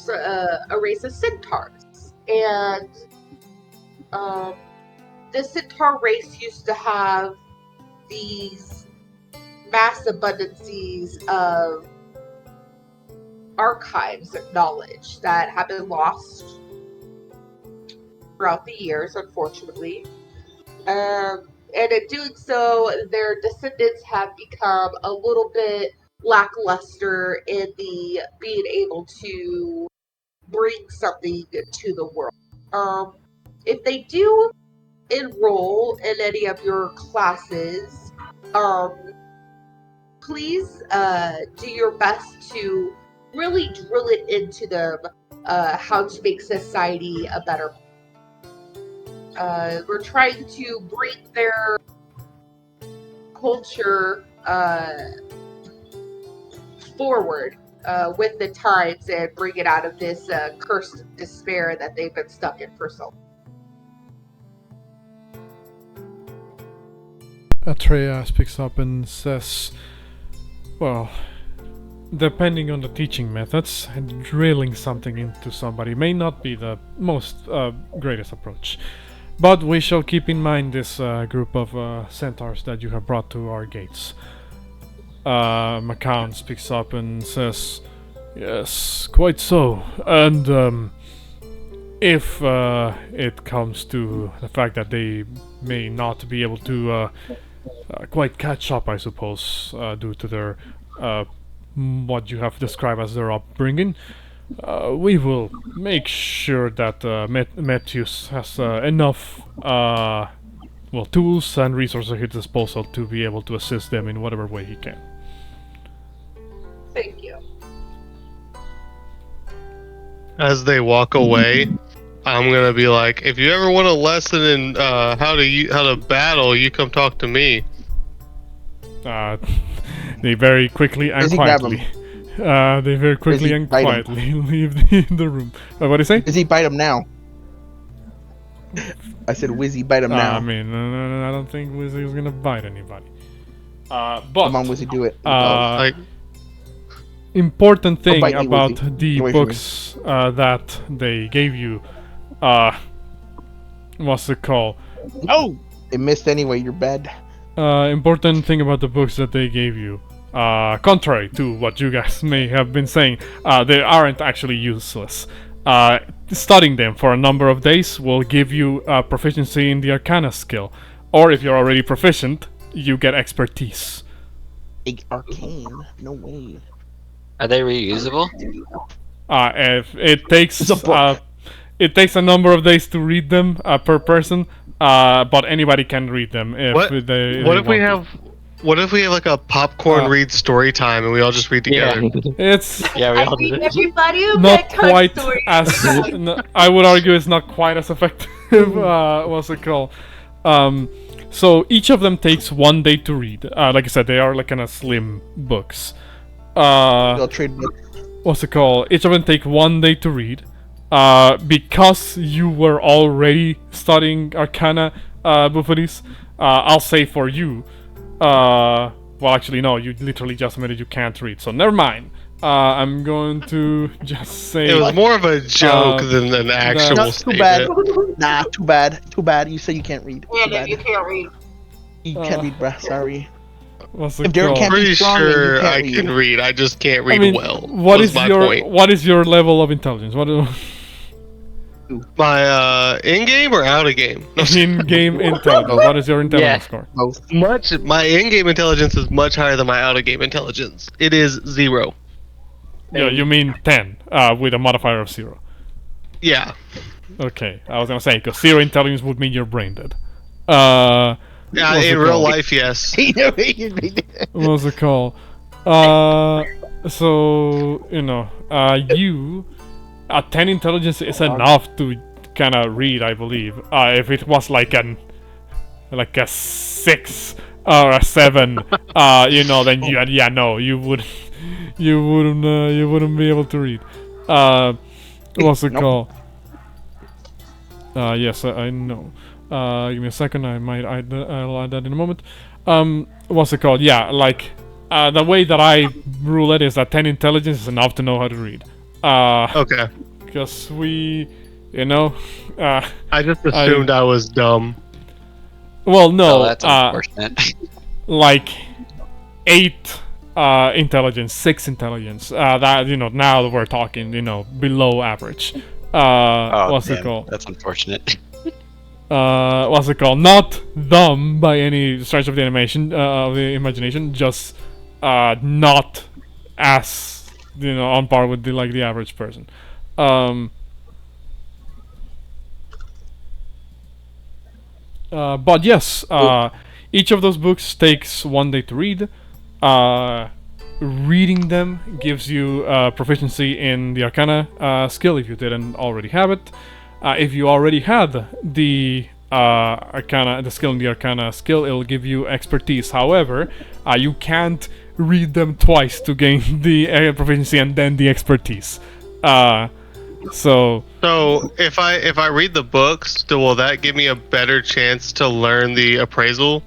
a race of centaurs, and the centaur race used to have these mass abundances of archives of knowledge that have been lost throughout the years, unfortunately. And in doing so, their descendants have become a little bit lackluster in the being able to bring something to the world. If they do enroll in any of your classes, please do your best to really drill it into them how to make society a better place. We're trying to bring their culture forward with the times and bring it out of this cursed despair that they've been stuck in for so long. Atreya speaks up and says, well, depending on the teaching methods, drilling something into somebody may not be the most greatest approach. But we shall keep in mind this group of centaurs that you have brought to our gates. Macan speaks up and says, yes, quite so. And if it comes to the fact that they may not be able to quite catch up, I suppose, due to their what you have described as their upbringing, we will make sure that Matthews has enough tools and resources at his disposal to be able to assist them in whatever way he can. Thank you. As they walk away, I'm gonna be like, if you ever want a lesson in how to battle, you come talk to me. They very quickly and quietly. They very quickly and quietly leave the room. What do you say? Wizzy bite him now. I said Wizzy bite him now. I mean, no, I don't think Wizzy is gonna bite anybody. But come on, Wizzy, do it. Important thing about Wizzy. the books that they gave you. What's it called? No! It missed anyway, you're bad. Important thing about the books that they gave you. Contrary to what you guys may have been saying, they aren't actually useless. Studying them for a number of days will give you proficiency in the Arcana skill. Or if you're already proficient, you get expertise. Arcane? No way. Are they reusable? If it takes a number of days to read them per person, but anybody can read them if What if we have like a popcorn read story time and we all just read together? It's we all do it. Everybody not quite as I would argue it's not quite as effective. What's it called? So each of them takes 1 day to read. Like I said, they are like kind of slim books. They'll trade books. What's it called? Each of them take 1 day to read. Because you were already studying Arcana, Bouxfhades, I'll say for you. Well, actually, no, you literally just admitted you can't read, so never mind. I'm going to just say... It was more of a joke than an actual statement. Too bad. Too bad. Too bad. You say you can't read. Yeah, you can't read. You can't read, bruh. Sorry. What's If it Derek called? can't Pretty be strong, sure then I you can't can read. I just can't read well. What is my your point. what is your level of intelligence? What? My in-game or out-of-game? No, In-game intelligence. What is your intelligence score? my in-game intelligence is much higher than my out-of-game intelligence. It is 0. Yeah, you mean 10 with a modifier of 0. Yeah. Okay, I was gonna say, because 0 intelligence would mean you're brain dead. Yeah, What's in it real called? life, yes. What's it called? So, you... 10 intelligence is enough to kind of read, I believe. If it was like a 6 or a 7, then you wouldn't be able to read. What's it called? Yes, I know. Give me a second. I'll add that in a moment. What's it called? Yeah, like the way that I rule it is that 10 intelligence is enough to know how to read. Okay. Because we, I just assumed I was dumb. well, no, Oh, that's unfortunate. like 8 intelligence, 6 intelligence. That now we're talking, below average. What's it called? That's unfortunate. What's it called? Not dumb by any stretch of the imagination. Just not as on par with the average person. But yes, each of those books takes 1 day to read. Reading them gives you proficiency in the Arcana skill if you didn't already have it. If you already had the Arcana, the skill in the Arcana skill, it'll give you expertise. However, you can't read them twice to gain the proficiency and then the expertise. So if I read the books, will that give me a better chance to learn the appraisal?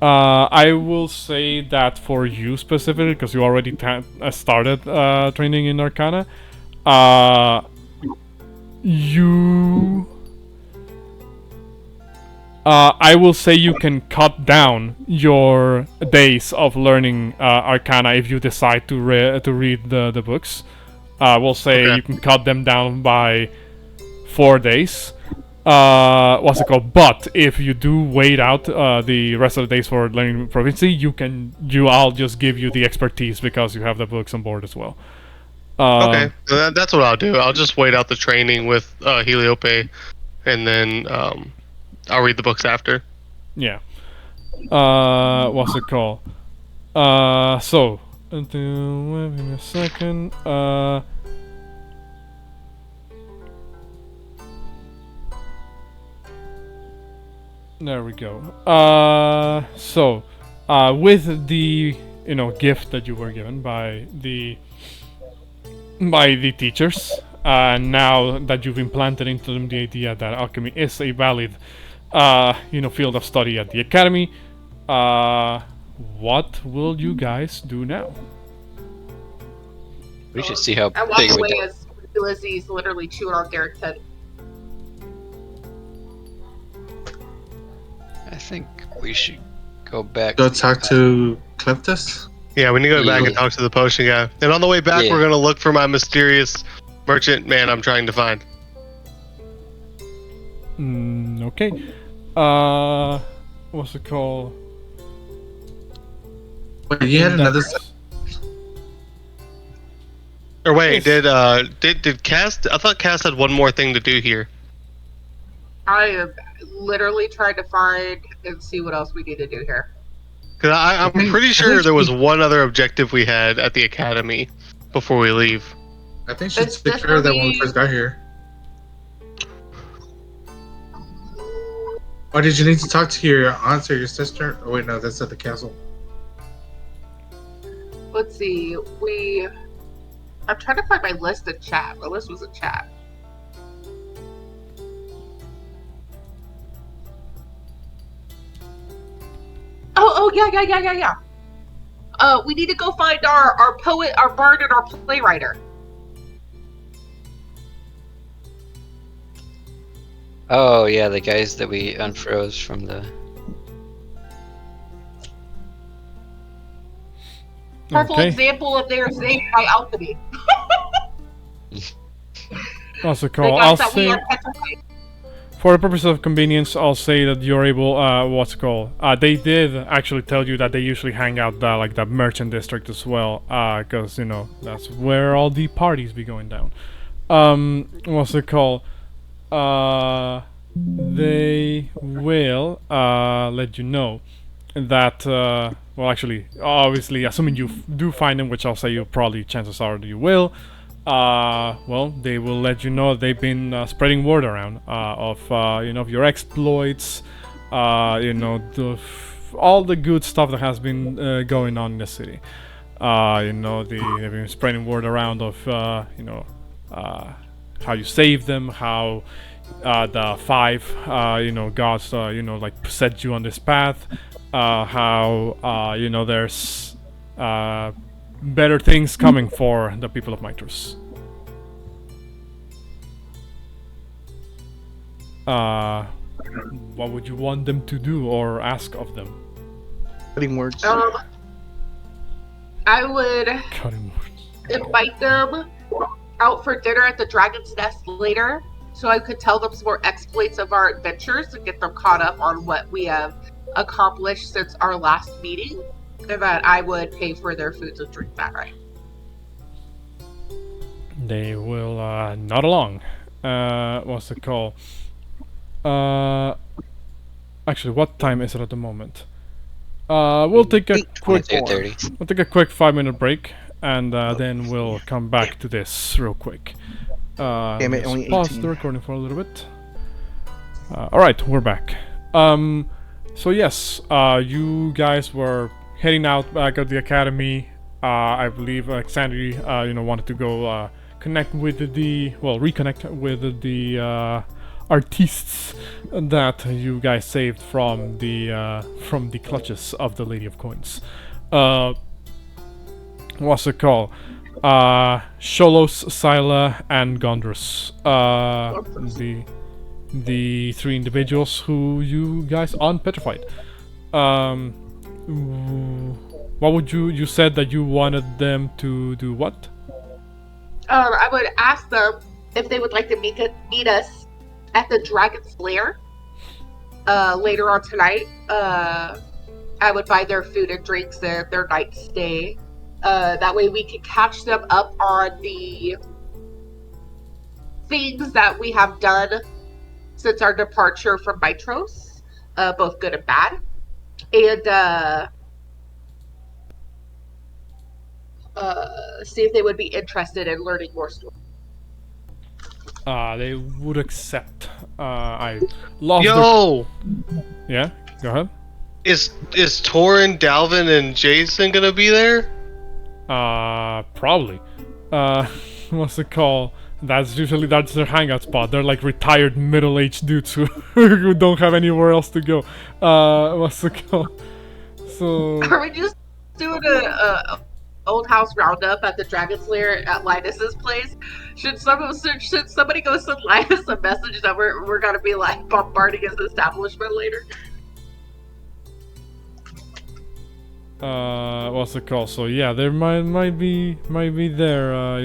I will say that for you specifically, because you already started training in Arcana, I will say you can cut down your days of learning Arcana if you decide to read the books. We'll say Okay. you can cut them down by 4 days. What's it called? But if you do wait out the rest of the days for learning proficiency, I'll just give you the expertise because you have the books on board as well. Okay, that's what I'll do. I'll just wait out the training with Heliope, and then I'll read the books after. Yeah. What's it called? So, give me a second. There we go. So, with the gift that you were given by the teachers, now that you've implanted into them the idea that alchemy is a valid field of study at the academy, what will you guys do now? We should see how I walk big of a away deal. as Ulysses literally chewing on Garrick's head. I think we should go back. Go talk to Cleptus. Yeah, we need to go back and Yeah. talk to the potion guy. And on the way back, Yeah. we're gonna look for my mysterious merchant man I'm trying to find. Okay. What's it called? Wait, you had another. Or wait, Yes. did Cass? I thought Cass had one more thing to do here. I am literally trying to find and see what else we need to do here. Cause I'm pretty sure there was one other objective we had at the academy before we leave. I think she It's took care of that when we definitely- first got here. Or did you need to talk to your aunt or your sister? Oh wait, no, that's at the castle. Let's see. I'm trying to find my list in chat. My list was in chat. Oh yeah. We need to go find our poet, our bard, and our playwriter. Oh yeah, the guys that we unfroze from the. Powerful Okay. example of their saved by alchemy. What's it The called? guys that we identified. For the purpose of convenience, I'll say that you're able. What's it called? They did actually tell you that they usually hang out like the merchant district as well, because that's where all the parties be going down. What's it called? They will let you know that. Well, actually, obviously, assuming you do find them, which I'll say you probably chances are that you will. Well, they will let you know they've been spreading word around of of your exploits, all the good stuff that has been going on in the city. They've been spreading word around of how you saved them, how the five gods like set you on this path, how there's better things coming for the people of Mytros. What would you want them to do or ask of them? Cutting words. I would Cutting words. invite them out for dinner at the Dragon's Nest later, so I could tell them some more exploits of our adventures and get them caught up on what we have accomplished since our last meeting, and that I would pay for their foods and drink that right. They will nod along. What's it called? Actually, what time is it at the moment? We'll take a quick 2:30. We'll take a quick 5-minute break, and then we'll come back to this real quick. Damn it, let's only pause 18. the recording for a little bit. All right, we're back. So yes, you guys were heading out back at the academy. I believe Alexandri, wanted to go reconnect with the artistes that you guys saved from the clutches of the Lady of Coins. What's it called? Sholos, Scylla, and Gondrus. The three individuals who you guys unpetrified. What would you said that you wanted them to do what? I would ask them if they would like to meet us at the Dragon's Lair later on tonight. I would buy their food and drinks and their night stay. That way we can catch them up on the things that we have done since our departure from Mytros, both good and bad. And see if they would be interested in learning more stories. They would accept. I lost. Yeah, go ahead. Is Torin, Dalvin, and Jason gonna be there? Probably. What's it called? That's their hangout spot. They're like retired middle-aged dudes who don't have anywhere else to go. What's it called? So. Are we just doing a old house roundup at the Dragon's Lair at Linus's place? Should somebody go send Linus a message that we're gonna be like bombarding his establishment later? What's it called? So yeah, there might be there.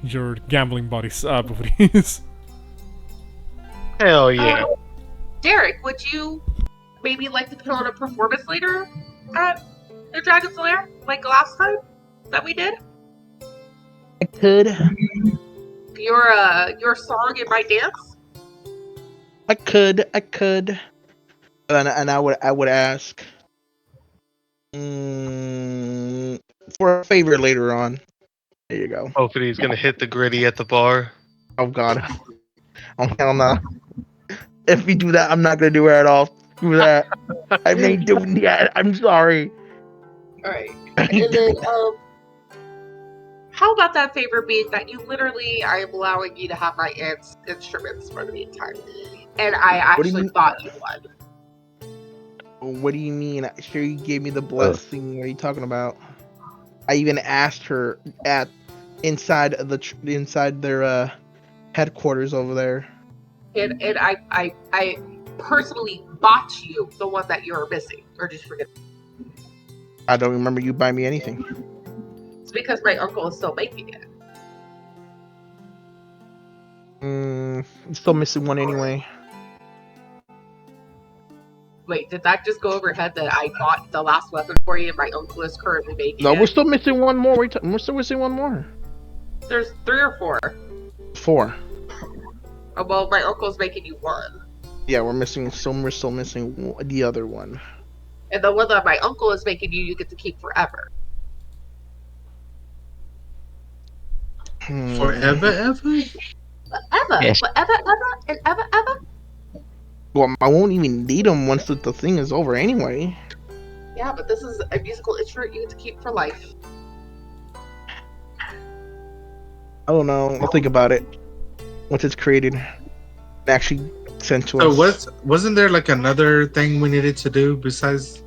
Your gambling buddies, buddies. Hell yeah. Derek, would you maybe like to put on a performance later at the Dragon's Lair, like last time that we did? I could. Your song and my dance? I could. And I would ask for a favor later on. There you go. Hopefully he's gonna hit the gritty at the bar. Oh God. Oh hell no. If you do that, I'm not gonna do it at all. Do that. I ain't doing that. I'm sorry. Alright. And then, how about that favor being that you literally, I am allowing you to have my aunt's instruments for the meantime. And I actually thought you would. What do you mean? Sure, you gave me the blessing. What are you talking about? I even asked her inside their headquarters over there. And I personally bought you the one that you're missing. Or just forget. I don't remember you buying me anything. It's because my uncle is still making it. still missing one anyway. Wait, did that just go over your head that I bought the last weapon for you and my uncle is currently making No, it? we're still missing one more. We're still missing one more. There's 3 or 4. 4. Oh, well, my uncle's making you one. Yeah, we're still missing the other one. And the one that my uncle is making you get to keep forever. Forever, ever? Forever. Yes. Forever, ever, and ever, ever? Well, I won't even need them once the thing is over anyway. Yeah, but this is a musical instrument you get to keep for life. I don't know. I'll think about it once it's created and actually sent to So us. wasn't there like another thing we needed to do besides?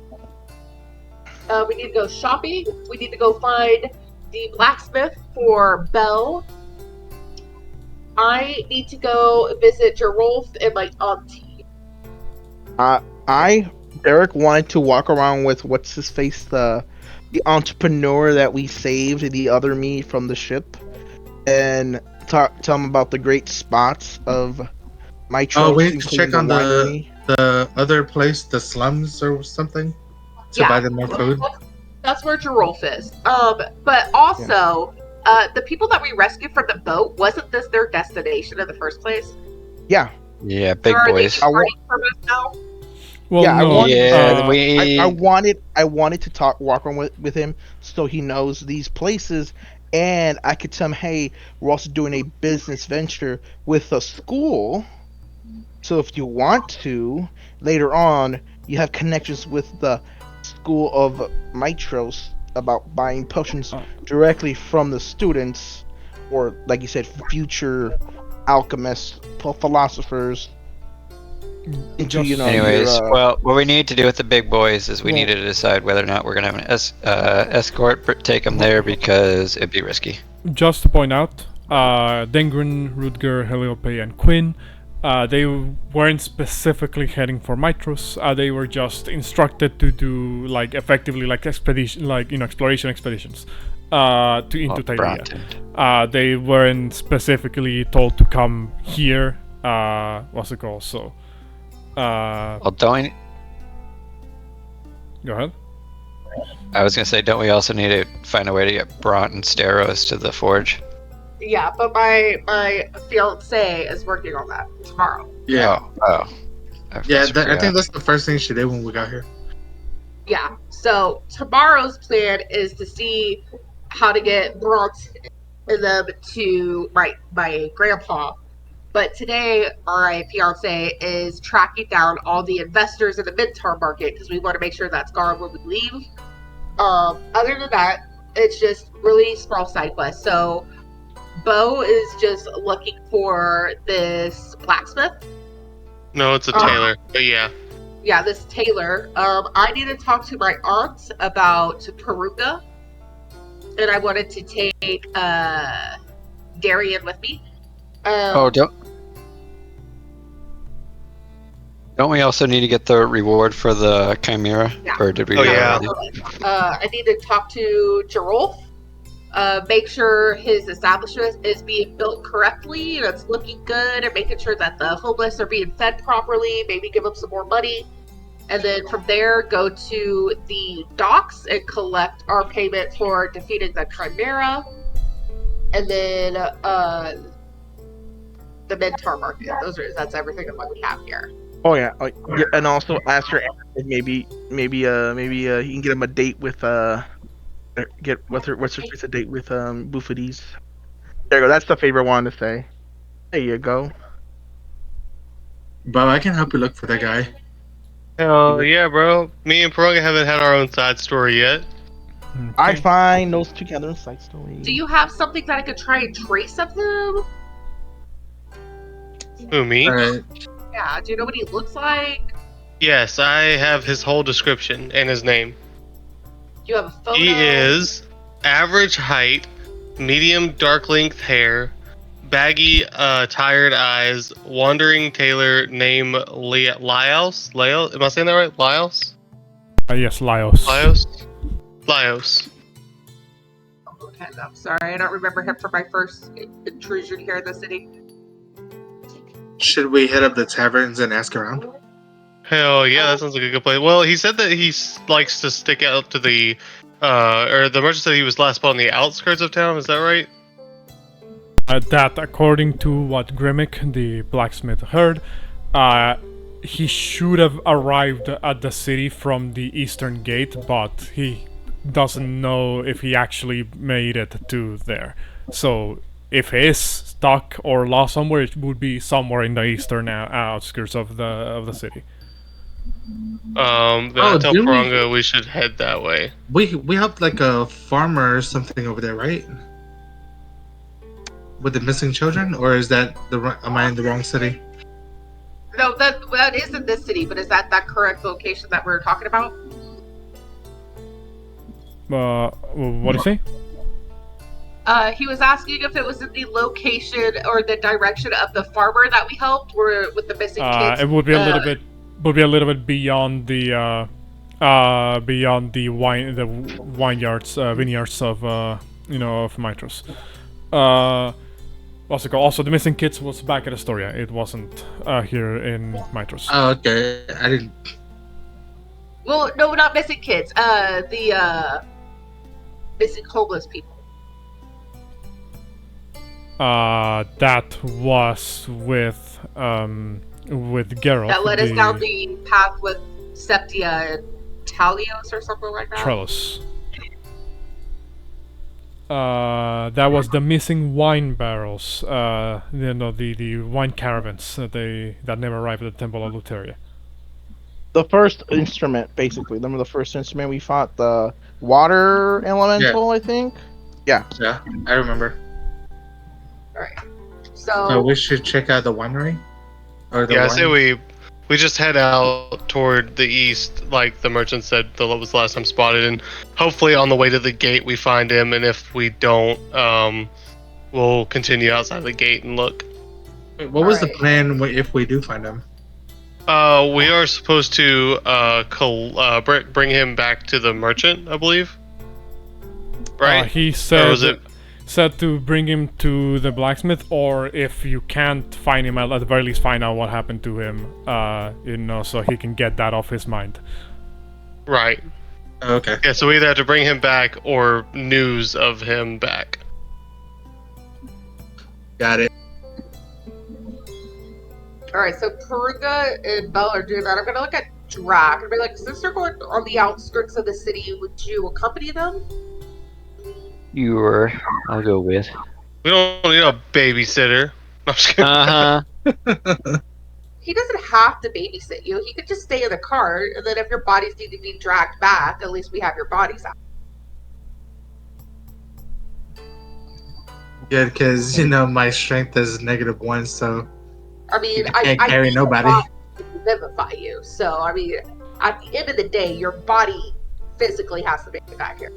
We need to go shopping. We need to go find the blacksmith for Belle. I need to go visit Gerolf and my auntie. Eric wanted to walk around with what's his face, the entrepreneur that we saved, the other me from the ship, and tell him about the great spots of Mytros. Oh, we need to including check on winery. the other place, the slums or something, to buy them more food. That's where Gerolf is. But also, the people that we rescued from the boat, wasn't this their destination in the first place? Yeah. Yeah, big Or are boys. they partying from us now? Well, Yeah, I no. want- Yeah, I wanted to walk around with him so he knows these places, and I could tell him, hey, we're also doing a business venture with a school. So if you want to, later on, you have connections with the school of Mytros about buying potions directly from the students, or like you said, future alchemists, philosophers. Into, Just- Anyways, your, well, what we need to do with the big boys is we Well- need to decide whether or not we're gonna have an escort take them there because it'd be risky. Just to point out, Dengrin, Rudger, Heliope, and Quinn, they weren't specifically heading for Mytros. They were just instructed to do effectively exploration expeditions into Thalia. Bronte. They weren't specifically told to come here. What's it called? So, Well, don't we, go ahead. I was gonna say, don't we also need to find a way to get Bront and Steros to the forge? Yeah, but my fiance is working on that tomorrow. Yeah, Oh. yeah. I think that's the first thing she did when we got here. Yeah. So tomorrow's plan is to see how to get Bront and them to my grandpa. But today, my fiance is tracking down all the investors in the Mintar market because we want to make sure that's gone when we leave. Other than that, it's just really small side quests. So, Bo is just looking for this blacksmith. No, it's a tailor. But yeah. Yeah, this tailor. I need to talk to my aunt about Porunga, and I wanted to take Darian with me. Don't we also need to get the reward for the Chimera? Yeah. Or did we? Oh, yeah. I need to talk to Gerolf. Make sure his establishment is being built correctly and it's looking good, and making sure that the homeless are being fed properly. Maybe give them some more money, and then from there go to the docks and collect our payment for defeating the Chimera, and then the Mentor market. That's everything that we have here. Oh yeah, and also ask her if maybe he can get him a date with what's her face a date with Bouxfhades. There you go. That's the favorite one to say. There you go. Bob, I can help you look for that guy. Hell yeah, bro. Me and Porunga haven't had our own side story yet. I find those together in side story. Do you have something that I could try and trace of them? Who, me? Alright. Yeah, do you know what he looks like? Yes, I have his whole description and his name. Do you have a photo? He is average height, medium dark length hair, baggy tired eyes, wandering tailor named Lyos? Am I saying that right? Lyos? Yes, Lyos. Lyos. Okay, I'm sorry, I don't remember him from my first intrusion here in the city. Should we hit up the taverns and ask around? Hell yeah, that sounds like a good plan. Well, he said that likes to stick out to the, or the merchant said he was last spot on the outskirts of town. Is that right? That, according to what Grimmick, the blacksmith, heard, he should have arrived at the city from the eastern gate, but he doesn't know if he actually made it to there. So, if he is stuck or lost somewhere, it would be somewhere in the eastern outskirts of the city. Then I tell Porunga we should head that way. We have like a farmer or something over there, right? With the missing children, or is that am I in the wrong city? No, that is in this city, but is that correct location that we're talking about? What do you say? He was asking if it was in the location or the direction of the farmer that we helped, or with the missing kids. It would be a little bit beyond the vineyards of of Mytros. What's it called? Also, the missing kids was back at Astoria. It wasn't here in Mytros. Oh, okay. I didn't. Well, no, not missing kids. The missing homeless people. That was with Geralt. That led us down the path with Septia and Talios or something like that. Trellis. That was the missing wine barrels. The wine caravans that never arrived at the Temple of Luteria. The first instrument, basically. Remember the first instrument we fought? The water elemental, I think? Yeah. Yeah, I remember. Alright. So we should check out the winery? Or the I wine? say we just head out toward the east, like the merchant said was the last time spotted, and hopefully on the way to the gate we find him, and if we don't, we'll continue outside the gate and look. Wait, what was the plan if we do find him? We are supposed to bring him back to the merchant, I believe. Right? He said to bring him to the blacksmith, or if you can't find him, at the very least find out what happened to him, so he can get that off his mind. Right. Okay. Yeah, so we either have to bring him back or news of him back. Got it. Alright, so Porunga and Bell are doing that. I'm gonna look at Drak and be like, since they're going on the outskirts of the city, would you accompany them? I'll go with. We don't need a babysitter. I'm just kidding. He doesn't have to babysit you. He could just stay in the car, and then if your bodies need to be dragged back, at least we have your bodies out. Good, because my strength is -1, so I mean, I can't carry nobody. To vivify you. So I mean, at the end of the day, your body physically has to make it back here.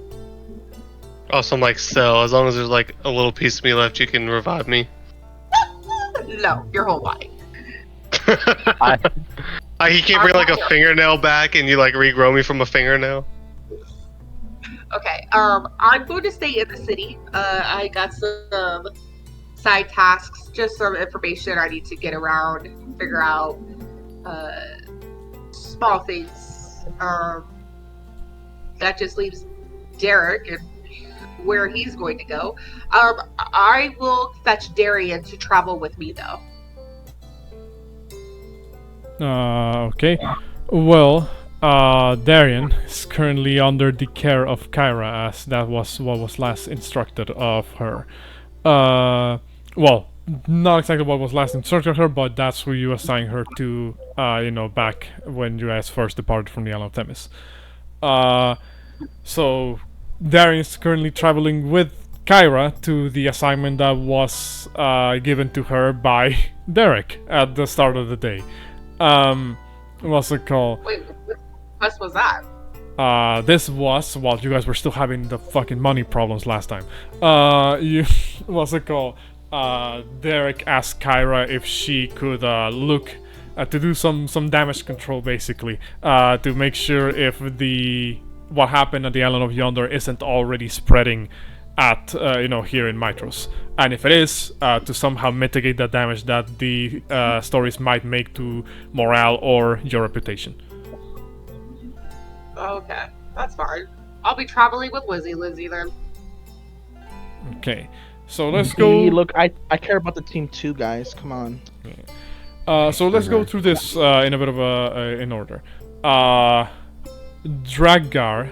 Also, I'm like, Cell, as long as there's like a little piece of me left, you can revive me. No, your whole body. He can't bring like a fingernail back and you like regrow me from a fingernail. Okay, I'm going to stay in the city. I got some side tasks, just some information I need to get around, figure out, small things. That just leaves Derek and where he's going to go. I will fetch Darian to travel with me, though. Okay. Well, Darian is currently under the care of Kyra, as that was what was last instructed of her. Well, not exactly what was last instructed of her, but that's who you assign her to, back when you guys first departed from the Island of Themis. So Darian is currently traveling with Kyra to the assignment that was given to her by Derek at the start of the day. What's it called? Wait, what quest was that? This was while you guys were still having the fucking money problems last time. What's it called? Derek asked Kyra if she could look to do some damage control, basically, to make sure if what happened at the island of Yonder isn't already spreading at here in Mytros, and if it is, to somehow mitigate the damage that the stories might make to morale or your reputation. Okay, that's fine. I'll be traveling with Lizzie then. Okay, so let's go. Look, I care about the team too, guys. Come on. So let's go through this in a bit of in order. Drakgar,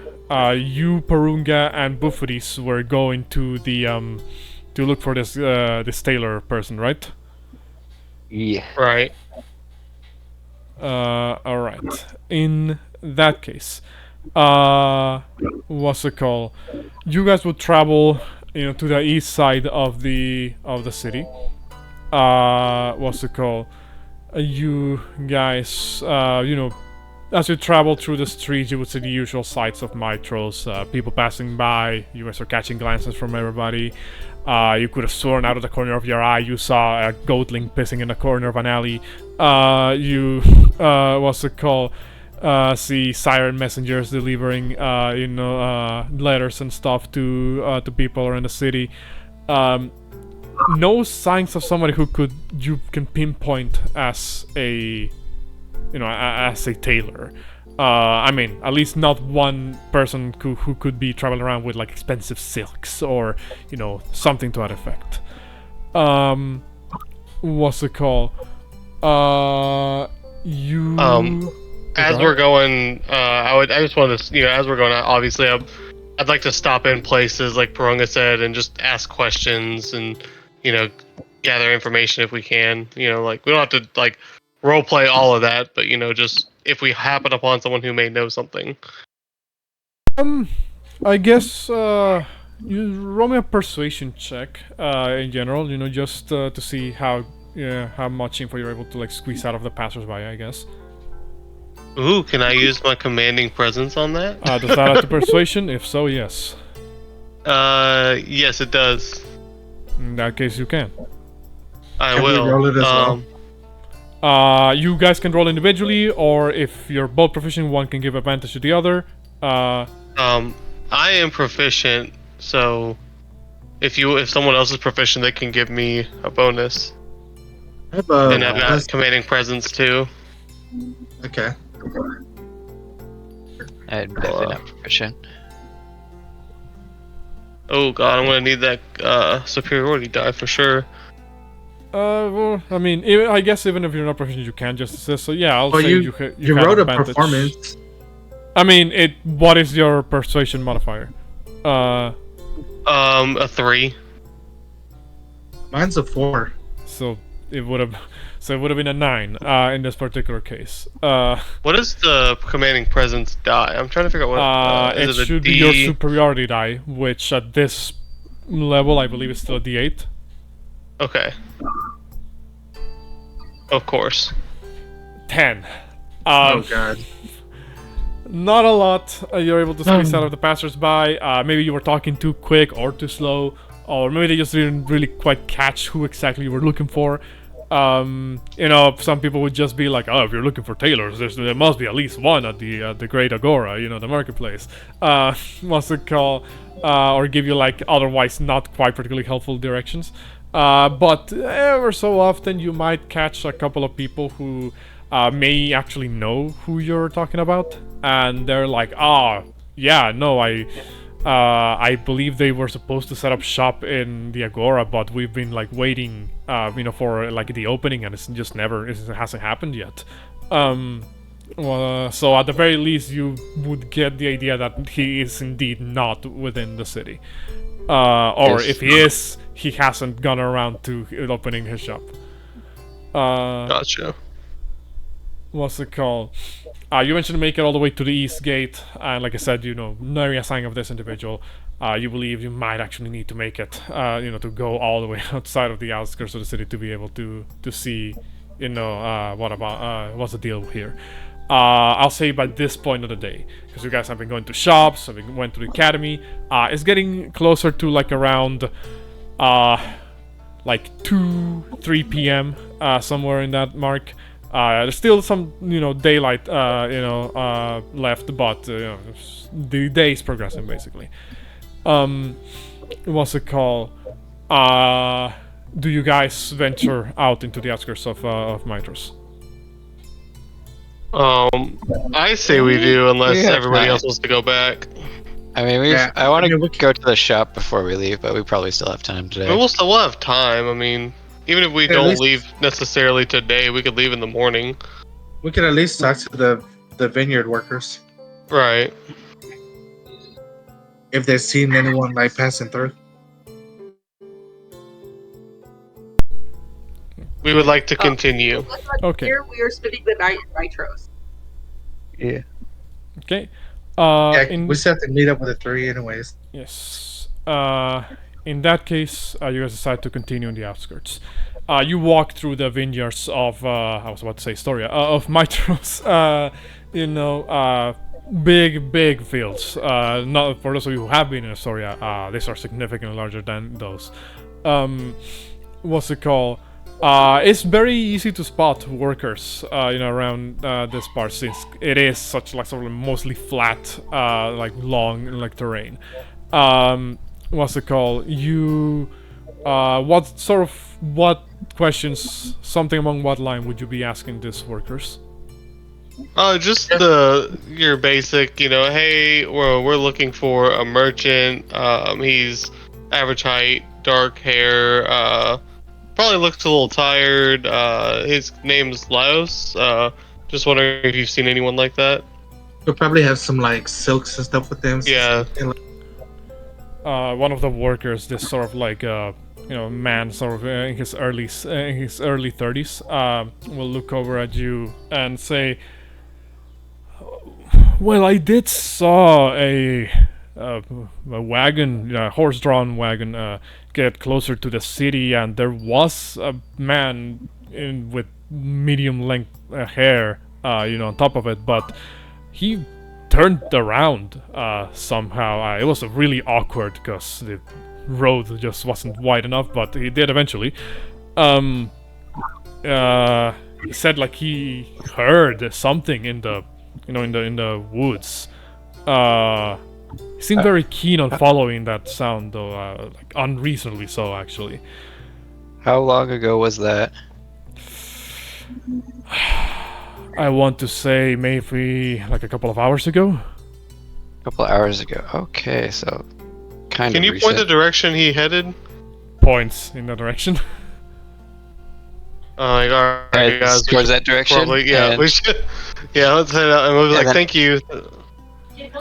you, Porunga, and Bouxfhades were going to the to look for this tailor person, right? Yeah. Right. All right. In that case, what's it called? You guys would travel, to the east side of the city. What's it called? You guys, as you travel through the streets, you would see the usual sights of Mytros, people passing by. You guys are catching glances from everybody. You could have sworn out of the corner of your eye you saw a goatling pissing in the corner of an alley. You, see Siren messengers delivering, letters and stuff to people around the city. No signs of somebody you can pinpoint as a tailor. At least not one person who could be traveling around with like expensive silks or something to that effect. What's it called? As we're going, I just want to, as we're going out, obviously, I'd like to stop in places like Porunga said and just ask questions and, gather information if we can. We don't have to like role play all of that, but just if we happen upon someone who may know something. I guess you roll me a persuasion check in general. Just to see how much info you're able to like squeeze out of the passersby, I guess. Ooh, can I use my commanding presence on that? Does that add to persuasion? If so, yes. Yes, it does. In that case, you can. I Can we will. roll it as well? You guys can roll individually, or if you're both proficient, one can give advantage to the other. I am proficient, so if someone else is proficient, they can give me a bonus. I have And I've got commanding presence too. Okay. I'm definitely not proficient. Oh god, I'm gonna need that superiority die for sure. I guess even if you're not proficient, you can just assist. So yeah, I'll say you you have wrote a advantage. performance. What is your persuasion modifier? A 3. Mine's a 4. So it would have been a 9 in this particular case. What is the commanding presence die? I'm trying to figure out what it is it. should be your superiority die, which at this level I believe is still a D8. Okay. Of course. 10. Oh god. Not a lot. You're able to squeeze out of the passersby. Maybe you were talking too quick or too slow, or maybe they just didn't really quite catch who exactly you were looking for. Some people would just be like, "Oh, if you're looking for tailors, there must be at least one at the Great Agora, the marketplace." What's it called? Or give you like otherwise not quite particularly helpful directions. But ever so often you might catch a couple of people who may actually know who you're talking about, and they're like, yeah, no, I believe they were supposed to set up shop in the Agora, but we've been like waiting, for like the opening, and it hasn't happened yet. So at the very least, you would get the idea that he is indeed not within the city, or if he is, he hasn't gone around to opening his shop. Gotcha. What's it called? You mentioned to make it all the way to the east gate, and like I said, nary a sign of this individual. You believe you might actually need to make it, to go all the way outside of the outskirts of the city to be able to see, what's the deal here. I'll say by this point of the day, because you guys have been going to shops, went to the academy. It's getting closer to like around, 2-3 p.m. Somewhere in that mark. There's still some, daylight, left, but the day is progressing basically. what's it called? Do you guys venture out into the outskirts of Mytros? I say we do, unless have everybody time. else wants to go back. I mean, Yeah, I want I to mean, go to the shop before we leave, but we probably still have time I today. mean, we'll still have time. I mean, even if we At don't least- leave necessarily today, we could leave in the morning. We can at least talk to the vineyard workers Right. if they've seen anyone like passing through. We would like to continue. Looks like Okay. here we are spending the night in Mytros. Yeah. Okay. Yeah, In we still have to meet up with the three anyways. yes. In that case, you guys decide to continue in the outskirts. You walk through the vineyards of I was about to say Storia of Mytros. Big fields. Not for those of you who have been in Astoria, these are significantly larger than those. What's it called? It's very easy to spot workers, around this part since it is such like sort of mostly flat, like long like terrain. What's it called? You, what questions? Something among what line would you be asking these workers? Just your basic, hey, we're looking for a merchant. He's average height, dark hair, probably looks a little tired. His name's Laos. Just wondering if you've seen anyone like that. We'll probably have some like silks and stuff with them. Yeah. One of the workers, this sort of like man, sort of in his early 30s, will look over at you and say, "Well, I did saw a wagon, horse-drawn wagon, get closer to the city, and there was a man with medium-length hair, on top of it, but he turned around somehow. It was really awkward because the road just wasn't wide enough, but he did eventually. He said like he heard something in the in the woods. He seemed very keen on following that sound, though, like unreasonably so, actually. How long ago was that? I want to say maybe like a couple of hours ago. A couple hours ago. Okay, so kind Can of you recent. point the direction he headed? Points in that direction. Like, all right, Heads guys. towards that direction? Probably, yeah. And We should. Yeah, let's head out. And we'll be like, then- thank you.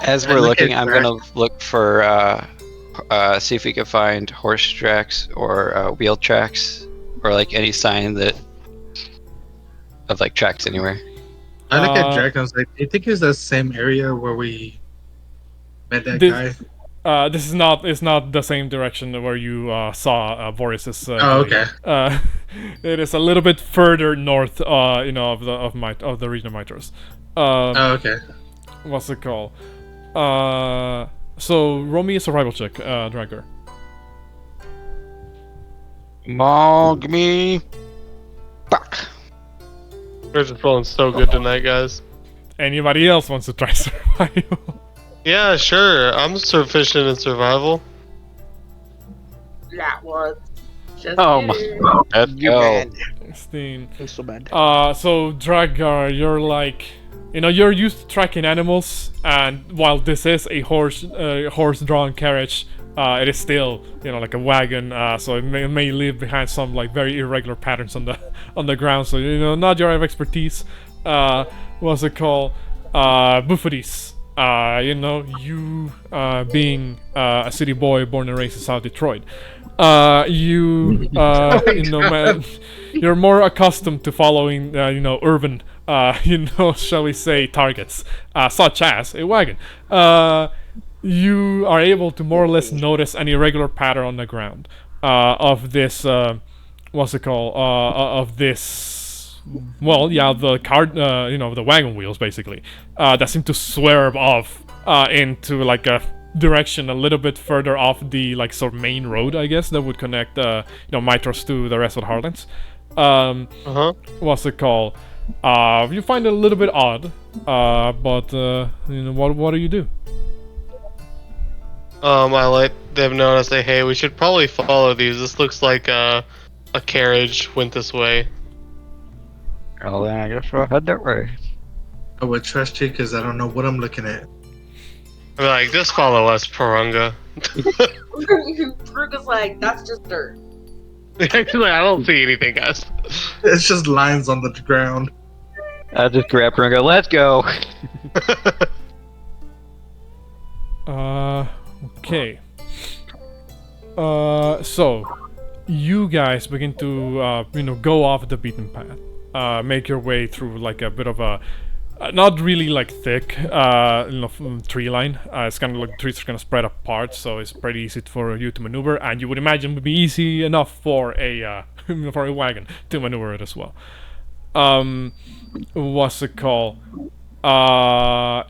as we're look looking, at I'm gonna look for see if we can find horse tracks or wheel tracks or like any sign that of like tracks anywhere. I look at Uh, Jack and I was like, do you think it's the same area where we met that This- guy? This is not. It's not the same direction where you saw Boris's. Oh, okay. It is a little bit further north. Of the region of Mytros. Oh, okay. What's it called? So roll me a survival check, Drakgar. Mog me. Fuck. We're just rolling so good tonight, guys. Anybody else wants to try survival? Yeah, sure. I'm sufficient in survival. That was just Oh my kidding. Let's go. 16. It's so bad. So Drakgar, you're like, you're used to tracking animals, and while this is a horse-drawn carriage, it is still, like a wagon. So it may leave behind some like very irregular patterns on the ground. So not your area of expertise. What's it called? Bouxfhades. You being a city boy born and raised in South Detroit. Man, you're more accustomed to following, urban, shall we say, targets, such as a wagon. You are able to more or less notice an irregular pattern on the ground of this, what's it called? Of this. Well, yeah, the cart, the wagon wheels basically, that seem to swerve off into like a direction a little bit further off the like sort of main road, I guess, that would connect Mytros to the rest of the Heartlands. What's it called? You find it a little bit odd, but what do you do? I let them know and I say, hey, we should probably follow these. This looks like a carriage went this way. Well, then I guess we'll head that way. I would trust you because I don't know what I'm looking at. I'm like, just follow us, Porunga. Porunga's like, that's just dirt. Actually, I don't see anything, guys. It's just lines on the ground. I'll just grab her and go, let's go. Okay. So you guys begin to go off the beaten path. Make your way through like a bit of a not really like thick tree line. It's kind of like the trees are kind of spread apart, so it's pretty easy for you to maneuver, and you would imagine would be easy enough for a for a wagon to maneuver it as well. What's it called?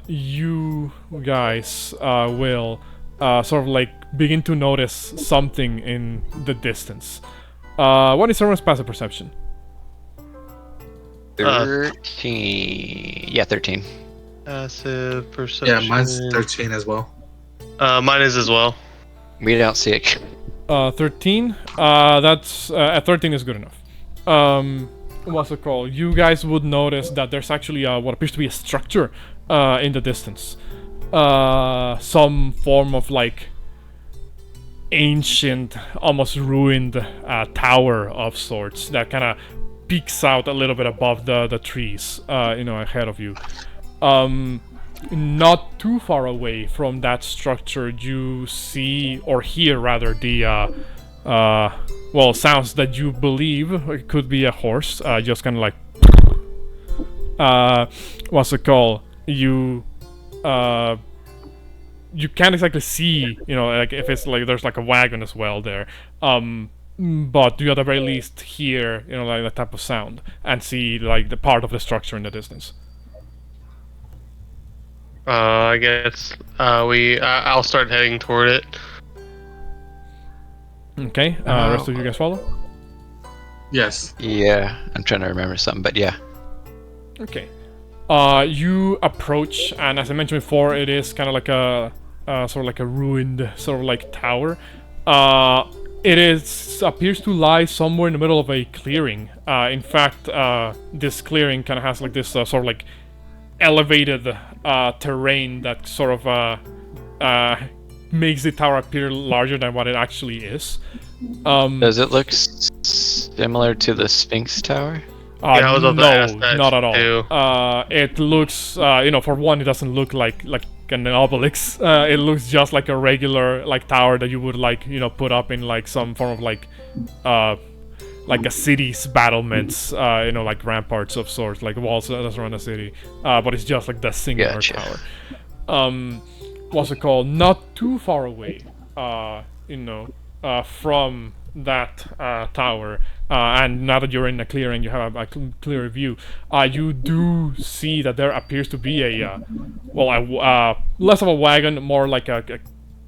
You guys will sort of like begin to notice something in the distance. What is everyone's passive perception? 13. Yeah, 13. Passive perception. Yeah, mine's 13 as well. Mine is as well. We don't see it. 13. That's 13 is good enough. What's it called? You guys would notice that there's actually what appears to be a structure in the distance. Some form of like ancient, almost ruined tower of sorts that kind of peeks out a little bit above the trees, ahead of you. Not too far away from that structure, you see or hear rather the sounds that you believe it could be a horse, just kind of like what's it called? You can't exactly see, like if it's like there's like a wagon as well there. But you at the very least hear, like that type of sound and see like the part of the structure in the distance. I guess I'll start heading toward it. Okay. Rest of you guys follow? Yes. Yeah, I'm trying to remember something, but yeah. Okay. You approach, and as I mentioned before, it is kind of like a sort of like a ruined sort of like tower. It appears to lie somewhere in the middle of a clearing. In fact, this clearing kind of has like this sort of like elevated terrain that sort of makes the tower appear larger than what it actually is. Does it look similar to the Sphinx Tower? Yeah, I was about to ask that not at all. too. It looks, for one, it doesn't look like an obelisk. It looks just like a regular like tower that you would like put up in like some form of like a city's battlements, like ramparts of sorts, like walls that surround a city. But it's just like the singular tower. What's it called? Not too far away, from that tower. And now that you're in a clearing, you have a clear view. You do see that there appears to be less of a wagon, more like a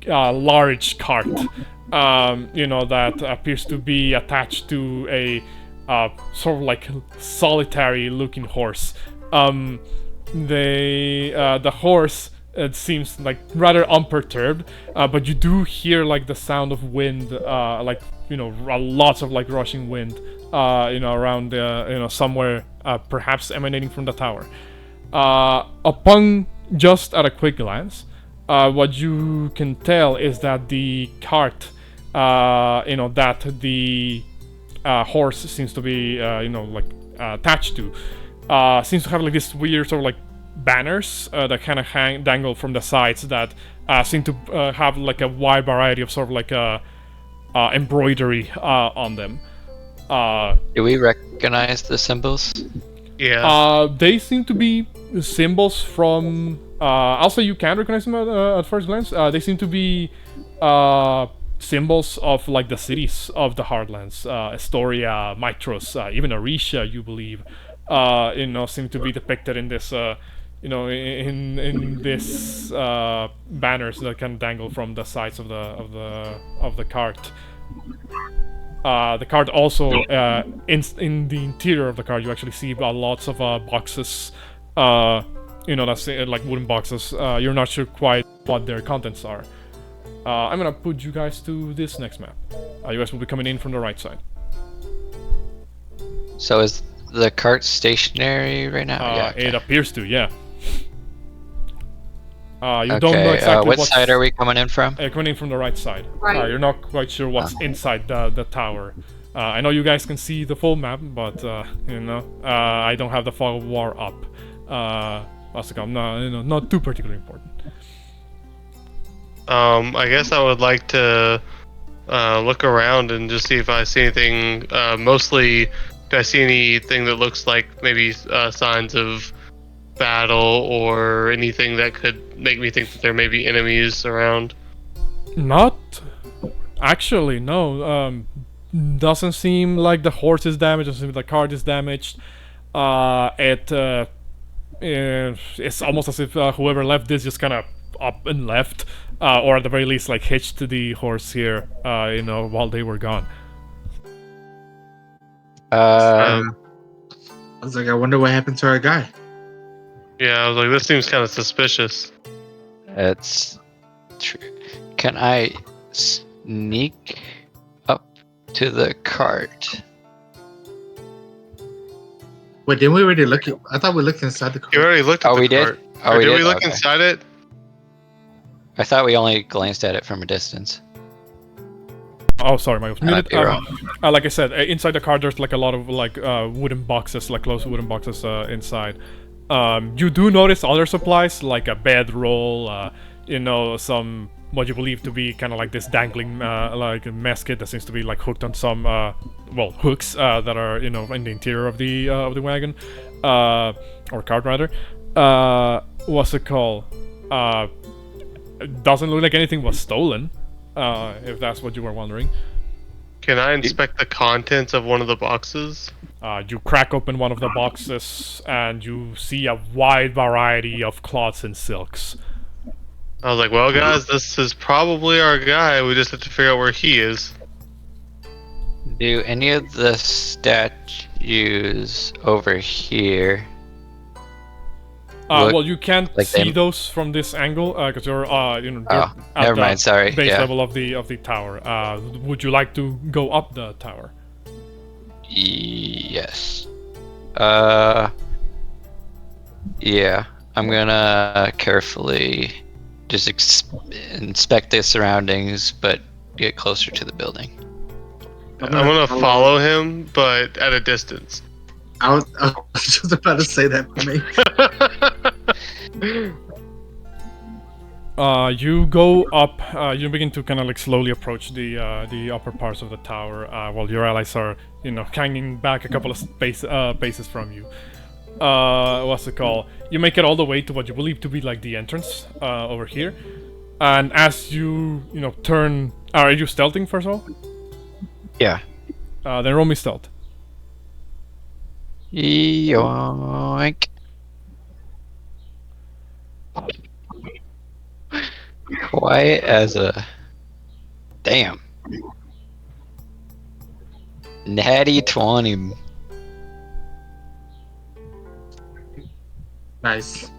large cart. That appears to be attached to a sort of like solitary-looking horse. The horse. It seems like rather unperturbed, but you do hear like the sound of wind, lots of like rushing wind, around somewhere, perhaps emanating from the tower. Upon just at a quick glance, what you can tell is that the cart, that the horse seems to be, attached to, seems to have like this weird sort of like banners that kind of dangle from the sides that seem to have like a wide variety of sort of like embroidery on them. Do we recognize the symbols? Yeah. They seem to be symbols from. I'll say you can recognize them at first glance. They seem to be symbols of like the cities of the Heartlands, Astoria, Mytros, even Orisha, you believe. Seem to be depicted in this. In this banners that can dangle from the sides of the cart. The cart also in the interior of the cart you actually see lots of boxes. That's like wooden boxes. You're not sure quite what their contents are. I'm gonna put you guys to this next map. You guys will be coming in from the right side. So is the cart stationary right now? Yeah. It appears to, yeah. You Okay, don't know exactly what what's... side are we coming in from? coming in from the right side. Right. You're not quite sure what's inside the tower. I know you guys can see the full map, but I don't have the fog of war up. Not too particularly important. I guess I would like to look around and just see if I see anything. Mostly, do I see anything that looks like maybe signs of battle or anything that could make me think that there may be enemies around? Not actually, no. Doesn't seem like the horse is damaged. Doesn't seem like the cart is damaged. It's almost as if whoever left this just kind of up and left, or at the very least, like hitched the horse here, while they were gone. I was like, I wonder what happened to our guy. Yeah, I was like, this seems kind of suspicious. It's true. Can I sneak up to the cart? Wait, didn't we already look at... I thought we looked inside the car. You already looked at Oh, the we did? cart. Oh, Or we did did? we look Okay. inside it? I thought we only glanced at it from a distance. Oh, sorry, I was I might muted. be wrong. Like I said, inside the car there's like a lot of wooden boxes, like closed wooden boxes inside. You do notice other supplies like a bedroll, some what you believe to be kind of like this dangling like a mess kit that seems to be like hooked on some hooks that are in the interior of the wagon or cart rather. What's it called? It doesn't look like anything was stolen. If that's what you were wondering. Can I inspect the contents of one of the boxes? You crack open one of the boxes and you see a wide variety of cloths and silks. I was like, well, guys, this is probably our guy. We just have to figure out where he is. Do any of the statues over here? Look Well, you can't like see they- those from this angle because you're they're Oh, at never the mind. Sorry. base Yeah. level of the tower. Would you like to go up the tower? Yes. Yeah. I'm gonna carefully just inspect the surroundings, but get closer to the building. I'm gonna follow him, but at a distance. I was just about to say that for me. You go up. You begin to kind of like slowly approach the upper parts of the tower, while your allies are hanging back a couple of paces from you. What's it called? You make it all the way to what you believe to be like the entrance over here, and as you turn, are you stealthing first of all? Yeah. Then roll me stealth. Yoink. Quiet as a... Damn. Natty 20. Nice.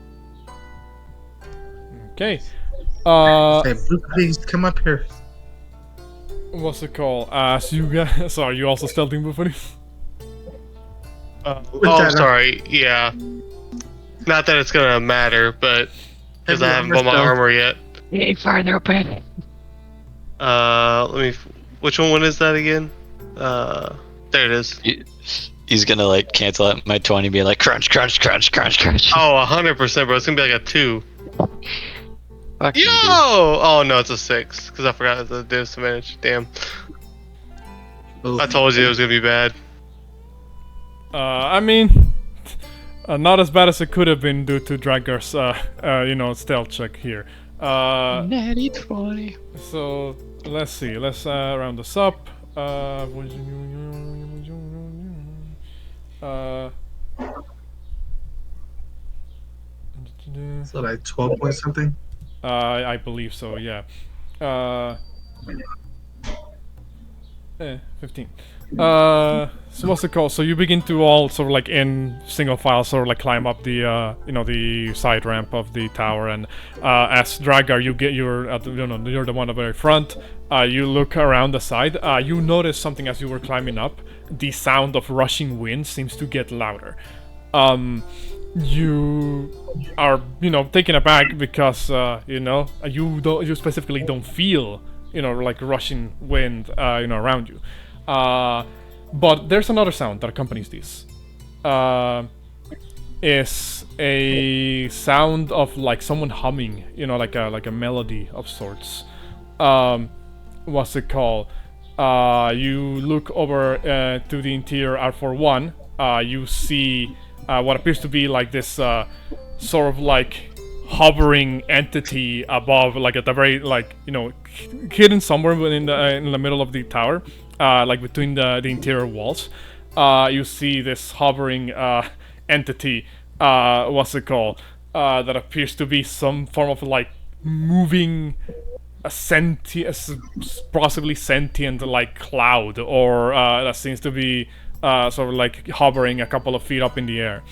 Okay. Say, Blue, please come up here. What's it called? So you guys, so are you also stealthing, Bouxfhades? I'm sorry. Yeah. Not that it's gonna matter, but because I haven't bought my armor yet. Ain't farther open. Let me. Which one is that again? There it is. He's gonna like cancel out my 20, be like crunch, crunch, crunch, crunch, crunch. Oh, 100%, bro. It's gonna be like a 2. Fuck Yo! you, dude. Oh no, it's a 6 because I forgot the disadvantage. Damn. Oof. I told you it was gonna be bad. I mean, not as bad as it could have been due to Drakgar's, stealth check here. Natty 20. So let's see. Let's round this up. So like 12 point something? I believe so. Yeah. 15. So what's it called? So you begin to all sort of like in single file sort of like climb up the the side ramp of the tower, and as Drakgar you're at the, you're the one at the very front. You look around the side. You notice something as you were climbing up. The sound of rushing wind seems to get louder. You are taken aback because you specifically don't feel like rushing wind around you. But there's another sound that accompanies this. Is a sound of like someone humming, like a melody of sorts. What's it called? You look over to the interior R41. You see what appears to be like this sort of like hovering entity above, like at the very hidden somewhere in the middle of the tower, like between the interior walls. You see this hovering entity. What's it called? That appears to be some form of like moving, possibly sentient like cloud, or that seems to be sort of like hovering a couple of feet up in the air.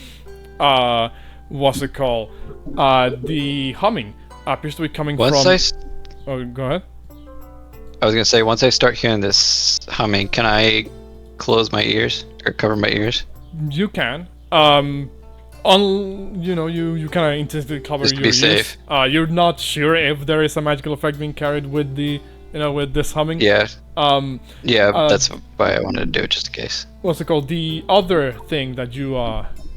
What's it called? The humming appears to be coming from. Oh, go ahead. I was gonna say, once I start hearing this humming, can I close my ears or cover my ears? You can. You kind of instinctively cover your ears. Safe. You're not sure if there is a magical effect being carried with the, with this humming. Yeah. That's why I wanted to do it, just in case. What's it called? The other thing that you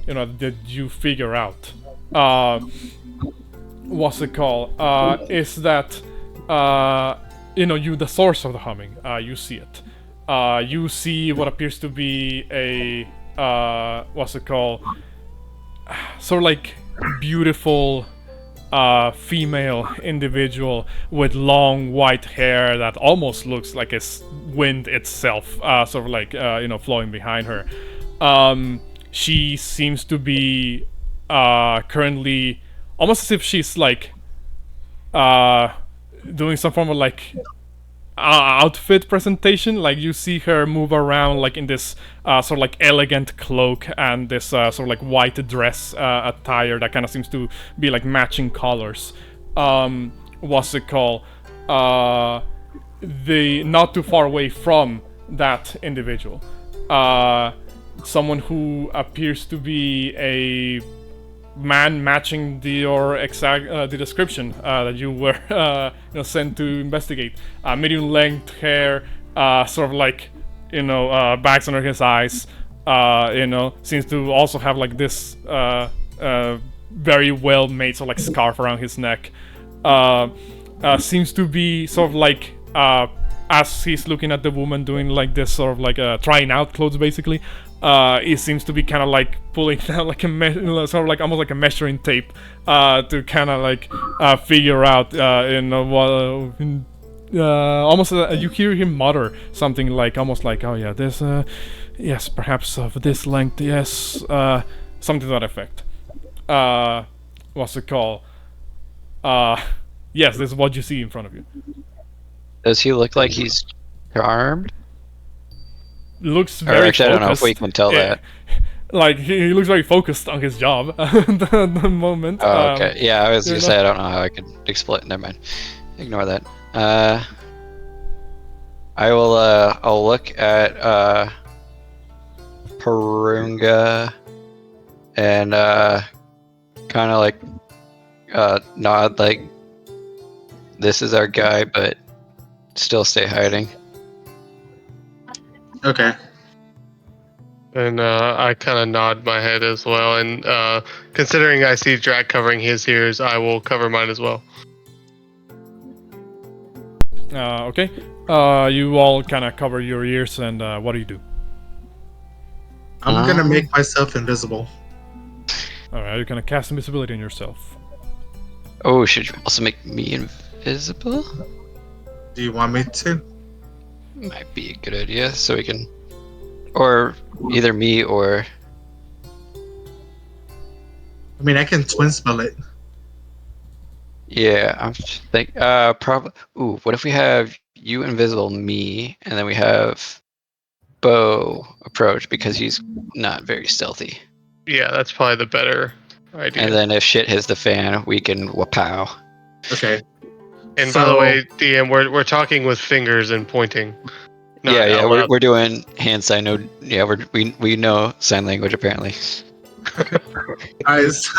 that you figure out, what's it called? Is that the source of the humming. You see it. You see what appears to be a what's it called? Sort of like beautiful female individual with long white hair that almost looks like it's wind itself, sort of like flowing behind her. She seems to be currently almost as if she's like doing some form of like outfit presentation. Like you see her move around like in this sort of like elegant cloak and this sort of like white dress attire that kind of seems to be like matching colors. What's it called? The not too far away from that individual, someone who appears to be a man matching the description that you were sent to investigate. Medium length hair, sort of like bags under his eyes. Seems to also have like this very well made sort of like scarf around his neck. Seems to be sort of like as he's looking at the woman doing like this sort of like trying out clothes basically. It seems to be kind of like pulling down like sort of like almost like a measuring tape to kind of like figure out almost you hear him mutter something like almost like, oh yeah, this yes, perhaps of this length, yes, something to that effect. What's it called? Yes, this is what you see in front of you. Does he look like he's charmed? Looks very actually, focused. I don't know if we can tell that. Like he looks very focused on his job at the moment. Oh, okay. Yeah, I was gonna say I don't know how I could explain. Never mind. Ignore that. I will. I'll look at Porunga and kind of like nod like this is our guy, but still stay hiding. Okay. And I kind of nod my head as well. And considering I see Drak covering his ears, I will cover mine as well. Okay. You all kind of cover your ears, and what do you do? I'm gonna make myself invisible. Alright, you're gonna cast invisibility on yourself. Oh, should you also make me invisible? Do you want me to? Might be a good idea, so we can, or either me or. I mean, I can twin spell it. Yeah, I'm thinking. Probably. Ooh, what if we have you invisible me, and then we have Bo approach because he's not very stealthy. Yeah, that's probably the better idea. And then if shit hits the fan, we can wapow. Okay. And by the way, DM, we're talking with fingers and pointing. Yeah, we're doing hand sign. No, yeah, we know sign language apparently. Guys,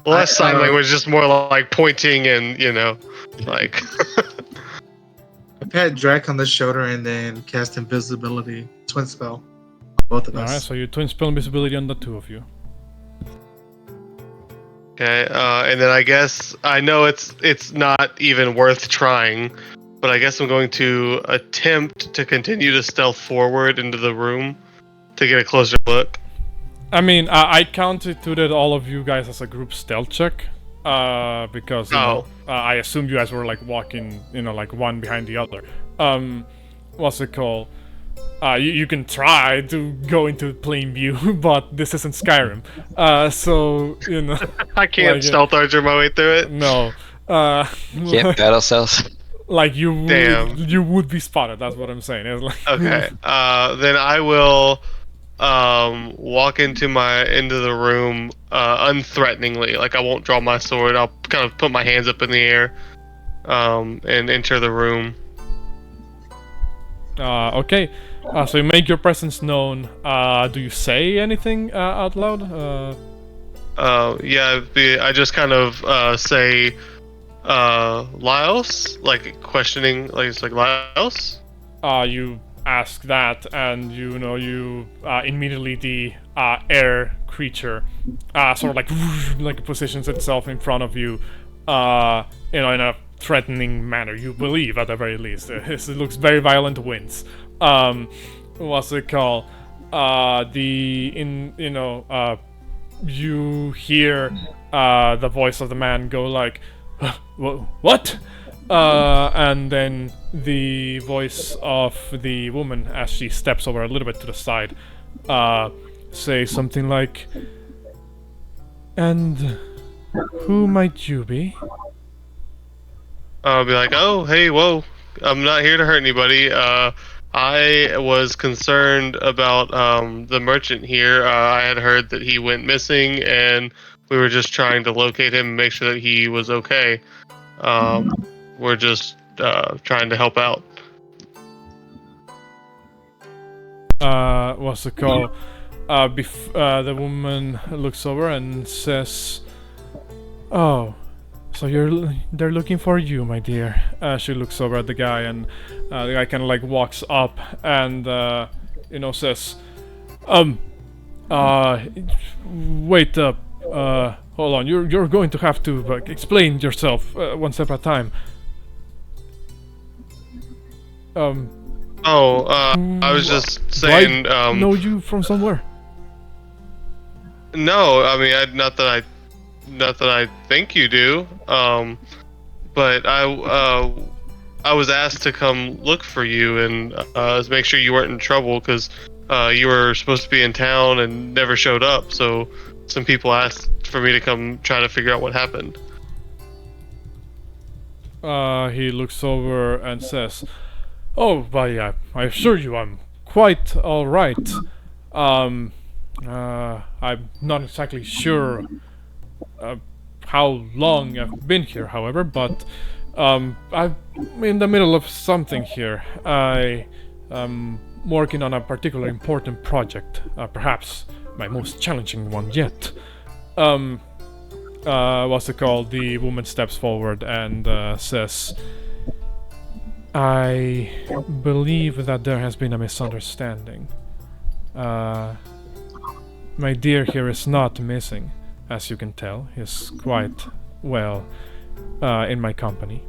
less sign language, just more like pointing and like. I pat Drac on the shoulder and then cast invisibility, twin spell, both of us. Alright, so you twin spell invisibility on the two of you. Okay, and then I guess I know it's not even worth trying, but I guess I'm going to attempt to continue to stealth forward into the room to get a closer look. I mean, I constituted all of you guys as a group stealth check, because I assumed you guys were like walking, like one behind the other. What's it called? You can try to go into plain view, but this isn't Skyrim. So I can't like, stealth archer my way through it. No. Can't battle cells. Like you would be spotted. That's what I'm saying. It's like, okay. Then I will walk into the room unthreateningly. Like I won't draw my sword. I'll kind of put my hands up in the air and enter the room. Okay. So you make your presence known. Do you say anything out loud? Yeah. I just kind of say, Laos, like questioning, like it's like Laos. You ask that, and you immediately the air creature sort of like positions itself in front of you, in a threatening manner. You believe, at the very least. It looks very violent winds. What's it called? You hear the voice of the man go like, "What?" And then the voice of the woman, as she steps over a little bit to the side, say something like, "And who might you be?" I'll be like, "Oh, hey, whoa! I'm not here to hurt anybody. I was concerned about the merchant here. I had heard that he went missing, and we were just trying to locate him and make sure that he was okay. We're just trying to help out." What's it called? The woman looks over and says, "Oh, so they're looking for you, my dear." She looks over at the guy, and the guy kind of like walks up and says, "Wait up, hold on. You're going to have to explain yourself one step at a time." I was just saying. I know you from somewhere. No, I mean, not that I think you do. But I was asked to come look for you and make sure you weren't in trouble because you were supposed to be in town and never showed up. So some people asked for me to come try to figure out what happened. He looks over and says, "Oh, but yeah, I assure you I'm quite alright. I'm not exactly sure how long I've been here, however, but I'm in the middle of something here. I am working on a particularly important project, perhaps my most challenging one yet." What's it called? The woman steps forward and says, "I believe that there has been a misunderstanding. My dear here is not missing, as you can tell. He's quite well in my company.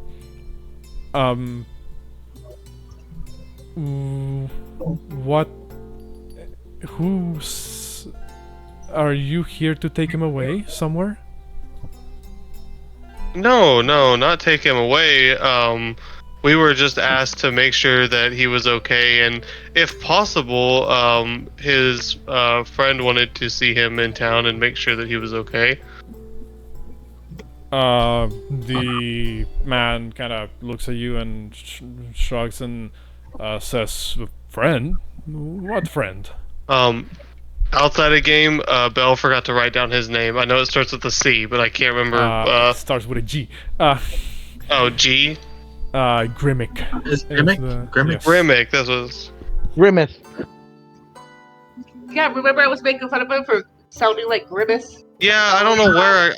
Are you here to take him away somewhere?" No, not take him away. We were just asked to make sure that he was okay, and if possible, his friend wanted to see him in town and make sure that he was okay. The man kind of looks at you and shrugs and says, "Friend? What friend?" Outside of game, Bell forgot to write down his name. I know it starts with a C, but I can't remember. It starts with a G. Oh, G? Grimmick. Is Grimmick? Grimmick? Yes. Grimmick, that was... Grimace. Yeah, remember I was making fun of him for sounding like Grimace? Yeah, I don't know where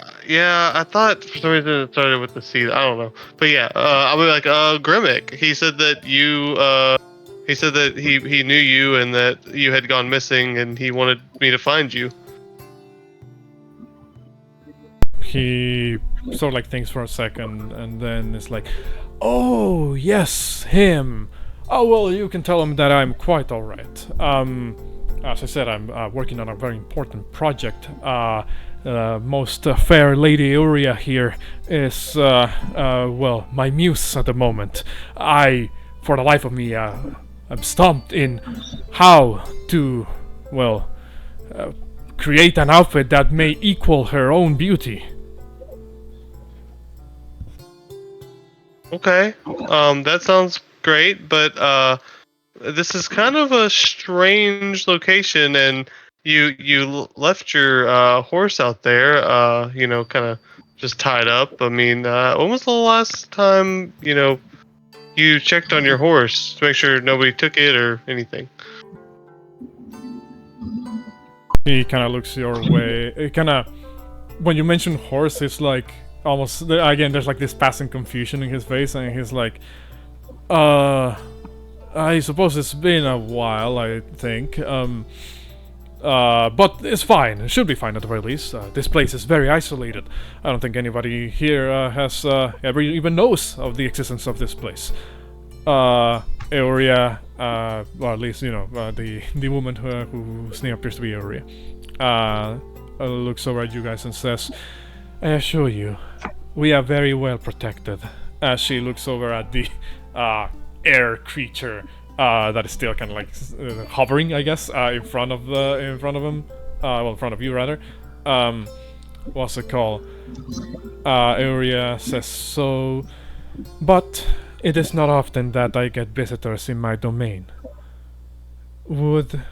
I thought for some reason it started with the C. I don't know. But yeah, I'll be like, Grimmick. He said that you, he said that he knew you and that you had gone missing and he wanted me to find you. He sort of like thinks for a second and then it's like, "Oh, yes, him. Oh, well, you can tell him that I'm quite alright. As I said, I'm working on a very important project. Most fair Lady Uria here is, well, my muse at the moment. For the life of me, I'm stumped in how to, well, create an outfit that may equal her own beauty." Okay, that sounds great, but this is kind of a strange location, and you left your horse out there, you know, kind of just tied up. I mean, when was the last time, you know, you checked on your horse to make sure nobody took it or anything? He kind of looks your way. It kind of, when you mention horse, it's like almost again. There's like this passing confusion in his face, and he's like, I suppose it's been a while. I think, but it's fine. It should be fine at the very least. This place is very isolated. I don't think anybody here has ever even knows of the existence of this place. Euria, or at least, you know, the woman whose name appears to be Euria, looks over at you guys and says, "I assure you, we are very well protected." As she looks over at the air creature that is still kind of like hovering, I guess, in front of him, well, in front of you rather. What's it called? Euria says, "So, but it is not often that I get visitors in my domain. Would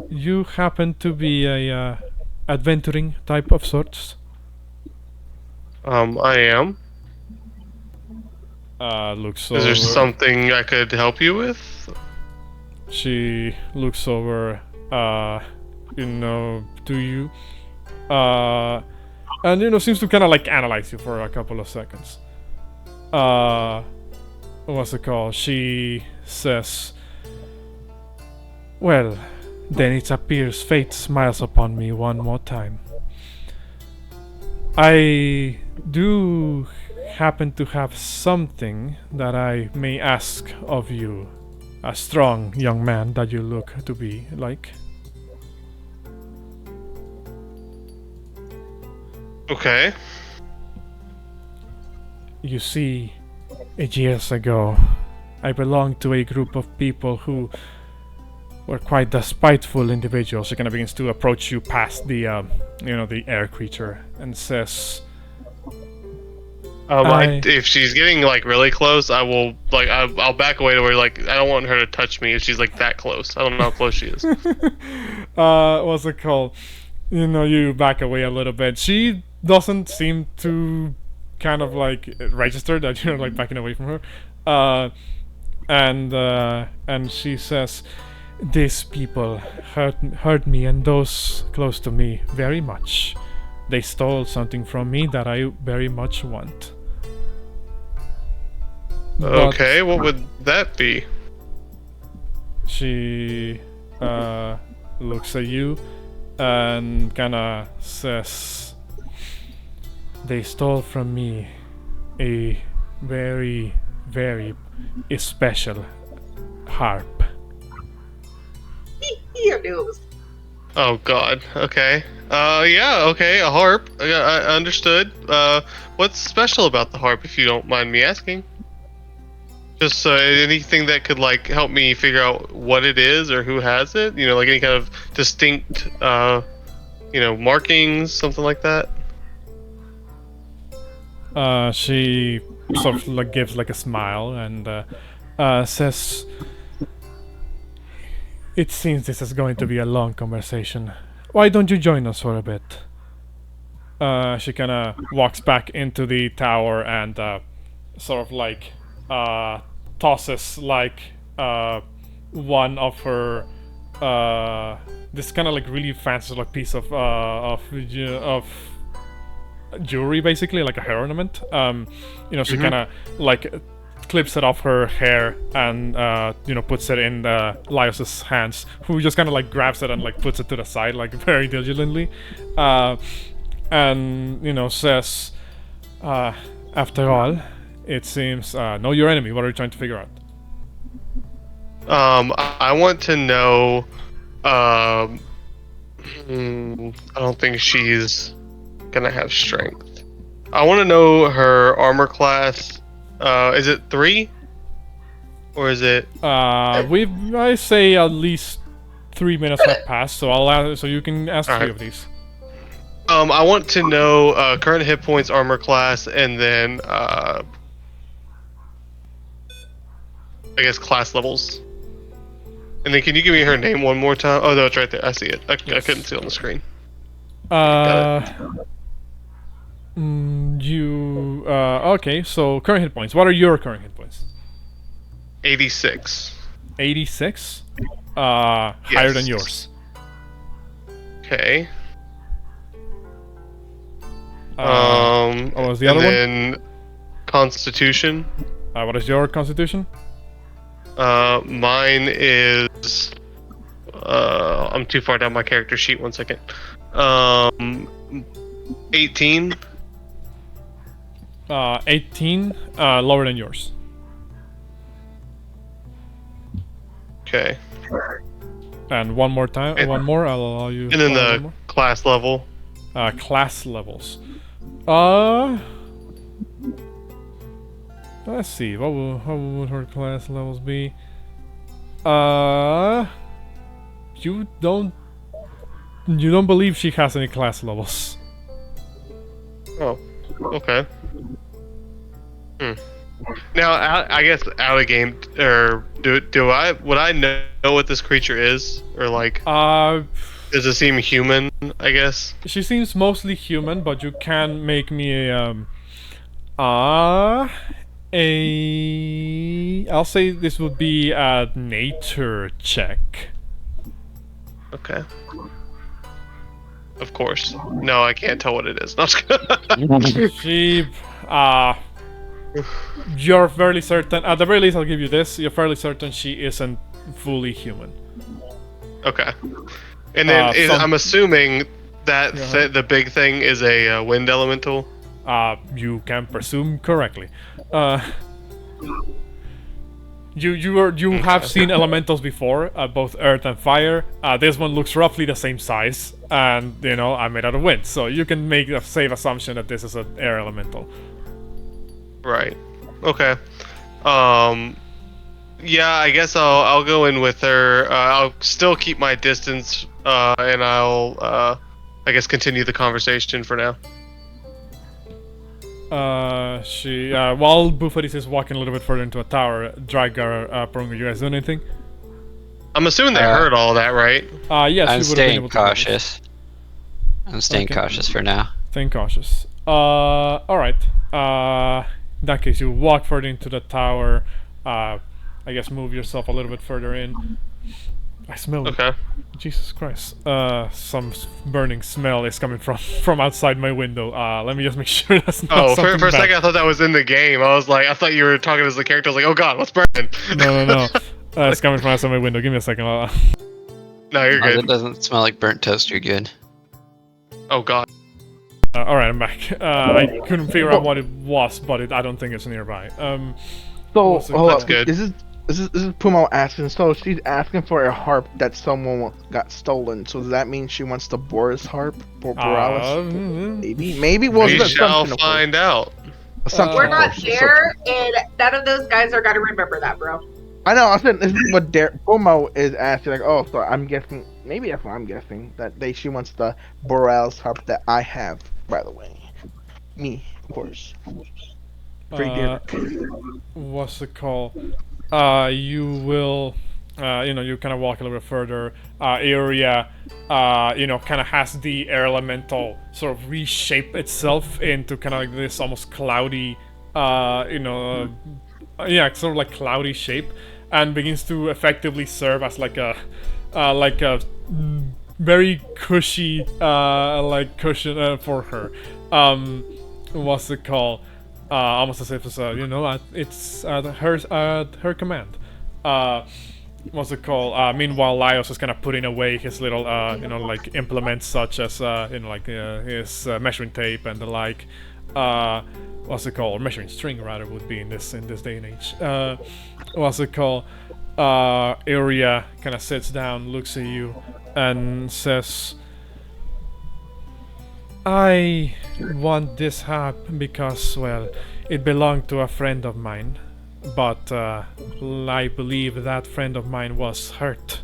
you happen to be a adventuring type of sorts?" I am. Looks Is over. there something I could help you with? She looks over. You know, do you? And you know, seems to kind of like analyze you for a couple of seconds. What's it called? She says, "Well, then it appears fate smiles upon me one more time. I do happen to have something that I may ask of you, a strong young man that you look to be like." Okay. You see, years ago, I belonged to a group of people who were quite despiteful individuals. She kind of begins to approach you past the, you know, the air creature and says, if she's getting like really close, I will like I'll back away to where like I don't want her to touch me if she's like that close. I don't know how close she is. What's it called? You know, you back away a little bit. She doesn't seem to kind of like register that you're like backing away from her. And she says, "These people hurt me and those close to me very much. They stole something from me that I very much want." Okay, what would that be? She looks at you and kinda says, "They stole from me a very, very special harp." Your news. Oh God. Okay. Yeah. Okay. A harp. I understood. What's special about the harp, if you don't mind me asking? Just anything that could like help me figure out what it is or who has it. You know, like any kind of distinct, you know, markings, something like that. She sort of like gives like a smile and says, "It seems this is going to be a long conversation. Why don't you join us for a bit?" She kind of walks back into the tower and sort of like tosses like one of her this kind of like really fancy like piece of jewelry, basically like a hair ornament. She kind of like clips it off her hair and puts it in Laios's hands, who just kind of like grabs it and like puts it to the side like very diligently, and says, "After all, it seems know your enemy. What are you trying to figure out?" I want to know. I don't think she's gonna have strength. I want to know her armor class. Is it 3? Or is it? I say at least 3 minutes have passed, so so you can ask three of these. I want to know current hit points, armor class, and then I guess class levels. And then can you give me her name one more time? Oh no, it's right there. I see it. I couldn't see it on the screen. Okay, so current hit points. What are your current hit points? 86. 86? Higher than yours. Okay. What was the other one? And then Constitution. What is your constitution? Mine is. I'm too far down my character sheet. 1 second. 18. 18. Lower than yours. Okay. And one more time. One more. I'll allow you. And then the class level. Class levels. Let's see. What would her class levels be? You don't believe she has any class levels? Oh, okay. Now, I guess out of game, or would I know what this creature is, or like? Does it seem human? I guess. She seems mostly human, but you can make me I'll say this would be a nature check. Okay. Of course. No, I can't tell what it is. No, She, you're fairly certain, at the very least I'll give you this, you're fairly certain she isn't fully human. Okay. And then I'm assuming that the big thing is a wind elemental? You can presume correctly. You have seen elementals before, both earth and fire. This one looks roughly the same size, and I'm made out of wind, so you can make a safe assumption that this is an air elemental. Right. Okay. Yeah, I guess I'll go in with her. I'll still keep my distance, and I'll I guess continue the conversation for now. While Bouxfhades is walking a little bit further into a tower, Drakgar, Porunga, you guys doing anything? I'm assuming they heard all that, right? Yes. I'm staying cautious. I'm staying cautious for now. Staying cautious. Alright. In that case, you walk further into the tower. I guess move yourself a little bit further in. I smell. Okay. Jesus Christ. Some burning smell is coming from outside my window. Let me just make sure that's not something for a bad. second I thought that was in the game. I thought you were talking as the character. I was like, oh god, what's burning? No. It's coming from outside my window. Give me a second. No, you're good. It doesn't smell like burnt toast. You're good. Oh god. Alright, I'm back. I couldn't figure out what it was, but I don't think it's nearby. So, That's good. This is Pumo asking. So she's asking for a harp that someone got stolen. So does that mean she wants the Boris harp? Borealis? Maybe. Well, We it's shall assumption, find out. Assumption, We're of not course. there, and none of those guys are gonna remember that, bro. I know. I said this is what Pumo is asking. Like, oh, so I'm guessing. Maybe that's what I'm guessing. That she wants the Borealis harp that I have. By the way, me. Of course. Very dear. What's it called? You will, you kind of walk a little bit further. Area, kind of has the air elemental sort of reshape itself into kind of like this almost cloudy, sort of like cloudy shape, and begins to effectively serve as like a very cushy, cushion for her. What's it called? Almost as if it's it's her command. What's it called? Meanwhile, Laios is kind of putting away his little implements such as his measuring tape and the like. What's it called? Or measuring string rather would be in this day and age. What's it called? Area kind of sits down, looks at you, and says, I want this harp because, well, it belonged to a friend of mine, but I believe that friend of mine was hurt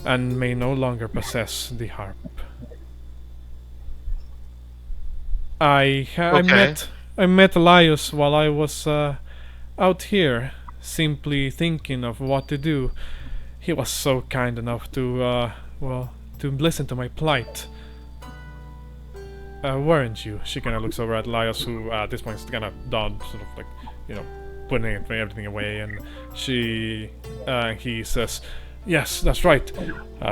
and may no longer possess the harp. I met Elias while I was out here, simply thinking of what to do. He was so kind enough to listen to my plight. Weren't you? She kind of looks over at Elias, who at this point is kind of done, sort of like, putting everything away, and he says, yes, that's right.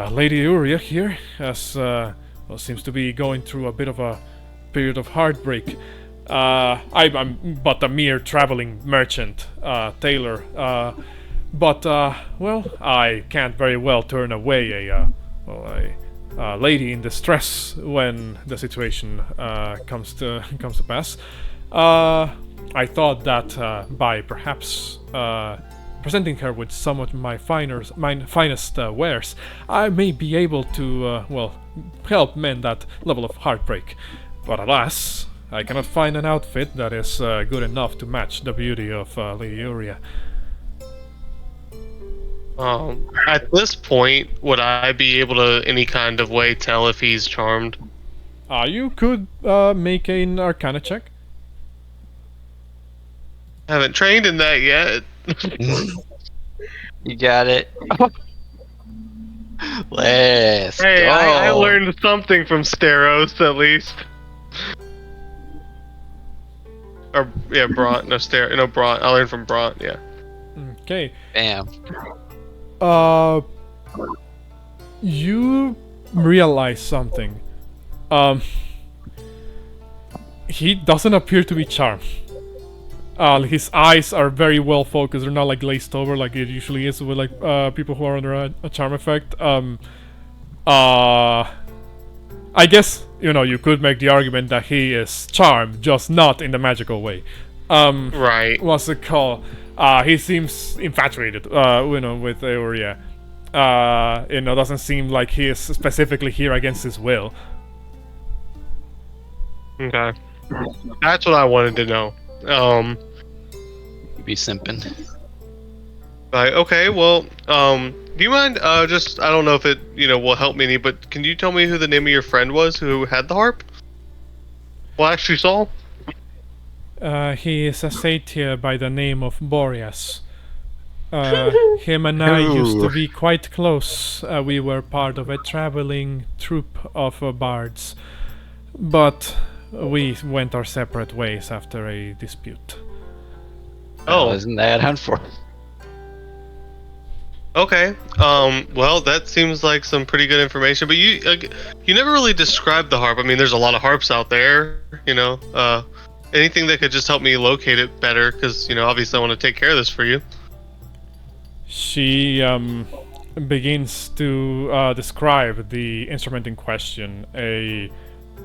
Lady Uria here seems to be going through a bit of a period of heartbreak. I'm but a mere traveling merchant, tailor, but I can't very well turn away a lady in distress when the situation comes to pass. I thought that by perhaps presenting her with some of my finest wares, I may be able to help mend that level of heartbreak. But alas, I cannot find an outfit that is good enough to match the beauty of Lady Uria. At this point, would I be able to, any kind of way, tell if he's charmed? You could make an Arcana check. I haven't trained in that yet. You got it. Let's Hey, go. I learned something from Steros, at least. Or, yeah, Bront. No, Bront. I learned from Bront, yeah. Okay. Bam. You realize something. He doesn't appear to be charmed. His eyes are very well focused. They're not like glazed over like it usually is with like people who are under a charm effect. I guess you could make the argument that he is charmed, just not in the magical way. Right. What's it called? He seems infatuated, with Eoria. Doesn't seem like he is specifically here against his will. Okay. That's what I wanted to know. You be simping. Right, okay, well, do you mind, I don't know if it, will help me any, but can you tell me who the name of your friend was who had the harp? Well, actually saw? He is a satyr by the name of Boreas. Him and I used to be quite close. We were part of a traveling troupe of bards. But we went our separate ways after a dispute. Oh. Isn't that unfortunate? Okay. Well, that seems like some pretty good information. But you never really described the harp. I mean, there's a lot of harps out there. Anything that could just help me locate it better, because obviously I want to take care of this for you. She begins to describe the instrument in question.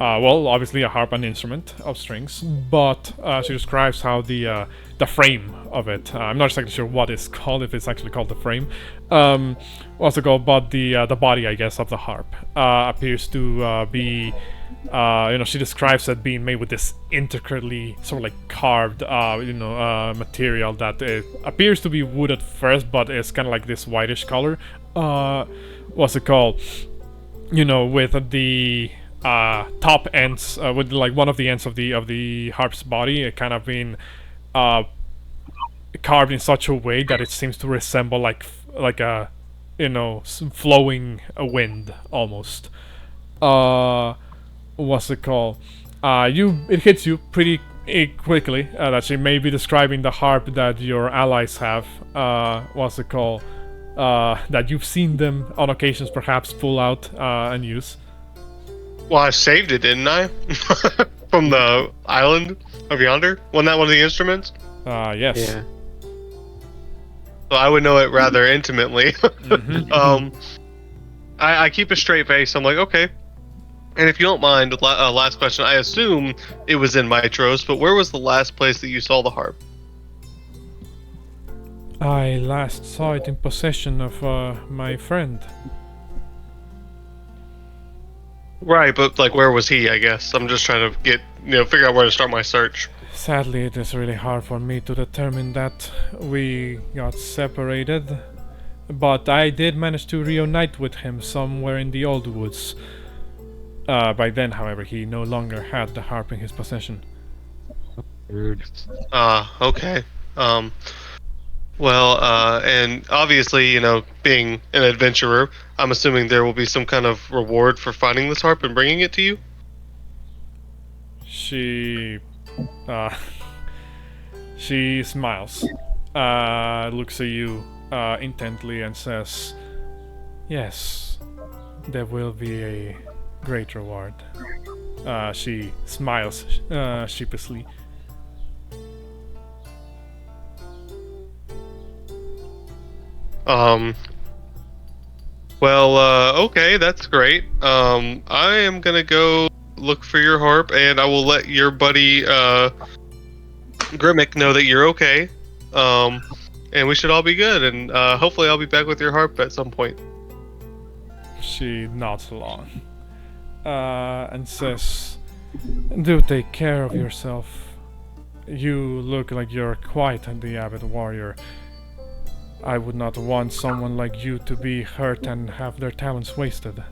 Obviously a harp, an instrument of strings, but she describes how the frame of it. I'm not exactly sure what it's called, if it's actually called the frame. What's it called? But the body, I guess, of the harp appears to be. She describes it being made with this intricately sort of like carved, material that it appears to be wood at first, but it's kind of like this whitish color. What's it called? With the top ends, with like one of the ends of the harp's body, kind of being carved in such a way that it seems to resemble like a flowing wind almost. What's it called? It hits you pretty quickly that she may be describing the harp that your allies have. What's it called? That you've seen them on occasions perhaps pull out and use. Well, I saved it, didn't I? From the island of yonder. Wasn't that one of the instruments? Yes. Yeah. So I would know it rather intimately. Mm-hmm. I keep a straight face. I'm like, okay. And if you don't mind, last question. I assume it was in Mytros, but where was the last place that you saw the harp? I last saw it in possession of my friend. Right, but like, where was he? I guess I'm just trying to figure out where to start my search. Sadly, it is really hard for me to determine that. We got separated, but I did manage to reunite with him somewhere in the old woods. By then, however, he no longer had the harp in his possession. Rude. Okay. Well, and obviously, being an adventurer, I'm assuming there will be some kind of reward for finding this harp and bringing it to you? She smiles, looks at you intently and says, "Yes, there will be a great reward." She smiles sheepishly. Well, okay, that's great. I am gonna go look for your harp, and I will let your buddy, Grimmick know that you're okay. And we should all be good, and, hopefully I'll be back with your harp at some point. She nods along, and says, "Do take care of yourself. You look like you're quite the avid warrior. I would not want someone like you to be hurt and have their talents wasted.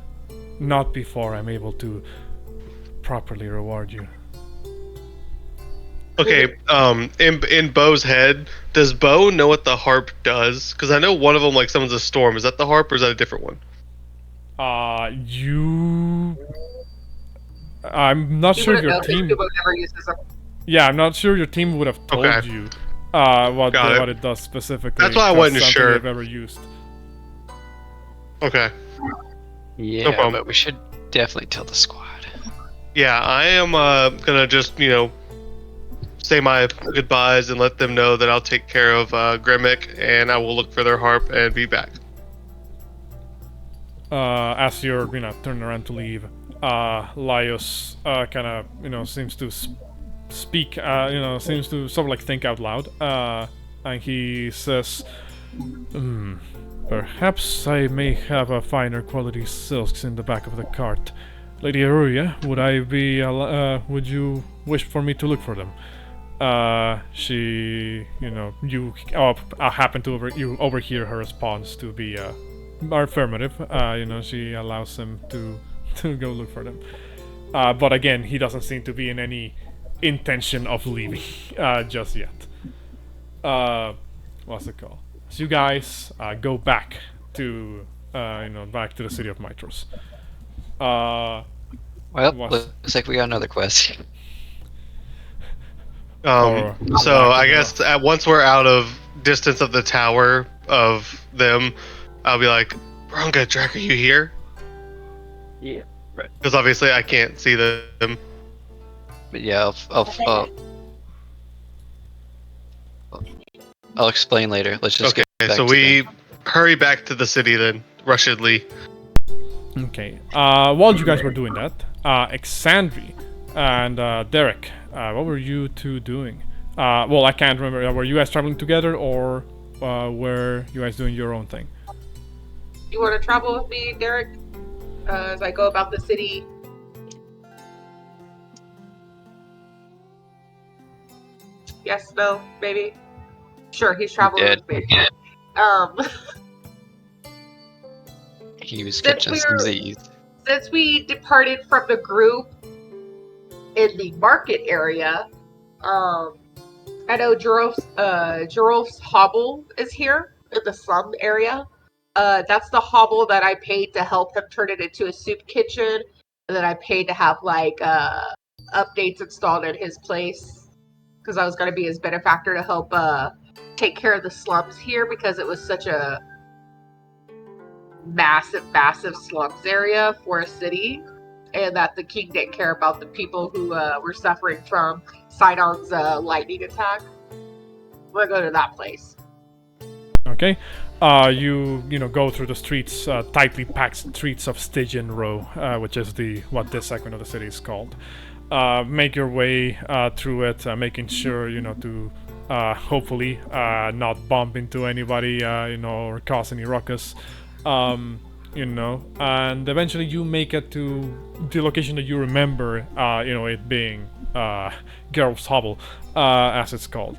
Not before I'm able to properly reward you." Okay, in Bo's head, does Bo know what the harp does? Because I know one of them, like, summons a storm. Is that the harp, or is that a different one? I'm not sure your team... Never uses them. Yeah, I'm not sure your team would have told Okay. you what it does specifically. That's why I if wasn't something sure. They've ever used. Okay. Yeah, No problem. but we should definitely tell the squad. Yeah, I am gonna just, say my goodbyes and let them know that I'll take care of Grimmick, and I will look for their harp and be back. As you're, turning around to leave, Laios kind of, seems to speak, seems to sort of like think out loud, and he says, "Perhaps I may have a finer quality silks in the back of the cart. Lady Aruria, would you wish for me to look for them?" She, you happen to overhear her response to be affirmative. She allows him to go look for them. But again, he doesn't seem to be in any intention of leaving just yet. What's it called? So you guys go back to back to the city of Mytros. Well, looks like we got another quest. So I guess once we're out of distance of the tower of them, I'll be like, "Porunga, Drac, are you here?" Yeah, right. Because obviously I can't see them. But yeah, I'll explain later. Let's just Okay, get back so to we them. hurry back to the city then, rushedly. Okay. While you guys were doing that, Exandri and Derek, what were you two doing? Well, I can't remember. Were you guys traveling together, or were you guys doing your own thing? You want to travel with me, Derek? As I go about the city. Yes, no, maybe. Sure, he's traveling with me. He was catching some Z's. since we departed from the group in the market area, I know Jerof's hovel is here in the slum area. That's the hovel that I paid to help him turn it into a soup kitchen, and then I paid to have like updates installed in his place because I was going to be his benefactor to help take care of the slums here because it was such a massive slums area for a city, and that the king didn't care about the people who were suffering from Sidon's lightning attack. We're going to that place. Okay. You go through the streets, tightly packed streets of Stygian Row, which is what this segment of the city is called. Make your way through it, making sure to hopefully not bump into anybody, or cause any ruckus. And eventually you make it to the location that you remember, it being Geralt's Hovel, as it's called.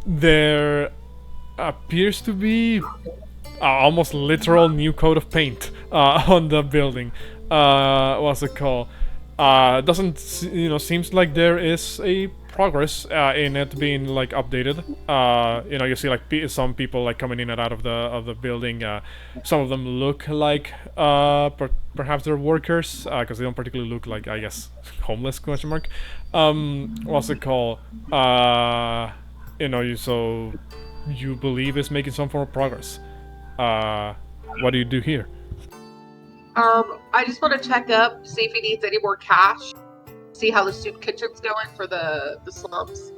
There appears to be almost literal new coat of paint on the building. What's it called? Doesn't seems like there is a progress in it being like updated. You see like some people like coming in and out of the building. Some of them look like perhaps they're workers because they don't particularly look like, I guess, homeless ? What's it called? So you believe it's making some form of progress. What do you do here? I just want to check up, see if he needs any more cash, see how the soup kitchen's going for the slums.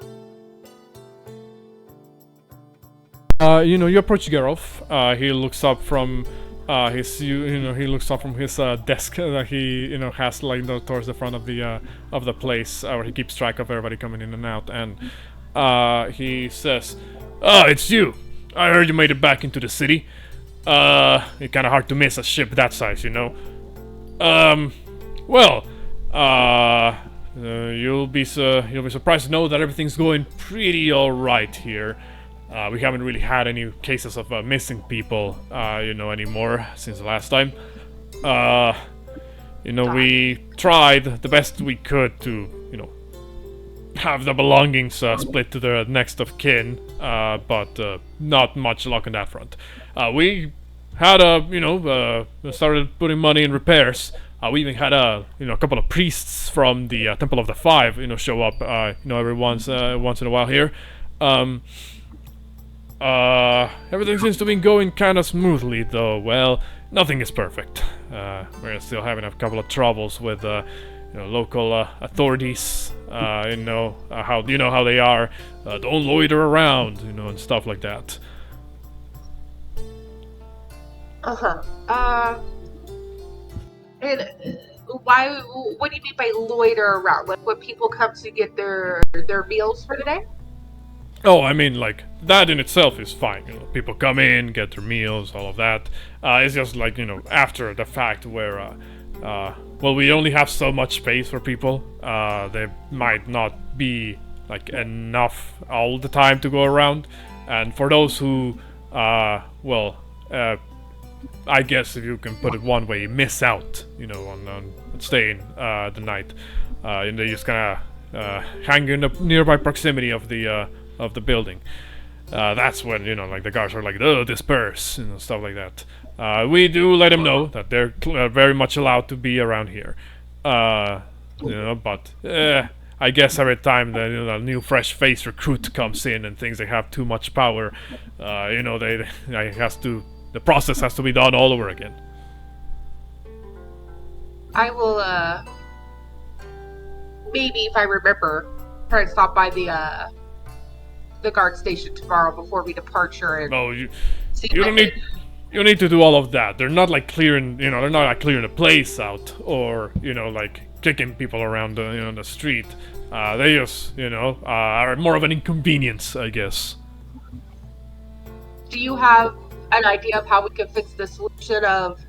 You approach Geralt. He looks up from his desk that he has like towards the front of the place where he keeps track of everybody coming in and out, and he says, "Oh, it's you. I heard you made it back into the city. It's kind of hard to miss a ship that size, you'll be surprised to know that everything's going pretty alright here. We haven't really had any cases of missing people, anymore since the last time. We tried the best we could to, have the belongings split to the next of kin, but not much luck on that front. We had started putting money in repairs. We even had a couple of priests from the Temple of the Five, show up, every once in a while here. Everything seems to be going kind of smoothly, though. Well, nothing is perfect. We're still having a couple of troubles with local authorities. How they are. Don't loiter around, and stuff like that. And why? What do you mean by loiter around? Like when people come to get their meals for the day? Oh, I mean, like, that in itself is fine. People come in, get their meals, all of that. It's just like, after the fact where, we only have so much space for people. There might not be, like, enough all the time to go around. And for those who, I guess if you can put it one way, miss out, on staying the night. And they just kind of hang in the nearby proximity of the building. That's when, like, the guards are like, oh, disperse, stuff like that. We do let them know that they're very much allowed to be around here. But I guess every time the new fresh face recruit comes in and thinks they have too much power, the process has to be done all over again. I will, maybe if I remember, try to stop by the guard station tomorrow before we departure. And you don't need to do all of that. They're not like clearing, they're not like clearing the place out or, like kicking people around the street. They just, are more of an inconvenience, I guess. Do you have an idea of how we can fix the solution of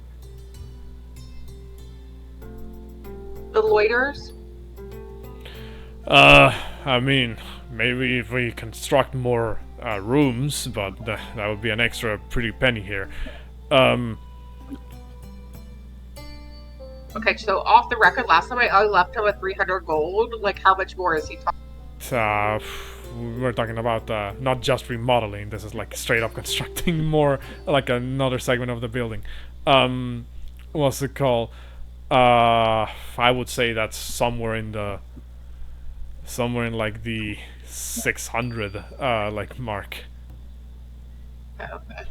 the loiters? I mean, maybe if we construct more rooms, but that would be an extra pretty penny here. Okay, so off the record, last time I left him with 300 gold. Like, how much more is he talking? We're talking about not just remodeling. This is like straight up constructing more, like another segment of the building. What's it called? I would say that's somewhere in like the 600 like mark. Okay.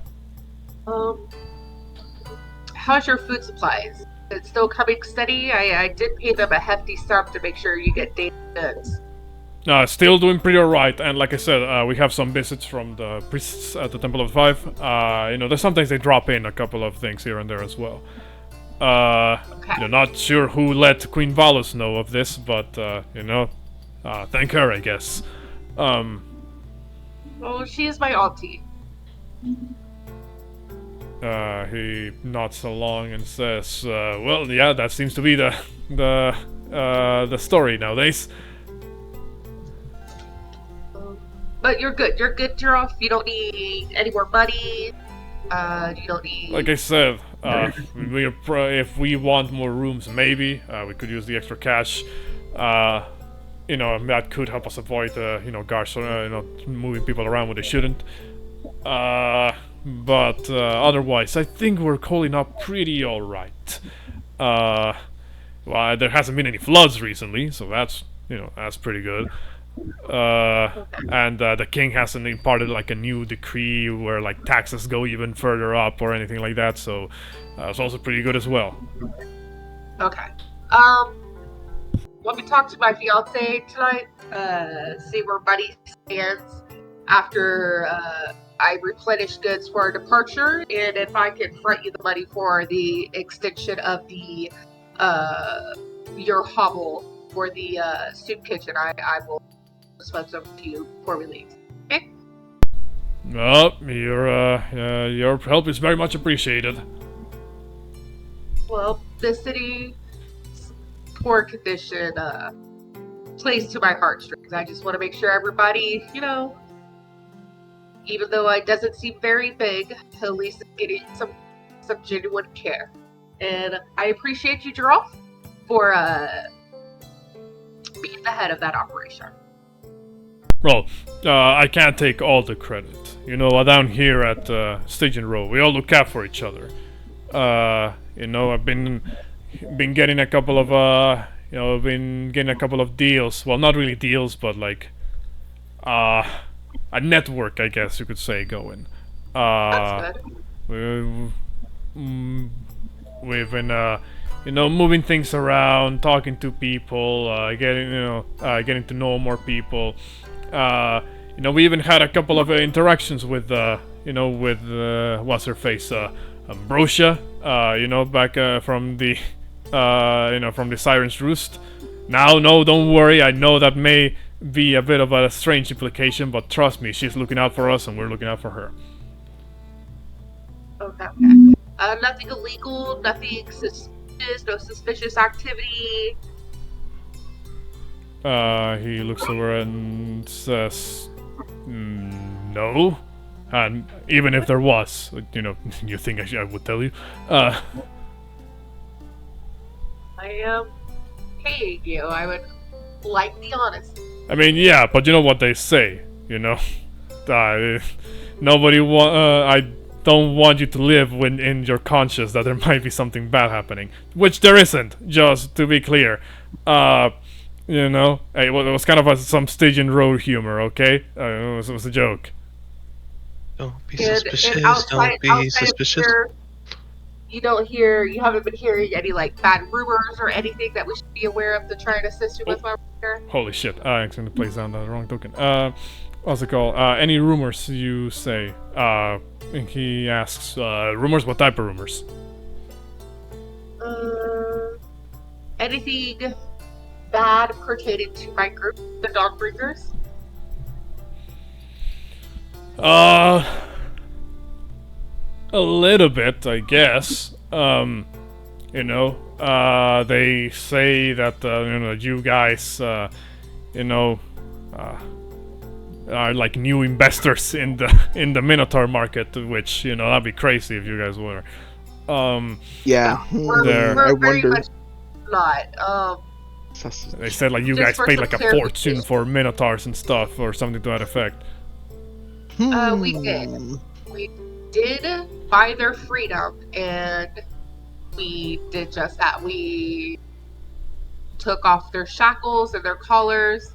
How's your food supplies? It's still coming steady? I did pay them a hefty sum to make sure you get daily goods. Still doing pretty alright, and like I said, we have some visits from the priests at the Temple of the Five. There's sometimes they drop in a couple of things here and there as well. Okay. Not sure who let Queen Valus know of this, but, thank her, I guess. Well, she is my auntie. He nods along and says, well, yeah, that seems to be the story nowadays. But you're good. You're good, Giraffe. You don't need any more money. You don't need... Like I said, if we want more rooms, maybe we could use the extra cash. That could help us avoid, guards, moving people around when they shouldn't. But otherwise, I think we're holding up pretty alright. Well, there hasn't been any floods recently, so that's pretty good. And the king hasn't imparted like a new decree where like taxes go even further up or anything like that, so it's also pretty good as well. Okay. Let me talk to my fiance tonight, see where Buddy stands after I replenish goods for our departure, and if I can front you the money for the extension of the your hovel for the soup kitchen, I will dispense them to you before we leave. Okay? Well, your help is very much appreciated. Well, the city's poor condition plays to my heartstrings. I just want to make sure everybody, even though it doesn't seem very big, at least it's getting some genuine care. And I appreciate you, Giraffe, for being the head of that operation. Well, I can't take all the credit. Down here at Stygian Row, we all look out for each other. I've been getting a couple of deals. Well, not really deals, but like a network, I guess you could say, going. That's good. We've been moving things around, talking to people, getting to know more people. We even had a couple of interactions with what's her face, Ambrosia, back from the Siren's Roost. Now, no, don't worry. I know that may be a bit of a strange implication, but trust me, she's looking out for us, and we're looking out for her. Okay. Nothing illegal, nothing suspicious, no suspicious activity. He looks over and says, no. And even if there was, you think I would tell you? I am paying you. I would like the honesty. I mean, yeah, but you know what they say, I don't want you to live in your conscience that there might be something bad happening. Which there isn't, just to be clear. Hey, it was kind of some Stygian Road humor, okay? It was a joke. Don't be suspicious, outside don't be suspicious. You haven't been hearing any, bad rumors or anything that we should be aware of to try and assist you with while we're here? Holy shit, I accidentally placed down the wrong token. What's it called? Any rumors you say? He asks, rumors? What type of rumors? Anything bad pertaining to my group, the Dawnbringers? A little bit, I guess. They say that, you guys, are like new investors in the Minotaur market, which, that'd be crazy if you guys were. Yeah. We're I very wonder. much not. They said like you Just guys for paid some like a clarification. fortune for minotaurs and stuff, or something to that effect. We did. We did buy their freedom, and we did just that. We took off their shackles and their collars.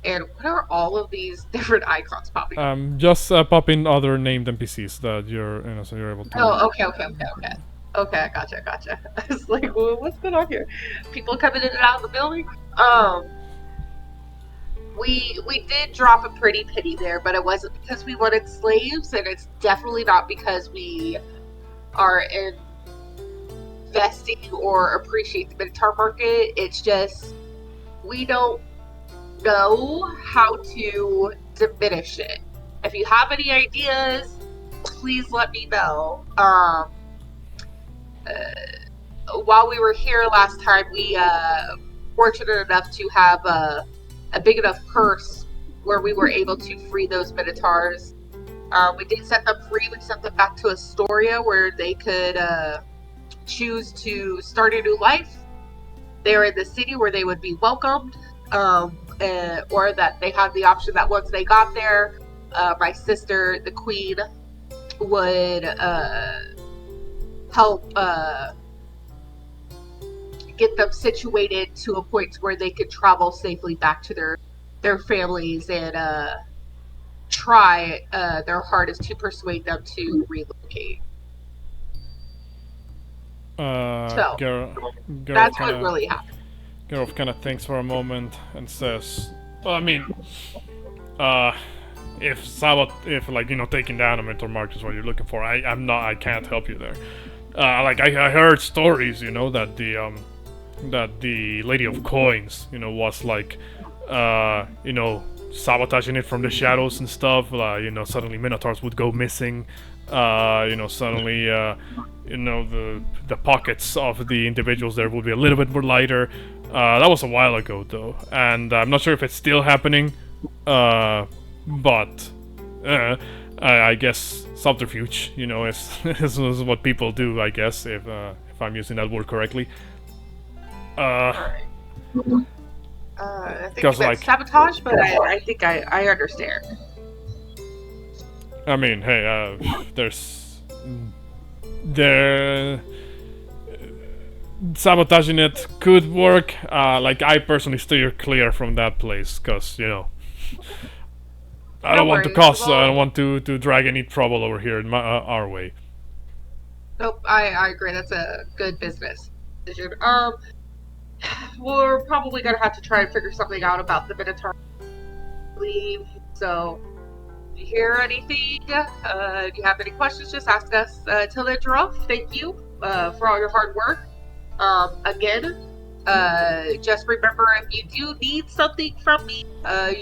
And what are all of these different icons popping up? Just pop in other named NPCs that you're, so you're able to. Oh, okay. Okay, gotcha. I was like, well, what's going on here? People coming in and out of the building? We did drop a pretty penny there, but it wasn't because we wanted slaves, and it's definitely not because we are investing or appreciate the Minotaur market. It's just we don't know how to diminish it. If you have any ideas, please let me know. While we were here last time, we fortunate enough to have a big enough purse where we were able to free those minotaurs. We did set them free. We sent them back to Astoria where they could choose to start a new life. They were in the city where they would be welcomed, or that they had the option that once they got there, my sister, the queen, would help get them situated to a point where they could travel safely back to their families and try their hardest to persuade them to relocate. So, that's what really happened. Geralt kind of thinks for a moment and says, well, I mean, if like, you know, taking down a mentor mark is what you're looking for, I can't help you there. Like, I heard stories, you know, that the Lady of Coins, you know, was like, you know, sabotaging it from the shadows and stuff. You know, suddenly minotaurs would go missing. You know, suddenly, you know, the pockets of the individuals there would be a little bit more lighter. That was a while ago, though, and I'm not sure if it's still happening. But I guess subterfuge, you know, is what people do, I guess, if I'm using that word correctly. I think you meant sabotage, but I think I understand. I mean, hey, sabotaging it could work. Like, I personally steer clear from that place, cause you know, I don't want to cause, I don't want to drag any trouble over here in our way. Nope, I agree. That's a good business decision. We're probably gonna have to try and figure something out about the Minotaur leave. So, if you hear anything, if you have any questions, just ask us. Till then, Jerome, thank you for all your hard work. Again, just remember, if you do need something from me,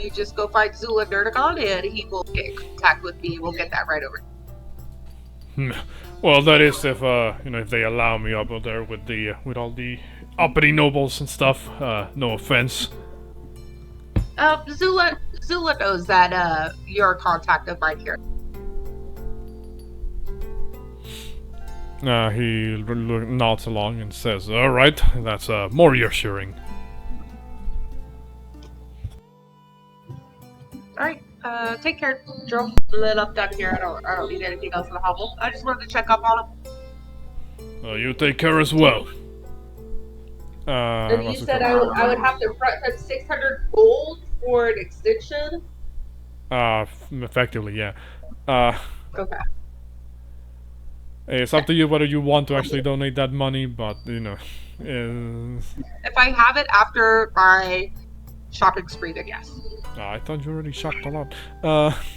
you just go find Zula Nerdagon and he will get in contact with me. We'll get that right over. Well, that is if you know, if they allow me up there with all the uppity nobles and stuff. No offense. Zula knows that you're a contact of mine here. He nods along and says, "All right, that's more reassuring." All right, take care, Joe. Lit up down here. I don't need anything else in the hovel. I just wanted to check up on him. You take care as well. And you said I would have to front him 600 gold for an extension? Effectively, yeah. Okay. It's up to you whether you want to actually donate that money, but, you know... If I have it after my shopping spree, then yes. I thought you already shopped a lot.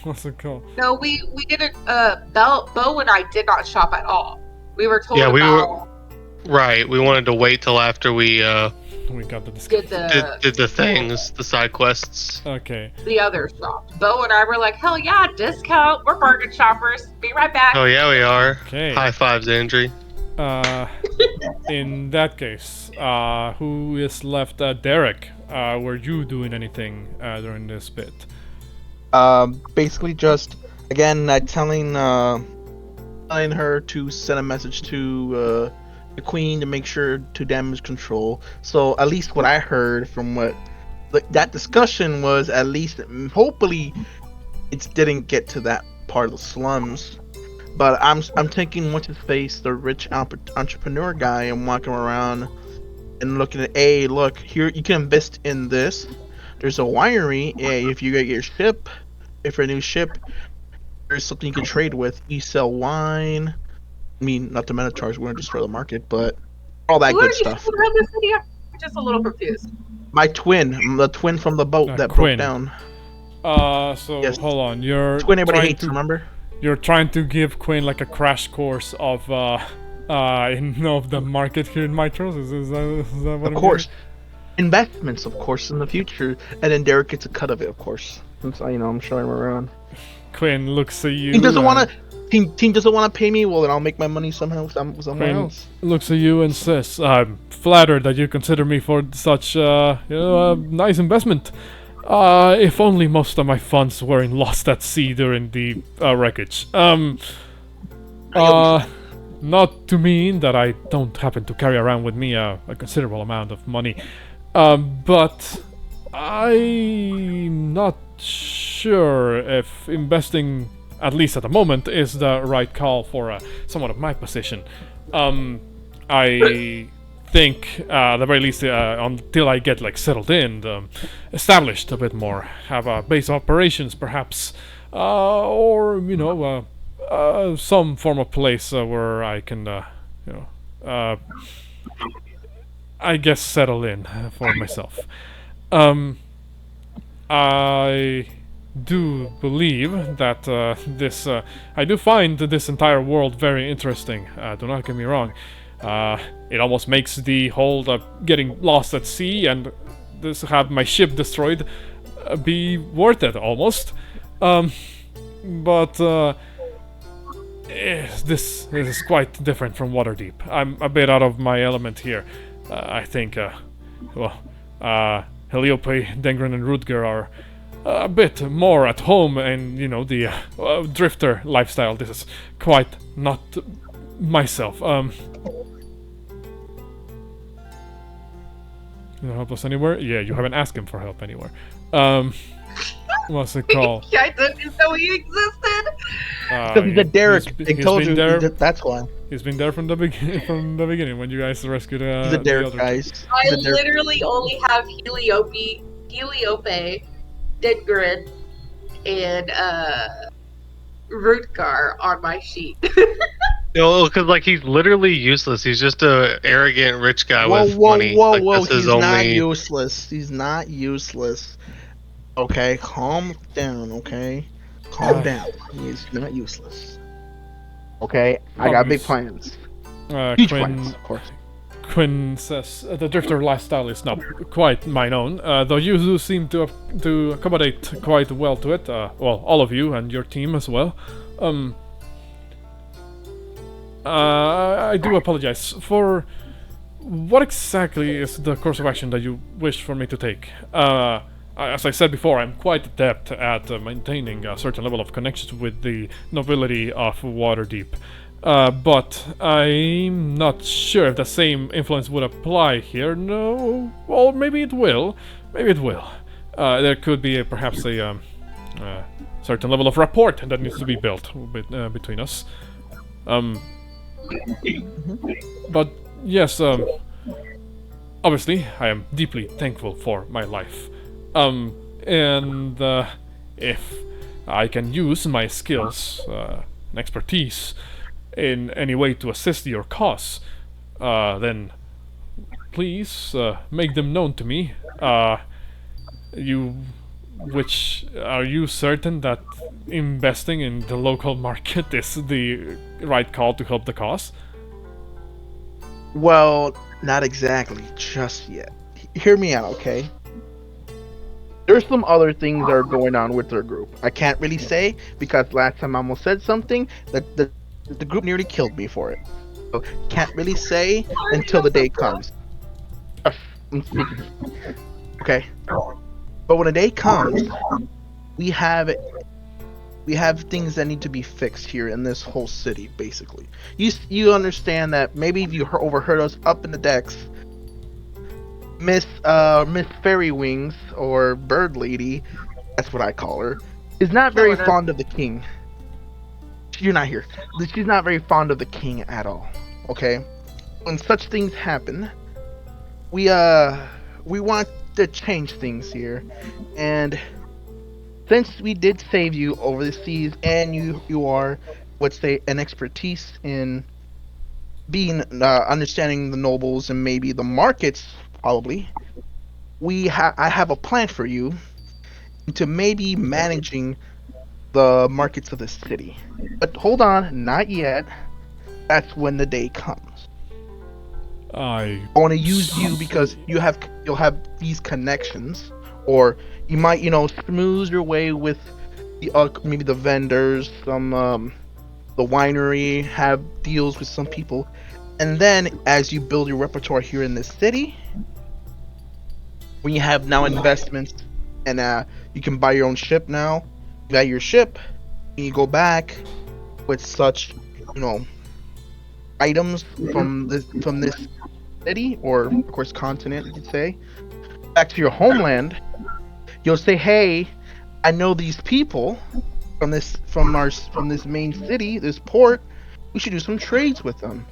What's it called? No, we didn't, Bo and I did not shop at all. We were told Right, we wanted to wait till after we got the did the things, the side quests. Okay. The other shop. Bo and I were like, hell yeah, discount. We're bargain shoppers. Be right back. Oh yeah, we are. Okay. High fives, Andrew. In that case, who is left? Derek, were you doing anything during this bit? Basically just, again, telling her to send a message to the queen to make sure to damage control. So at least what I heard from what that discussion was, at least hopefully it didn't get to that part of the slums. But I'm taking what's his face, the rich entrepreneur guy, and walking around and looking at, hey, look here, you can invest in this. There's a winery. Hey, if you get your ship, if your new ship, there's something you can trade with. You sell wine. I mean, not the Minotaurs, we're gonna destroy the market, but all that good stuff. Who run the city? I'm just a little confused. My twin, the twin from the boat that Quinn. broke down. So Yes. hold on. You're Twin everybody trying hates, to remember? you're trying to give Quinn like a crash course of of the market here in Mytros. Is that what Of course. Investments, of course, in the future, and then Derek gets a cut of it, of course. Since I'm showing him around. Quinn looks at you. Team doesn't and- want to. Team doesn't want to pay me. Well, then I'll make my money somehow somewhere Quinn else. looks at you and says, "I'm flattered that you consider me for such nice investment. If only most of my funds weren't lost at sea during the wreckage. Not to mean that I don't happen to carry around with me a considerable amount of money, but I'm not sure if investing, at least at the moment, is the right call for someone of my position. I think, at the very least, until I get settled in, established a bit more, have a base of operations, perhaps, or some form of place where I can, I guess, settle in for myself. I do believe that I do find this entire world very interesting. Do not get me wrong. It almost makes the whole getting lost at sea and have my ship destroyed be worth it almost. But this is quite different from Waterdeep. I'm a bit out of my element here. I think, Heliope, Dengren, and Rutger are a bit more at home, and the drifter lifestyle. This is quite not myself. You know, help us anywhere? Yeah, you haven't asked him for help anywhere. What's it called? Yeah, I didn't know he existed. Because he's a Derek. They told been you there. that's why. He's been there from the beginning when you guys rescued. He's a the Derek, other guys. I He's a Derek. literally only have Heliope, Dengren, and Rutgar on my sheet. No, because he's literally useless. He's just a arrogant rich guy with Whoa, money. whoa, Like, whoa! this is He's not only- useless. He's not useless. Okay, calm down. Okay, calm down. He's not useless. Okay, I got big plans. Huge plans, of course. Quinn says the drifter lifestyle is not quite mine own, though you do seem to accommodate quite well to it. Well, all of you and your team as well. I do apologize. For what exactly is the course of action that you wish for me to take? As I said before, I'm quite adept at maintaining a certain level of connection with the nobility of Waterdeep. But I'm not sure if the same influence would apply here. No, well, maybe it will. Maybe it will. There could be perhaps a certain level of rapport that needs to be built between us. But yes, obviously, I am deeply thankful for my life. And if I can use my skills and expertise in any way to assist your cause, then please make them known to me. Are you certain that investing in the local market is the right call to help the cause? Well, not exactly just yet. Hear me out, okay? There's some other things that are going on with their group. I can't really say because last time I almost said something that the group nearly killed me for it. So can't really say until the day comes. I'm speaking. Okay. But when the day comes, we have we have things that need to be fixed here in this whole city, basically. You understand that maybe you overheard us up in the decks. Miss Fairy Wings, or Bird Lady, that's what I call her, is not very fond of the king. You're not here. She's not very fond of the king at all. Okay? When such things happen, we want to change things here. And since we did save you over the seas, and you are, let's say, an expertise in being understanding the nobles and maybe the markets, probably, I have a plan for you to maybe managing the markets of the city. But hold on, not yet. That's when the day comes. I want to use you because you'll have these connections, or you might smooth your way with the maybe the vendors, some the winery, have deals with some people, and then as you build your repertoire here in this city, when you have now investments and you can buy your own ship now, you buy your ship, and you go back with such items from this city, or of course continent, you could say, back to your homeland. You'll say, hey, I know these people from this main city, this port. We should do some trades with them.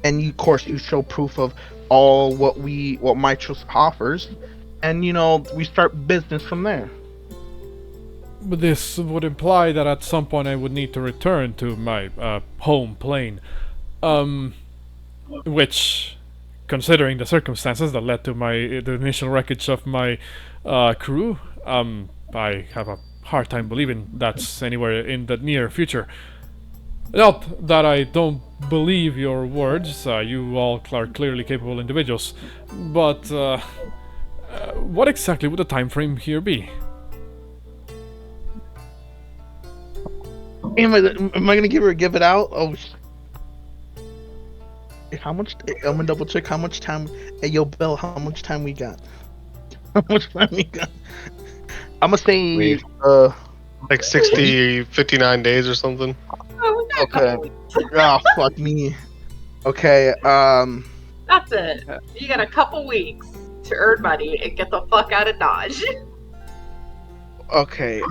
And of course you show proof of all what Mytros offers, and we start business from there. But this would imply that at some point I would need to return to my home plane, which, considering the circumstances that led to the initial wreckage of my crew, I have a hard time believing that's anywhere in the near future. Not that I don't believe your words, you all are clearly capable individuals, but what exactly would the time frame here be? Am I gonna give it out? Oh, how much? I'm gonna double check how much time. Hey, yo, Bill, how much time we got? How much time we got? I'm gonna say like 59 days or something. Oh, we got okay. Oh, fuck me. Okay. That's it. You got a couple weeks to earn money and get the fuck out of Dodge. Okay.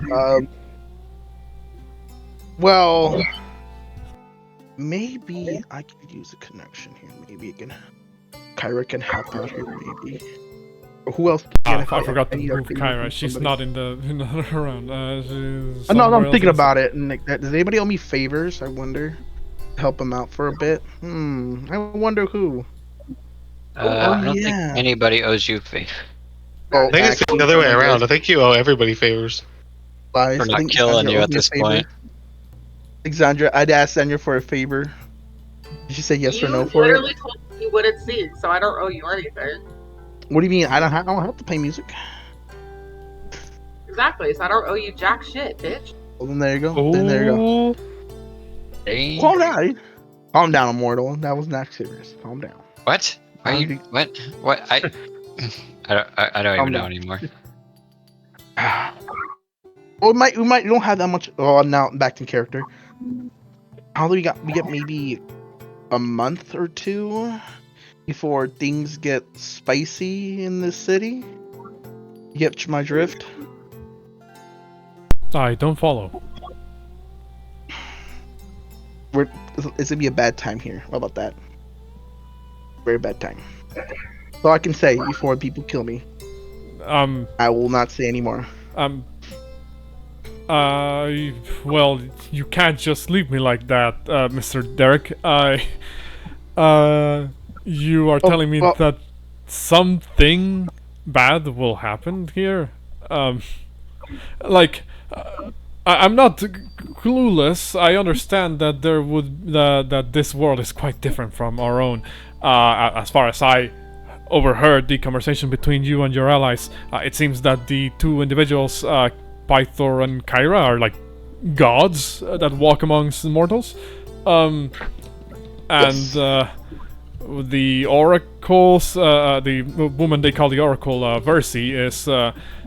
Well, maybe I could use a connection here. Maybe Kyra can help out here. Maybe. Or who else? I forgot to move Kyra. She's not around. No, I'm thinking about it. And does anybody owe me favors? I wonder. Help them out for a bit. I wonder who. I don't think anybody owes you a favor. I think it's the other way around. I think you owe everybody favors. For not killing you at this point. Alexandra, I'd ask Sandra for a favor. Did she say yes or no for it? You literally told me you wouldn't sing, so I don't owe you anything. What do you mean? I don't have to play music. Exactly, so I don't owe you jack shit, bitch. Well, then there you go. Then there you go. Hey. Calm down, Immortal. That was not serious. Calm down. What? Are you? What? What? I don't even know anymore. Well, we don't have that much. Oh, now back to character. How do we got? We get maybe a month or two before things get spicy in this city. You get my drift? I don't follow. It's gonna be a bad time here. How about that? Very bad time. So I can say before people kill me. I will not say anymore. Well, you can't just leave me like that, Mr. Derek. You are telling me that something bad will happen here? I'm not clueless. I understand that that this world is quite different from our own. As far as I overheard the conversation between you and your allies, it seems that the two individuals, Pythor and Kyra, are like gods that walk amongst mortals. The oracles, the woman they call the oracle, Versi, is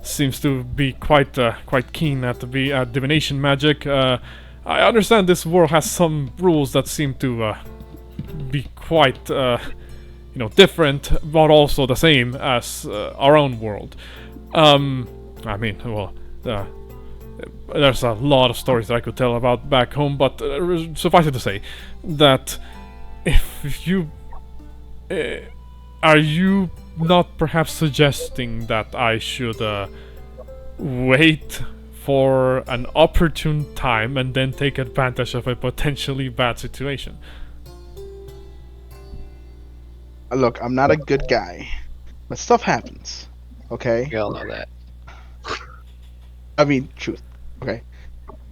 seems to be quite keen at the divination magic. I understand this world has some rules that seem to be quite different, but also the same as our own world. I mean, well, there's a lot of stories that I could tell about back home, but suffice it to say that if you are you not perhaps suggesting that I should wait for an opportune time and then take advantage of a potentially bad situation? Look, I'm not a good guy, but stuff happens. Okay. We all know that. I mean, truth. Okay.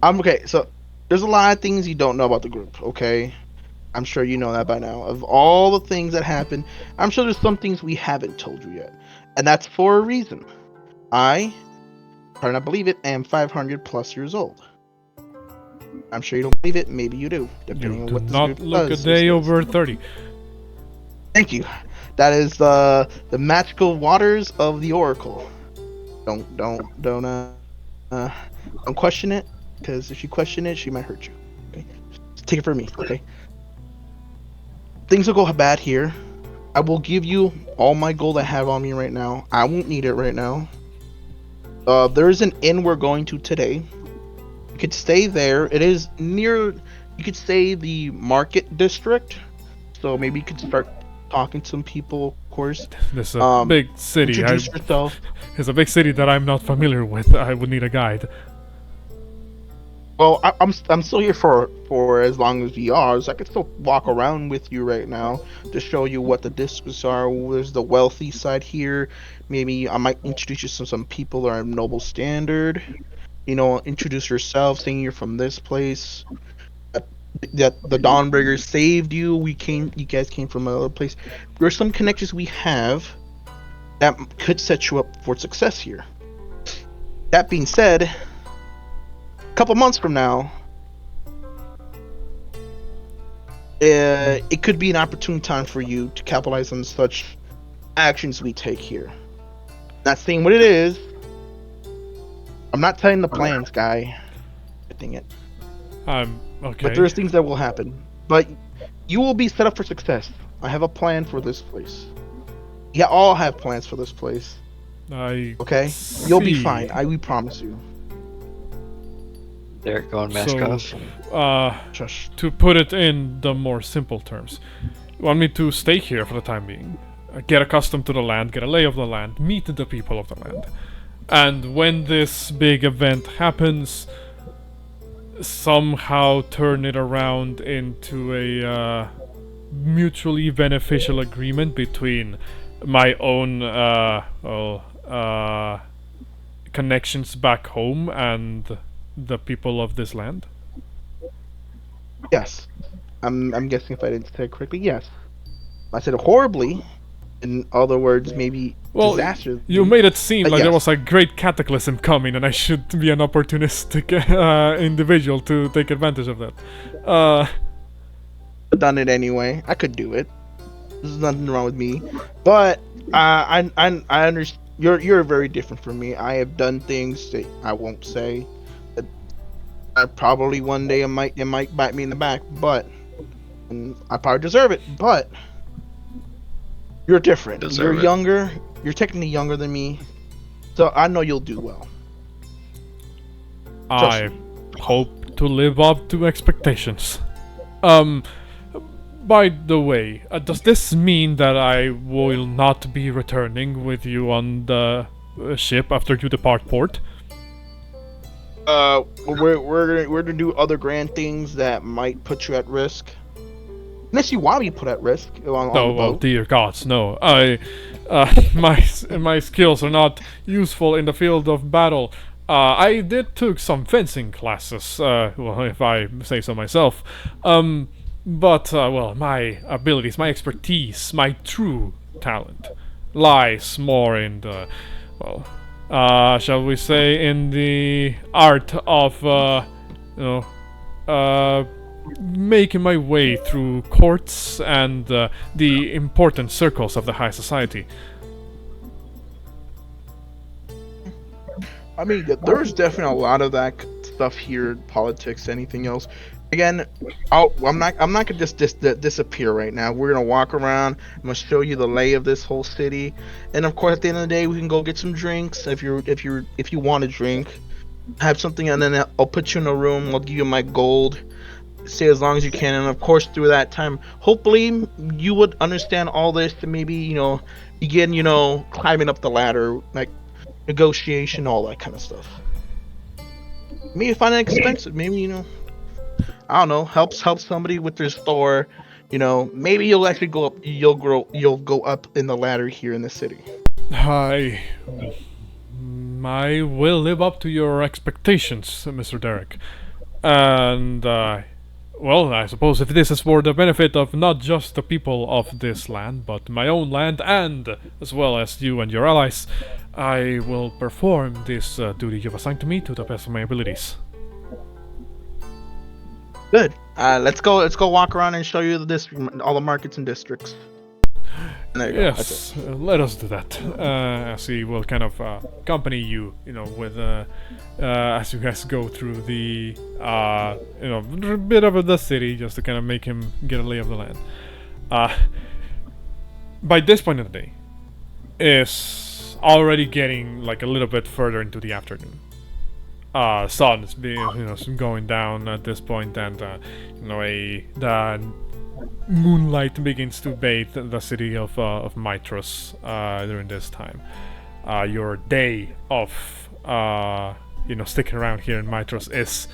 Okay. So there's a lot of things you don't know about the group. Okay. I'm sure you know that by now. Of all the things that happen, I'm sure there's some things we haven't told you yet, and that's for a reason. I, try not believe it, am 500 plus years old. I'm sure you don't believe it. Maybe you do, depending You on do what this not group look a does day these days. over 30. Thank you. That is the magical waters of the Oracle. Don't question it, because if you question it, she might hurt you. Okay, just take it from me. Okay. Things will go bad here. I will give you all my gold I have on me right now. I won't need it right now. There is an inn we're going to today. You could stay there. It is near. You could stay the market district. So maybe you could start talking to some people, of course. This is a big city. Introduce yourself. It's a big city that I'm not familiar with. I would need a guide. Well, I'm still here for as long as we are, so I could still walk around with you right now to show you what the districts are. There's the wealthy side here. Maybe I might introduce you to some people that are noble standard. You know, introduce yourself, saying you're from this place. That the Dawnbreakers saved you. You guys came from another place. There's some connections we have that could set you up for success here. That being said, a couple months from now, it could be an opportune time for you to capitalize on such actions we take here. Not saying what it is. I'm not telling the plans, guy. Dang it. Okay. But there's things that will happen. But you will be set up for success. I have a plan for this place. Yeah, all have plans for this place. Okay? You'll be fine. We promise you. There, going mask off. Shush. To put it in the more simple terms, you want me to stay here for the time being, get accustomed to the land, get a lay of the land, meet the people of the land, and when this big event happens, somehow turn it around into a mutually beneficial agreement between my own connections back home and the people of this land? Yes. I'm guessing if I didn't say it correctly, yes. I said horribly. In other words, maybe disaster. You made it seem like yes. there was a great cataclysm coming and I should be an opportunistic individual to take advantage of that. Done it anyway. I could do it. There's nothing wrong with me. But I understand. You're very different from me. I have done things that I won't say. I probably one day it might bite me in the back, and I probably deserve it. But you're different. You're younger. You're technically younger than me, so I know you'll do well. I hope to live up to expectations. By the way, does this mean that I will not be returning with you on the ship after you depart port? We're gonna do other grand things that might put you at risk. Unless you want to be put at risk on the boat. Oh dear gods, no. My skills are not useful in the field of battle. I did took some fencing classes, well, if I say so myself. But my abilities, my expertise, my true talent lies more in the, shall we say, in the art of, making my way through courts and the important circles of the high society. I mean, there's definitely a lot of that stuff here, politics, anything else. Again, I'm not gonna just disappear right now. We're gonna walk around. I'm gonna show you the lay of this whole city, and of course, at the end of the day, we can go get some drinks if you want to drink, have something, and then I'll put you in a room. I'll give you my gold. Stay as long as you can, and of course, through that time, hopefully, you would understand all this and maybe begin climbing up the ladder, like negotiation, all that kind of stuff. Maybe find it expensive. Maybe I don't know, help somebody with their store. Maybe you'll actually go up. You'll go up in the ladder here in the city. I will live up to your expectations, Mr. Derek. And, well, I suppose if this is for the benefit of not just the people of this land, but my own land, and as well as you and your allies, I will perform this duty you've assigned to me to the best of my abilities. Good. Let's go walk around and show you all the markets and districts. And there you go. That's Yes, let us do that. As he will kind of accompany you, with as you guys go through the bit of the city, just to kind of make him get a lay of the land. By this point in the day, is already getting like a little bit further into the afternoon. Sun is being going down at this point, and the moonlight begins to bathe the city of Mytros during this time. Your day of sticking around here in Mytros is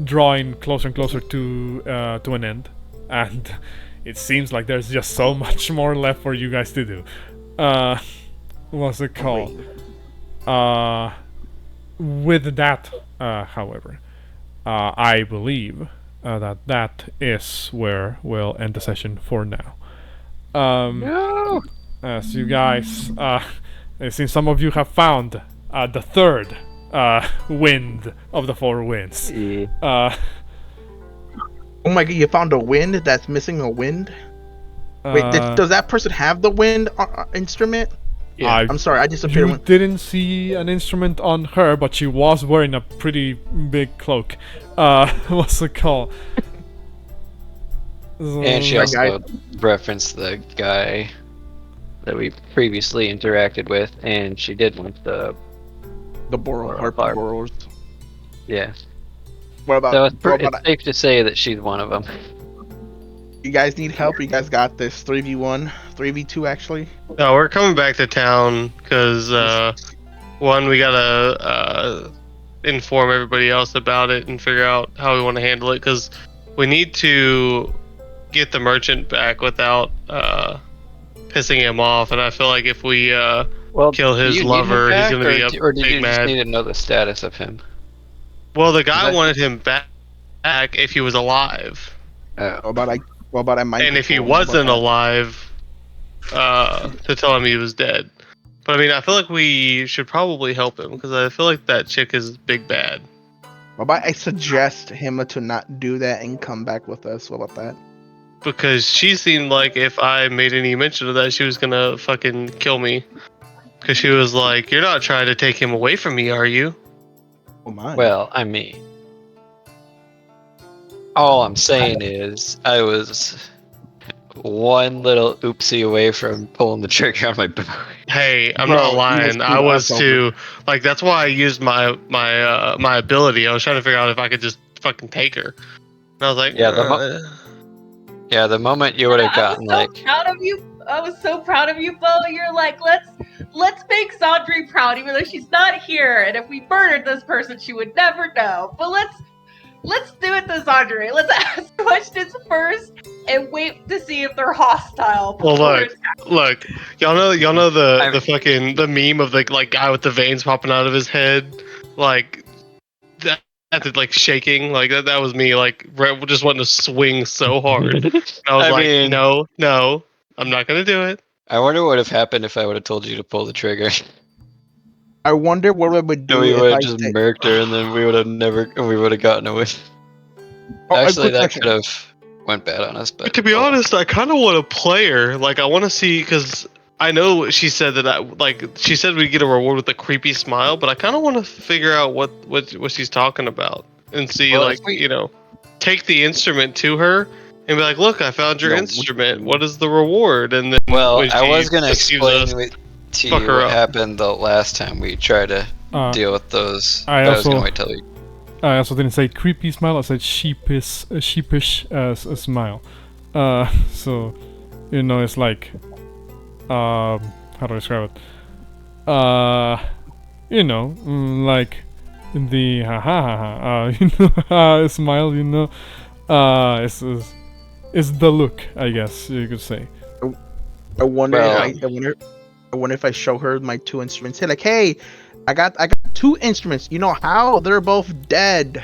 drawing closer and closer to an end, and it seems like there's just so much more left for you guys to do. What's it called? With that, however, I believe that is where we'll end the session for now. No! As you guys, it seems some of you have found the third wind of the four winds. Yeah. Oh my god, you found a wind that's missing a wind? Wait, does that person have the wind instrument? Yeah. I'm sorry, I disappeared. You didn't see an instrument on her, but she was wearing a pretty big cloak. What's it called? And she also referenced the guy that we previously interacted with, and she did want the borrowers. Yeah. What about? So it's safe to say that she's one of them. You guys need help? You guys got this? 3v1, 3v2 actually. No, we're coming back to town because one, we gotta inform everybody else about it and figure out how we want to handle it, because we need to get the merchant back without pissing him off. And I feel like if we kill his lover, he's gonna be or did you mad. just need to know the status of him? Well, the guy wanted him back if he was alive. What about I might? And if he wasn't alive, to tell him he was dead. But I mean, I feel like we should probably help him, because I feel like that chick is big bad. What about I suggest him to not do that and come back with us? What about that? Because she seemed like if I made any mention of that, she was gonna fucking kill me. Because she was like, "You're not trying to take him away from me, are you?" Oh my. Well, I mean, all I'm saying is I was one little oopsie away from pulling the trigger on my bow. Hey, I'm not lying. I was too. Like, that's why I used my ability. I was trying to figure out if I could just fucking take her. And I was like, yeah, the moment you would have gotten I was so proud of you, Bo. You're like, let's make Sandri proud, even though she's not here. And if we murdered this person, she would never know. But let's do it to Sandri. Let's ask questions first and wait to see if they're hostile. Well, look, y'all know the fucking the meme of the like guy with the veins popping out of his head, like that, like shaking, like that was me, like just wanting to swing so hard. And I was mean, no, I'm not gonna do it. I wonder what would have happened if I would have told you to pull the trigger. I wonder what we would do. We if would I have just murked her, and then we would have gotten away. Actually, quick that question. could have went bad on us, but To be honest, I kind of want to play her. Like, I want to see, because I know she said that she said we'd get a reward with a creepy smile, but I kind of want to figure out what she's talking about and see, Well, like, if we- you know, take the instrument to her and be like, look, I found your No, instrument. What is the reward? And then Well, when I she was gonna deceives explain us, to fuck you her what up. happened the last time we tried to Uh, deal with those. I but I was also- gonna wait till we. I also didn't say creepy smile. I said sheepish smile. So you know, it's like, how do I describe it? You know, like the ha ha ha ha. You know, smile. You know, is the look, I guess you could say. I wonder. Well- I wonder if I show her my 2 instruments. Say like, hey, I got 2 instruments. You know how? They're both dead.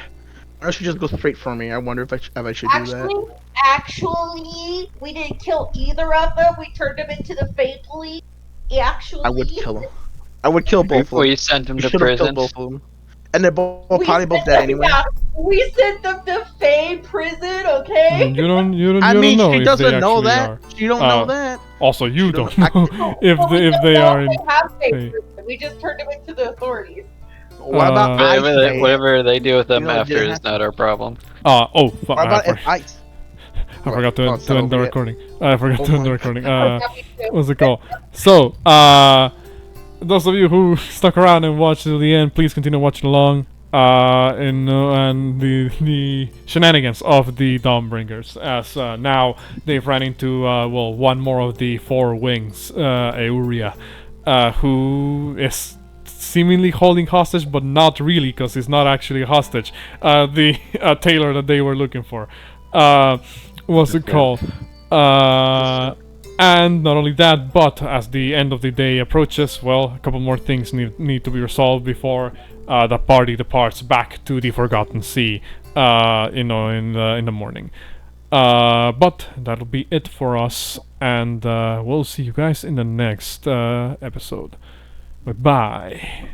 Or she just go straight for me. I wonder if I should do that. Actually, we didn't kill either of them. We turned them into the Fate Police. Actually, I would kill them. I would kill both of them. We sent him We to should have prison. killed both of them. And they're both We probably both sent dead them- anyway. yeah, we sent them to Fey prison, okay? You don't I mean, know she if doesn't they know actually that. are. She don't know that. Also, you She don't doesn't- know if Well, we they, if don't they know are in. if they have Fey Fey. prison. We just turned them into the authorities. What about I say? Whatever they do with them You know, it after didn't is not our problem. Oh, fuck! What about I, if I? forgot to, Oh, to end the so be it. recording. I forgot Oh to end the my recording. That'd be too. What's it called? So, those of you who stuck around and watched till the end, please continue watching along. And the shenanigans of the Dawmbringers, as now they've ran into one more of the 4 wings, Euria, who is seemingly holding hostage, but not really, because he's not actually a hostage. The tailor that they were looking for. What's it called? And not only that, but as the end of the day approaches, well, a couple more things need to be resolved before the party departs back to the Forgotten Sea, in the morning. But that'll be it for us, and we'll see you guys in the next episode. Bye-bye.